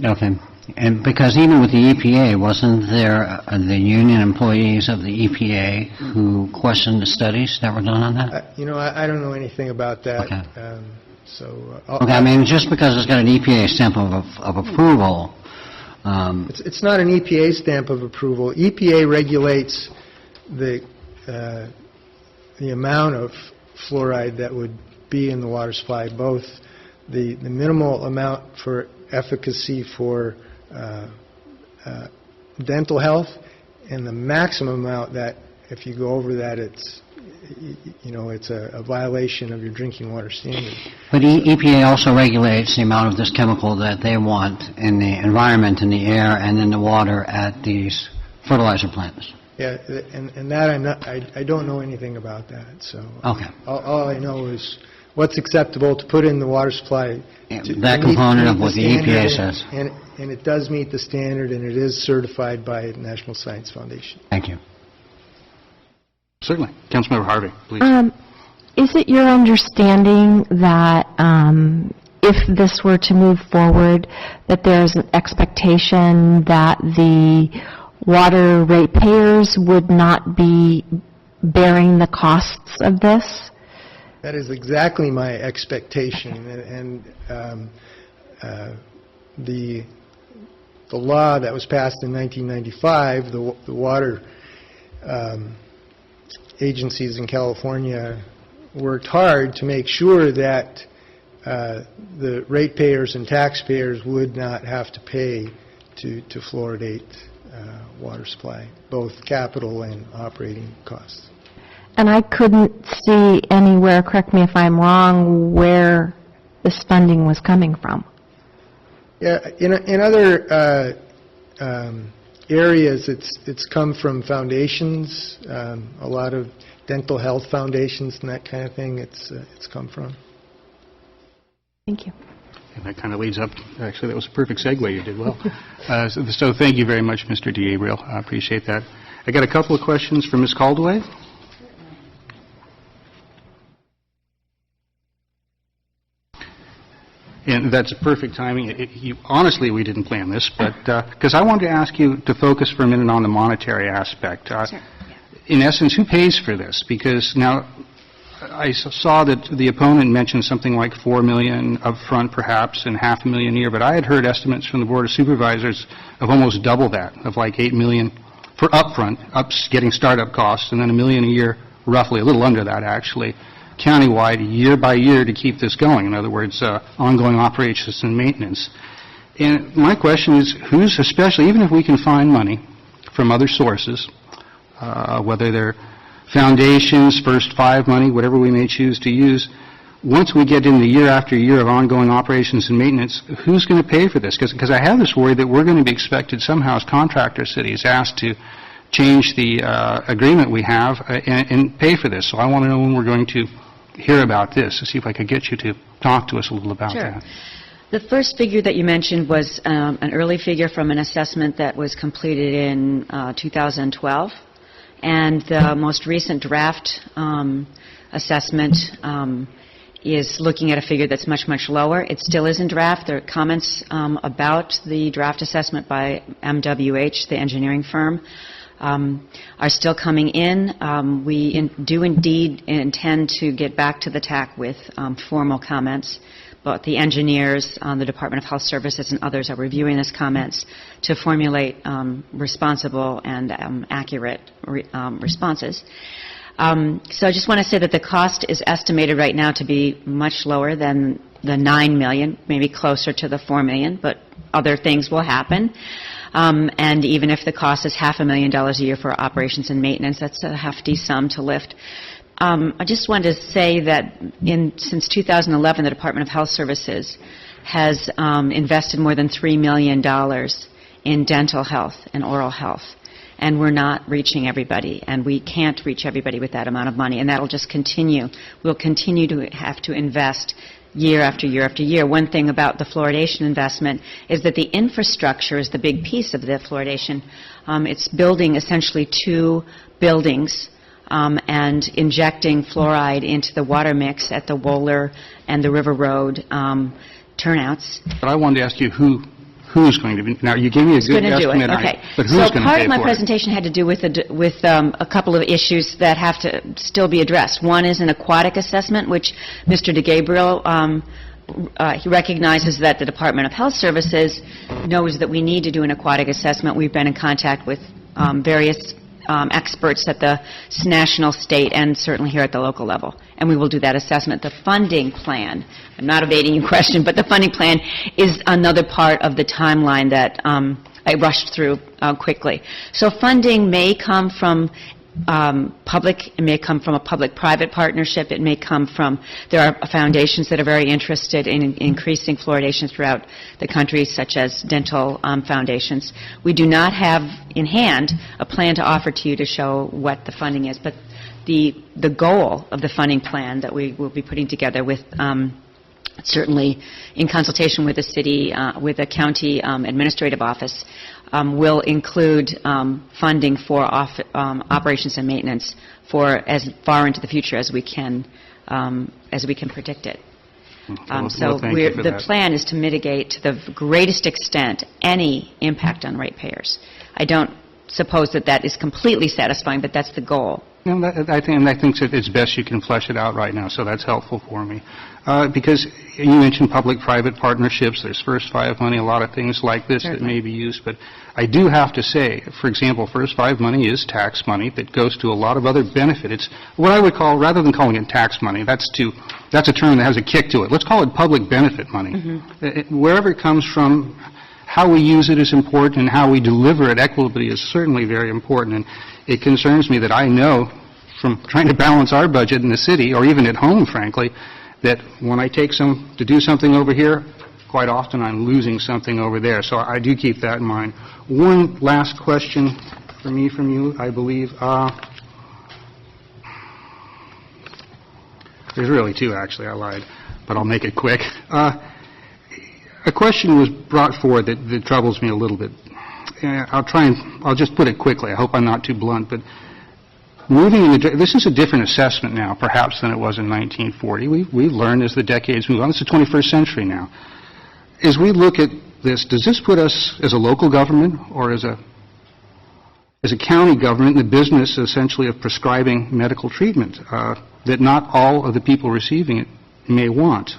Okay. And because even with the EPA, wasn't there the union employees of the EPA who questioned the studies that were done on that? You know, I don't know anything about that. Okay. Okay, I mean, just because it's got an EPA stamp of approval. It's not an EPA stamp of approval. EPA regulates the amount of fluoride that would be in the water supply, both the minimal amount for efficacy for dental health and the maximum amount that if you go over that, it's a violation of your drinking water standard. But EPA also regulates the amount of this chemical that they want in the environment, in the air, and in the water at these fertilizer plants. Yeah, and that I don't know anything about that, so. Okay. All I know is what's acceptable to put in the water supply. That component of what the EPA says. And it does meet the standard, and it is certified by the National Science Foundation. Thank you. Certainly. Councilmember Harvey, please. Is it your understanding that if this were to move forward, that there's an expectation that the water ratepayers would not be bearing the costs of this? That is exactly my expectation, and the law that was passed in 1995, the water agencies in California worked hard to make sure that the ratepayers and taxpayers would not have to pay to fluoridate water supply, both capital and operating costs. And I couldn't see anywhere, correct me if I'm wrong, where this funding was coming from. Yeah, in other areas, it's come from foundations, a lot of dental health foundations and that kind of thing. It's come from. Thank you. And that kind of leads up, actually, that was a perfect segue. You did well. So thank you very much, Mr. DeGabriel. I appreciate that. I got a couple of questions for Ms. Caldwell. And that's perfect timing. Honestly, we didn't plan this, but because I wanted to ask you to focus for a minute on the monetary aspect. Sure. In essence, who pays for this? Because now I saw that the opponent mentioned something like $4 million up front, perhaps, and $500,000 a year, but I had heard estimates from the Board of Supervisors of almost double that, of like $8 million for upfront, getting startup costs, and then $1 million a year, roughly, a little under that, actually, countywide, year by year to keep this going. In other words, ongoing operations and maintenance. And my question is, who's especially, even if we can find money from other sources, whether they're foundations, first five money, whatever we may choose to use, once we get into year after year of ongoing operations and maintenance, who's going to pay for this? Because I have this worry that we're going to be expected somehow as contractor cities asked to change the agreement we have and pay for this. So I want to know when we're going to hear about this, to see if I could get you to talk to us a little about that. The first figure that you mentioned was an early figure from an assessment that was completed in 2012. And the most recent draft assessment is looking at a figure that's much, much lower. It still is in draft. There are comments about the draft assessment by MWH, the engineering firm, are still coming in. We do indeed intend to get back to the TAC with formal comments. But the engineers on the Department of Health Services and others are reviewing these comments to formulate responsible and accurate responses. So I just want to say that the cost is estimated right now to be much lower than the $9 million, maybe closer to the $4 million, but other things will happen. And even if the cost is $500,000 a year for operations and maintenance, that's a hefty sum to lift. I just wanted to say that since 2011, the Department of Health Services has invested more than $3 million in dental health and oral health, and we're not reaching everybody, and we can't reach everybody with that amount of money, and that'll just continue. We'll continue to have to invest year after year after year. One thing about the fluoridation investment is that the infrastructure is the big piece of the fluoridation. It's building essentially two buildings and injecting fluoride into the water mix at the Wohler and the River Road turnouts. But I wanted to ask you who's going to be, now you gave me a good estimate, okay. But who's going to pay for it? So part of my presentation had to do with a couple of issues that have to still be addressed. One is an aquatic assessment, which Mr. DeGabriel, he recognizes that the Department of Health Services knows that we need to do an aquatic assessment. We've been in contact with various experts at the national, state, and certainly here at the local level. And we will do that assessment. The funding plan, I'm not evading your question, but the funding plan is another part of the timeline that I rushed through quickly. So funding may come from public, it may come from a public-private partnership, it may come from, there are foundations that are very interested in increasing fluoridation throughout the country, such as dental foundations. We do not have in hand a plan to offer to you to show what the funding is, but the goal of the funding plan that we will be putting together with certainly in consultation with the city, with the county administrative office, will include funding for operations and maintenance for as far into the future as we can predict it. So the plan is to mitigate to the greatest extent any impact on ratepayers. I don't suppose that that is completely satisfying, but that's the goal. No, I think that it's best you can flesh it out right now, so that's helpful for me. Because you mentioned public-private partnerships, there's First Five money, a lot of things like this that may be used, but I do have to say, for example, First Five money is tax money that goes to a lot of other benefits. It's what I would call, rather than calling it tax money, that's a term that has a kick to it. Let's call it public benefit money. Wherever it comes from, how we use it is important, and how we deliver it equitably is certainly very important. And it concerns me that I know from trying to balance our budget in the city, or even at home, frankly, that when I take to do something over here, quite often I'm losing something over there. So I do keep that in mind. One last question from you, I believe. There's really two, actually. I lied, but I'll make it quick. A question was brought forward that troubles me a little bit. I'll just put it quickly. I hope I'm not too blunt, but this is a different assessment now, perhaps, than it was in 1940. We've learned as the decades move on. It's the 21st century now. As we look at this, does this put us as a local government or as a county government in the business, essentially, of prescribing medical treatment that not all of the people receiving it may want?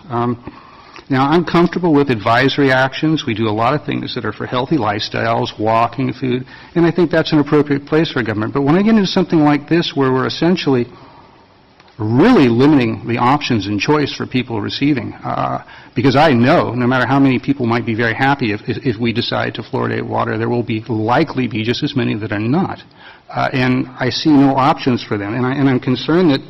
Now, I'm comfortable with advisory actions. We do a lot of things that are for healthy lifestyles, walking, food, and I think that's an appropriate place for government. But when I get into something like this, where we're essentially really limiting the options and choice for people receiving, because I know no matter how many people might be very happy if we decide to fluoridate water, there will likely be just as many that are not. And I see no options for them. And I'm concerned that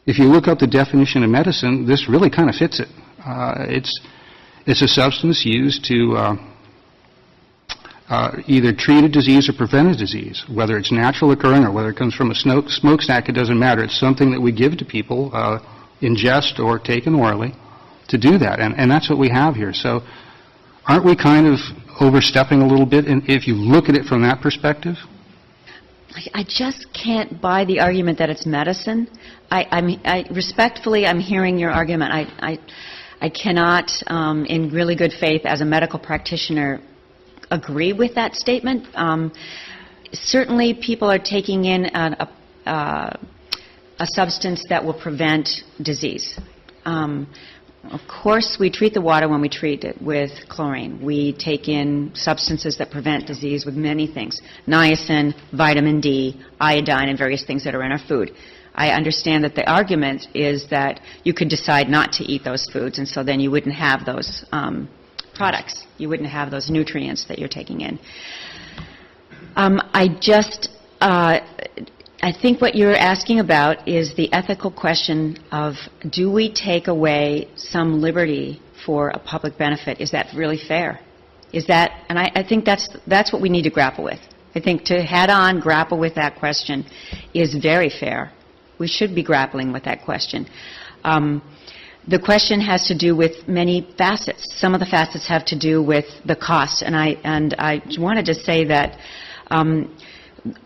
if you look up the definition of medicine, this really kind of fits it. It's a substance used to either treat a disease or prevent a disease. Whether it's natural occurring or whether it comes from a smokestack, it doesn't matter. It's something that we give to people, ingest or taken orally, to do that. And that's what we have here. So aren't we kind of overstepping a little bit if you look at it from that perspective? I just can't buy the argument that it's medicine. Respectfully, I'm hearing your argument. I cannot, in really good faith, as a medical practitioner, agree with that statement. Certainly, people are taking in a substance that will prevent disease. Of course, we treat the water when we treat it with chlorine. We take in substances that prevent disease with many things: niacin, vitamin D, iodine, and various things that are in our food. I understand that the argument is that you could decide not to eat those foods, and so then you wouldn't have those products. You wouldn't have those nutrients that you're taking in. I think what you're asking about is the ethical question of, do we take away some liberty for a public benefit? Is that really fair? And I think that's what we need to grapple with. I think to head-on grapple with that question is very fair. We should be grappling with that question. The question has to do with many facets. Some of the facets have to do with the cost, and I wanted to say that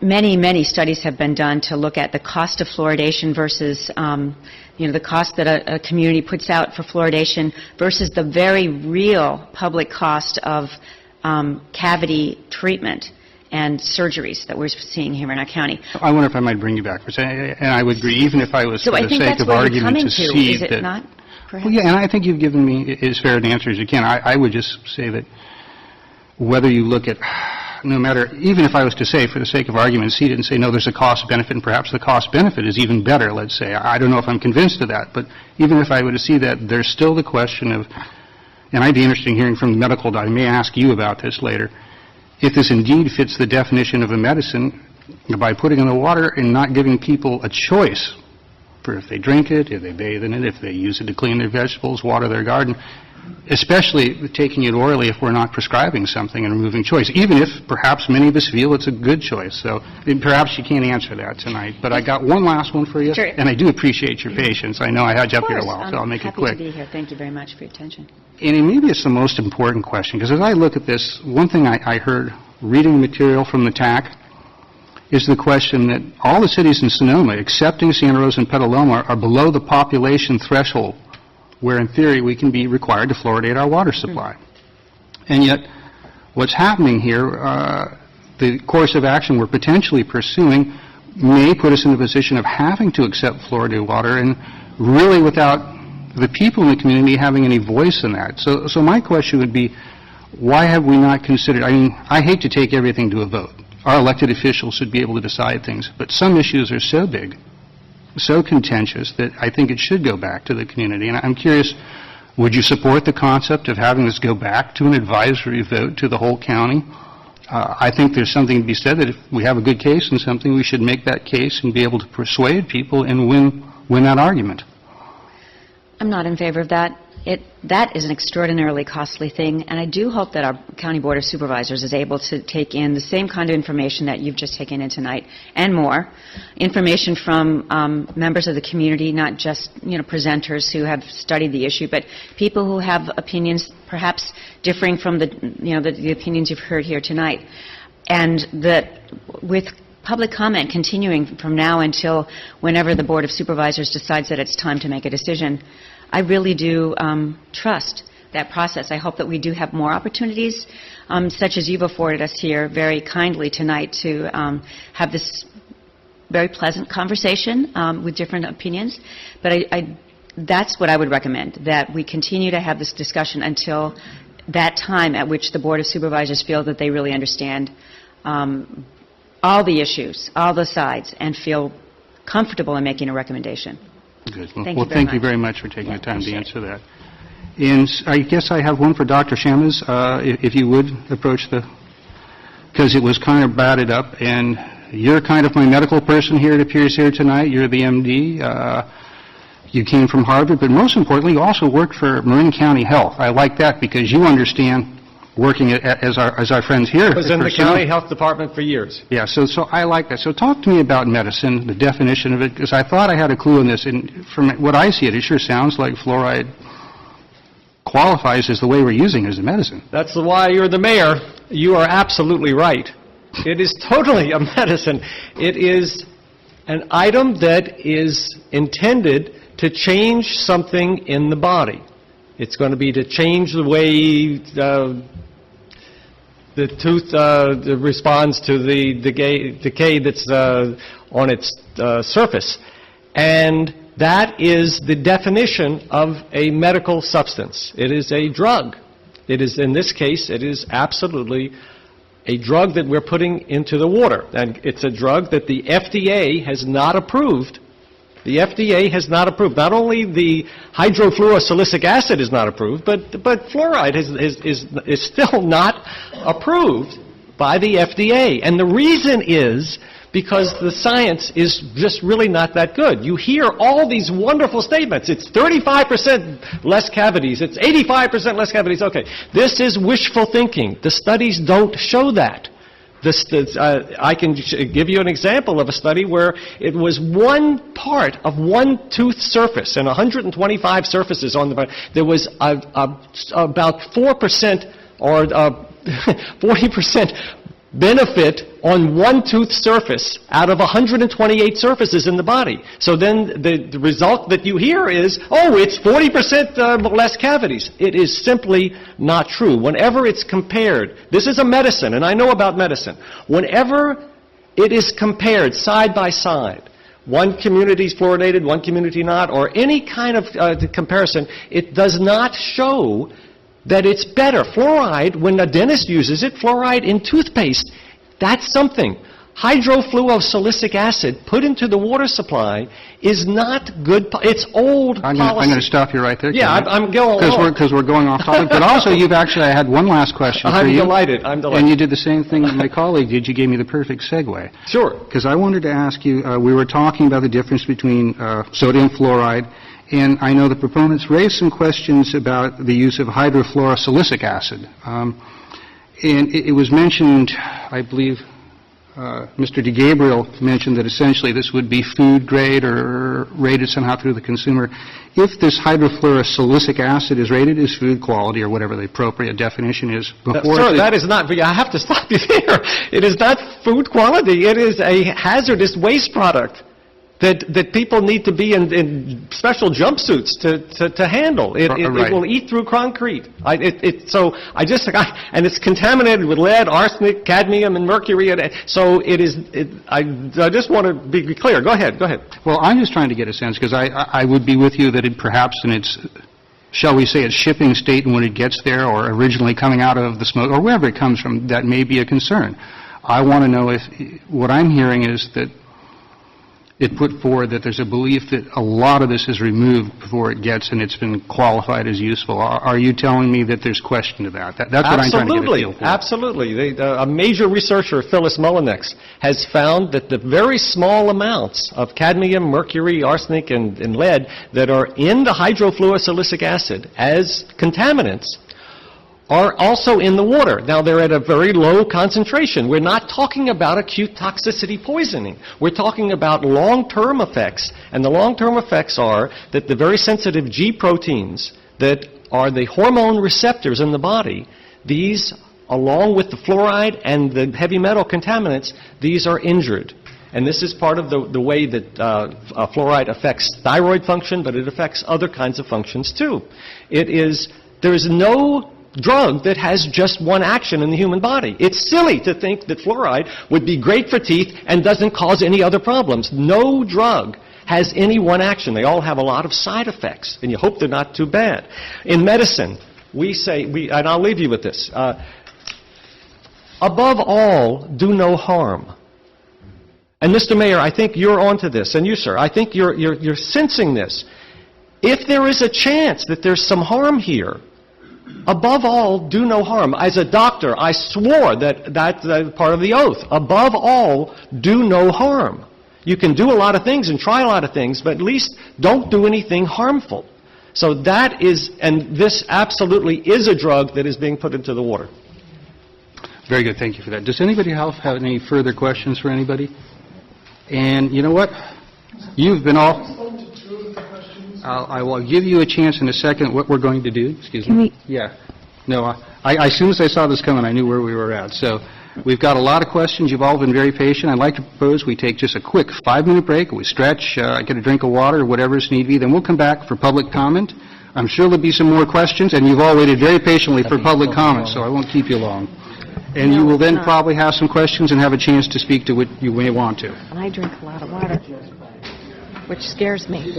many studies have been done to look at the cost of fluoridation versus the cost that a community puts out for fluoridation versus the very real public cost of cavity treatment and surgeries that we're seeing here in our county. I wonder if I might bring you back for a second, and I would agree, even if I was, so for the sake of argument, to see is it that... not? Well, yeah, and I think you've given me as fair an answer as you can. I would just say that whether you look at, no matter, even if I was to say, for the sake of argument, see it and say, no, there's a cost-benefit, and perhaps the cost-benefit is even better, let's say. I don't know if I'm convinced of that, but even if I were to see that, there's still the question of, and I'd be interested in hearing from the medical doctor, I may ask you about this later, if this indeed fits the definition of a medicine, by putting in the water and not giving people a choice for if they drink it, if they bathe in it, if they use it to clean their vegetables, water their garden, especially taking it orally if we're not prescribing something and removing choice, even if perhaps many of us feel it's a good choice. So perhaps you can't answer that tonight. But I got one last one for you, Sure. and I do appreciate your patience. I know I had you up here a while, so I'll make it quick. I'm happy to be here. Thank you very much for your attention. And maybe it's the most important question, because as I look at this, one thing I heard reading material from the TAC is the question that all the cities in Sonoma, excepting Santa Rosa and Petaluma, are below the population threshold, where in theory we can be required to fluoridate our water supply. And yet, what's happening here, the course of action we're potentially pursuing may put us in the position of having to accept fluoridated water, and really without the people in the community having any voice in that. So my question would be, why have we not considered, I mean, I hate to take everything to a vote. Our elected officials should be able to decide things, but some issues are so big, so contentious, that I think it should go back to the community. And I'm curious, would you support the concept of having this go back to an advisory vote to the whole county? I think there's something to be said that if we have a good case in something, we should make that case and be able to persuade people and win that argument. I'm not in favor of that. That is an extraordinarily costly thing, and I do hope that our County Board of Supervisors is able to take in the same kind of information that you've just taken in tonight, and more, information from members of the community, not just, presenters who have studied the issue, but people who have opinions perhaps differing from the opinions you've heard here tonight. And that with public comment continuing from now until whenever the Board of Supervisors decides that it's time to make a decision, I really do trust that process. I hope that we do have more opportunities, such as you've afforded us here very kindly tonight, to have this very pleasant conversation with different opinions. But that's what I would recommend, that we continue to have this discussion until that time at which the Board of Supervisors feel that they really understand all the issues, all the sides, and feel comfortable in making a recommendation. Good. Thank Thank you very much for taking the time to answer that. And I guess I have one for Dr. Shamas, if you would approach because it was kind of batted up, and you're kind of my medical person here, it appears, here tonight. You're the MD. You came from Harvard, but most importantly, you also worked for Marin County Health. I like that because you understand working as our friends here. I was in the county health department for years. Yeah, so I like that. So talk to me about medicine, the definition of it, because I thought I had a clue on this, and from what I see, it sure sounds like fluoride qualifies as the way we're using it as a medicine. That's why you're the mayor. You are absolutely right. It is totally a medicine. It is an item that is intended to change something in the body. It's going to be to change the way the tooth responds to the decay that's on its surface. And that is the definition of a medical substance. It is a drug. It is, in this case, it is absolutely a drug that we're putting into the water. And it's a drug that the FDA has not approved. The FDA has not approved. Not only the hydrofluorosilicic acid is not approved, but fluoride is still not approved by the FDA. And the reason is because the science is just really not that good. You hear all these wonderful statements. It's 35% less cavities. It's 85% less cavities. Okay, this is wishful thinking. The studies don't show that. I can give you an example of a study where it was one part of one tooth surface and 125 surfaces on the body. There was about 4% or 40% benefit on one tooth surface out of 128 surfaces in the body. So then the result that you hear is, oh, it's 40% less cavities. It is simply not true. Whenever it's compared, this is a medicine, and I know about medicine. Whenever it is compared side by side, one community is fluoridated, one community not, or any kind of comparison, it does not show that it's better. Fluoride, when a dentist uses it, fluoride in toothpaste, that's something. hydrofluorosilicic acid put into the water supply is not good, it's old policy. I'm going to stop you right there. Yeah, I'm going along. Because we're going off topic. But also, I had one last question for you. I'm delighted. And you did the same thing that my colleague did. You gave me the perfect segue. Sure. Because I wanted to ask you, we were talking about the difference between sodium fluoride, and I know the proponents raised some questions about the use of hydrofluorosilicic acid. And it was mentioned, I believe, Mr. DeGabriel mentioned that essentially this would be food grade or rated somehow through the consumer. If this hydrofluorosilicic acid is rated as food quality or whatever the appropriate definition is before... Sir, that is not... I have to stop you there. It is not food quality. It is a hazardous waste product that people need to be in special jumpsuits to handle. It will eat through concrete. And it's contaminated with lead, arsenic, cadmium, and mercury. So it is. I just want to be clear. Go ahead. Well, I'm just trying to get a sense because I would be with you that it perhaps in its, shall we say, its shipping state and when it gets there, or originally coming out of the smoke, or wherever it comes from, that may be a concern. I want to know if what I'm hearing is that it put forward that there's a belief that a lot of this is removed before it gets and it's been qualified as useful. Are you telling me that there's question to that? That's what I'm trying to get a feel for. Absolutely. A major researcher, Phyllis Mullinex, has found that the very small amounts of cadmium, mercury, arsenic, and lead that are in the hydrofluorosilicic acid as contaminants are also in the water. Now, they're at a very low concentration. We're not talking about acute toxicity poisoning. We're talking about long-term effects, and the long-term effects are that the very sensitive G proteins that are the hormone receptors in the body, these, along with the fluoride and the heavy metal contaminants, these are injured. And this is part of the way that fluoride affects thyroid function, but it affects other kinds of functions too. There is no drug that has just one action in the human body. It's silly to think that fluoride would be great for teeth and doesn't cause any other problems. No drug has any one action. They all have a lot of side effects, and you hope they're not too bad. In medicine, we say, and I'll leave you with this, above all, do no harm. And Mr. Mayor, I think you're onto this, and you, sir, I think you're sensing this. If there is a chance that there's some harm here, above all, do no harm. As a doctor, I swore that's part of the oath. Above all, do no harm. You can do a lot of things and try a lot of things, but at least don't do anything harmful. So that is, and this absolutely is a drug that is being put into the water. Very good. Thank you for that. Does anybody else have any further questions for anybody? And you know what? You've been all... I will give you a chance in a second what we're going to do. Excuse me. Yeah. No, as soon as I saw this coming, I knew where we were at. So we've got a lot of questions. You've all been very patient. I'd like to propose we take just a quick 5-minute break. We stretch, get a drink of water, whatever is need be. Then we'll come back for public comment. I'm sure there'll be some more questions, and you've all waited very patiently for public comment, so I won't keep you long. And you will then probably have some questions and have a chance to speak to what you may want to. And I drink a lot of water, which scares me.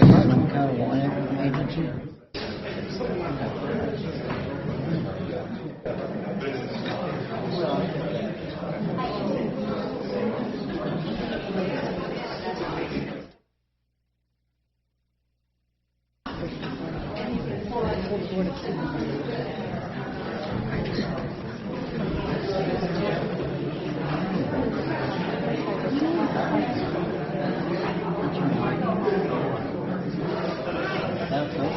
That's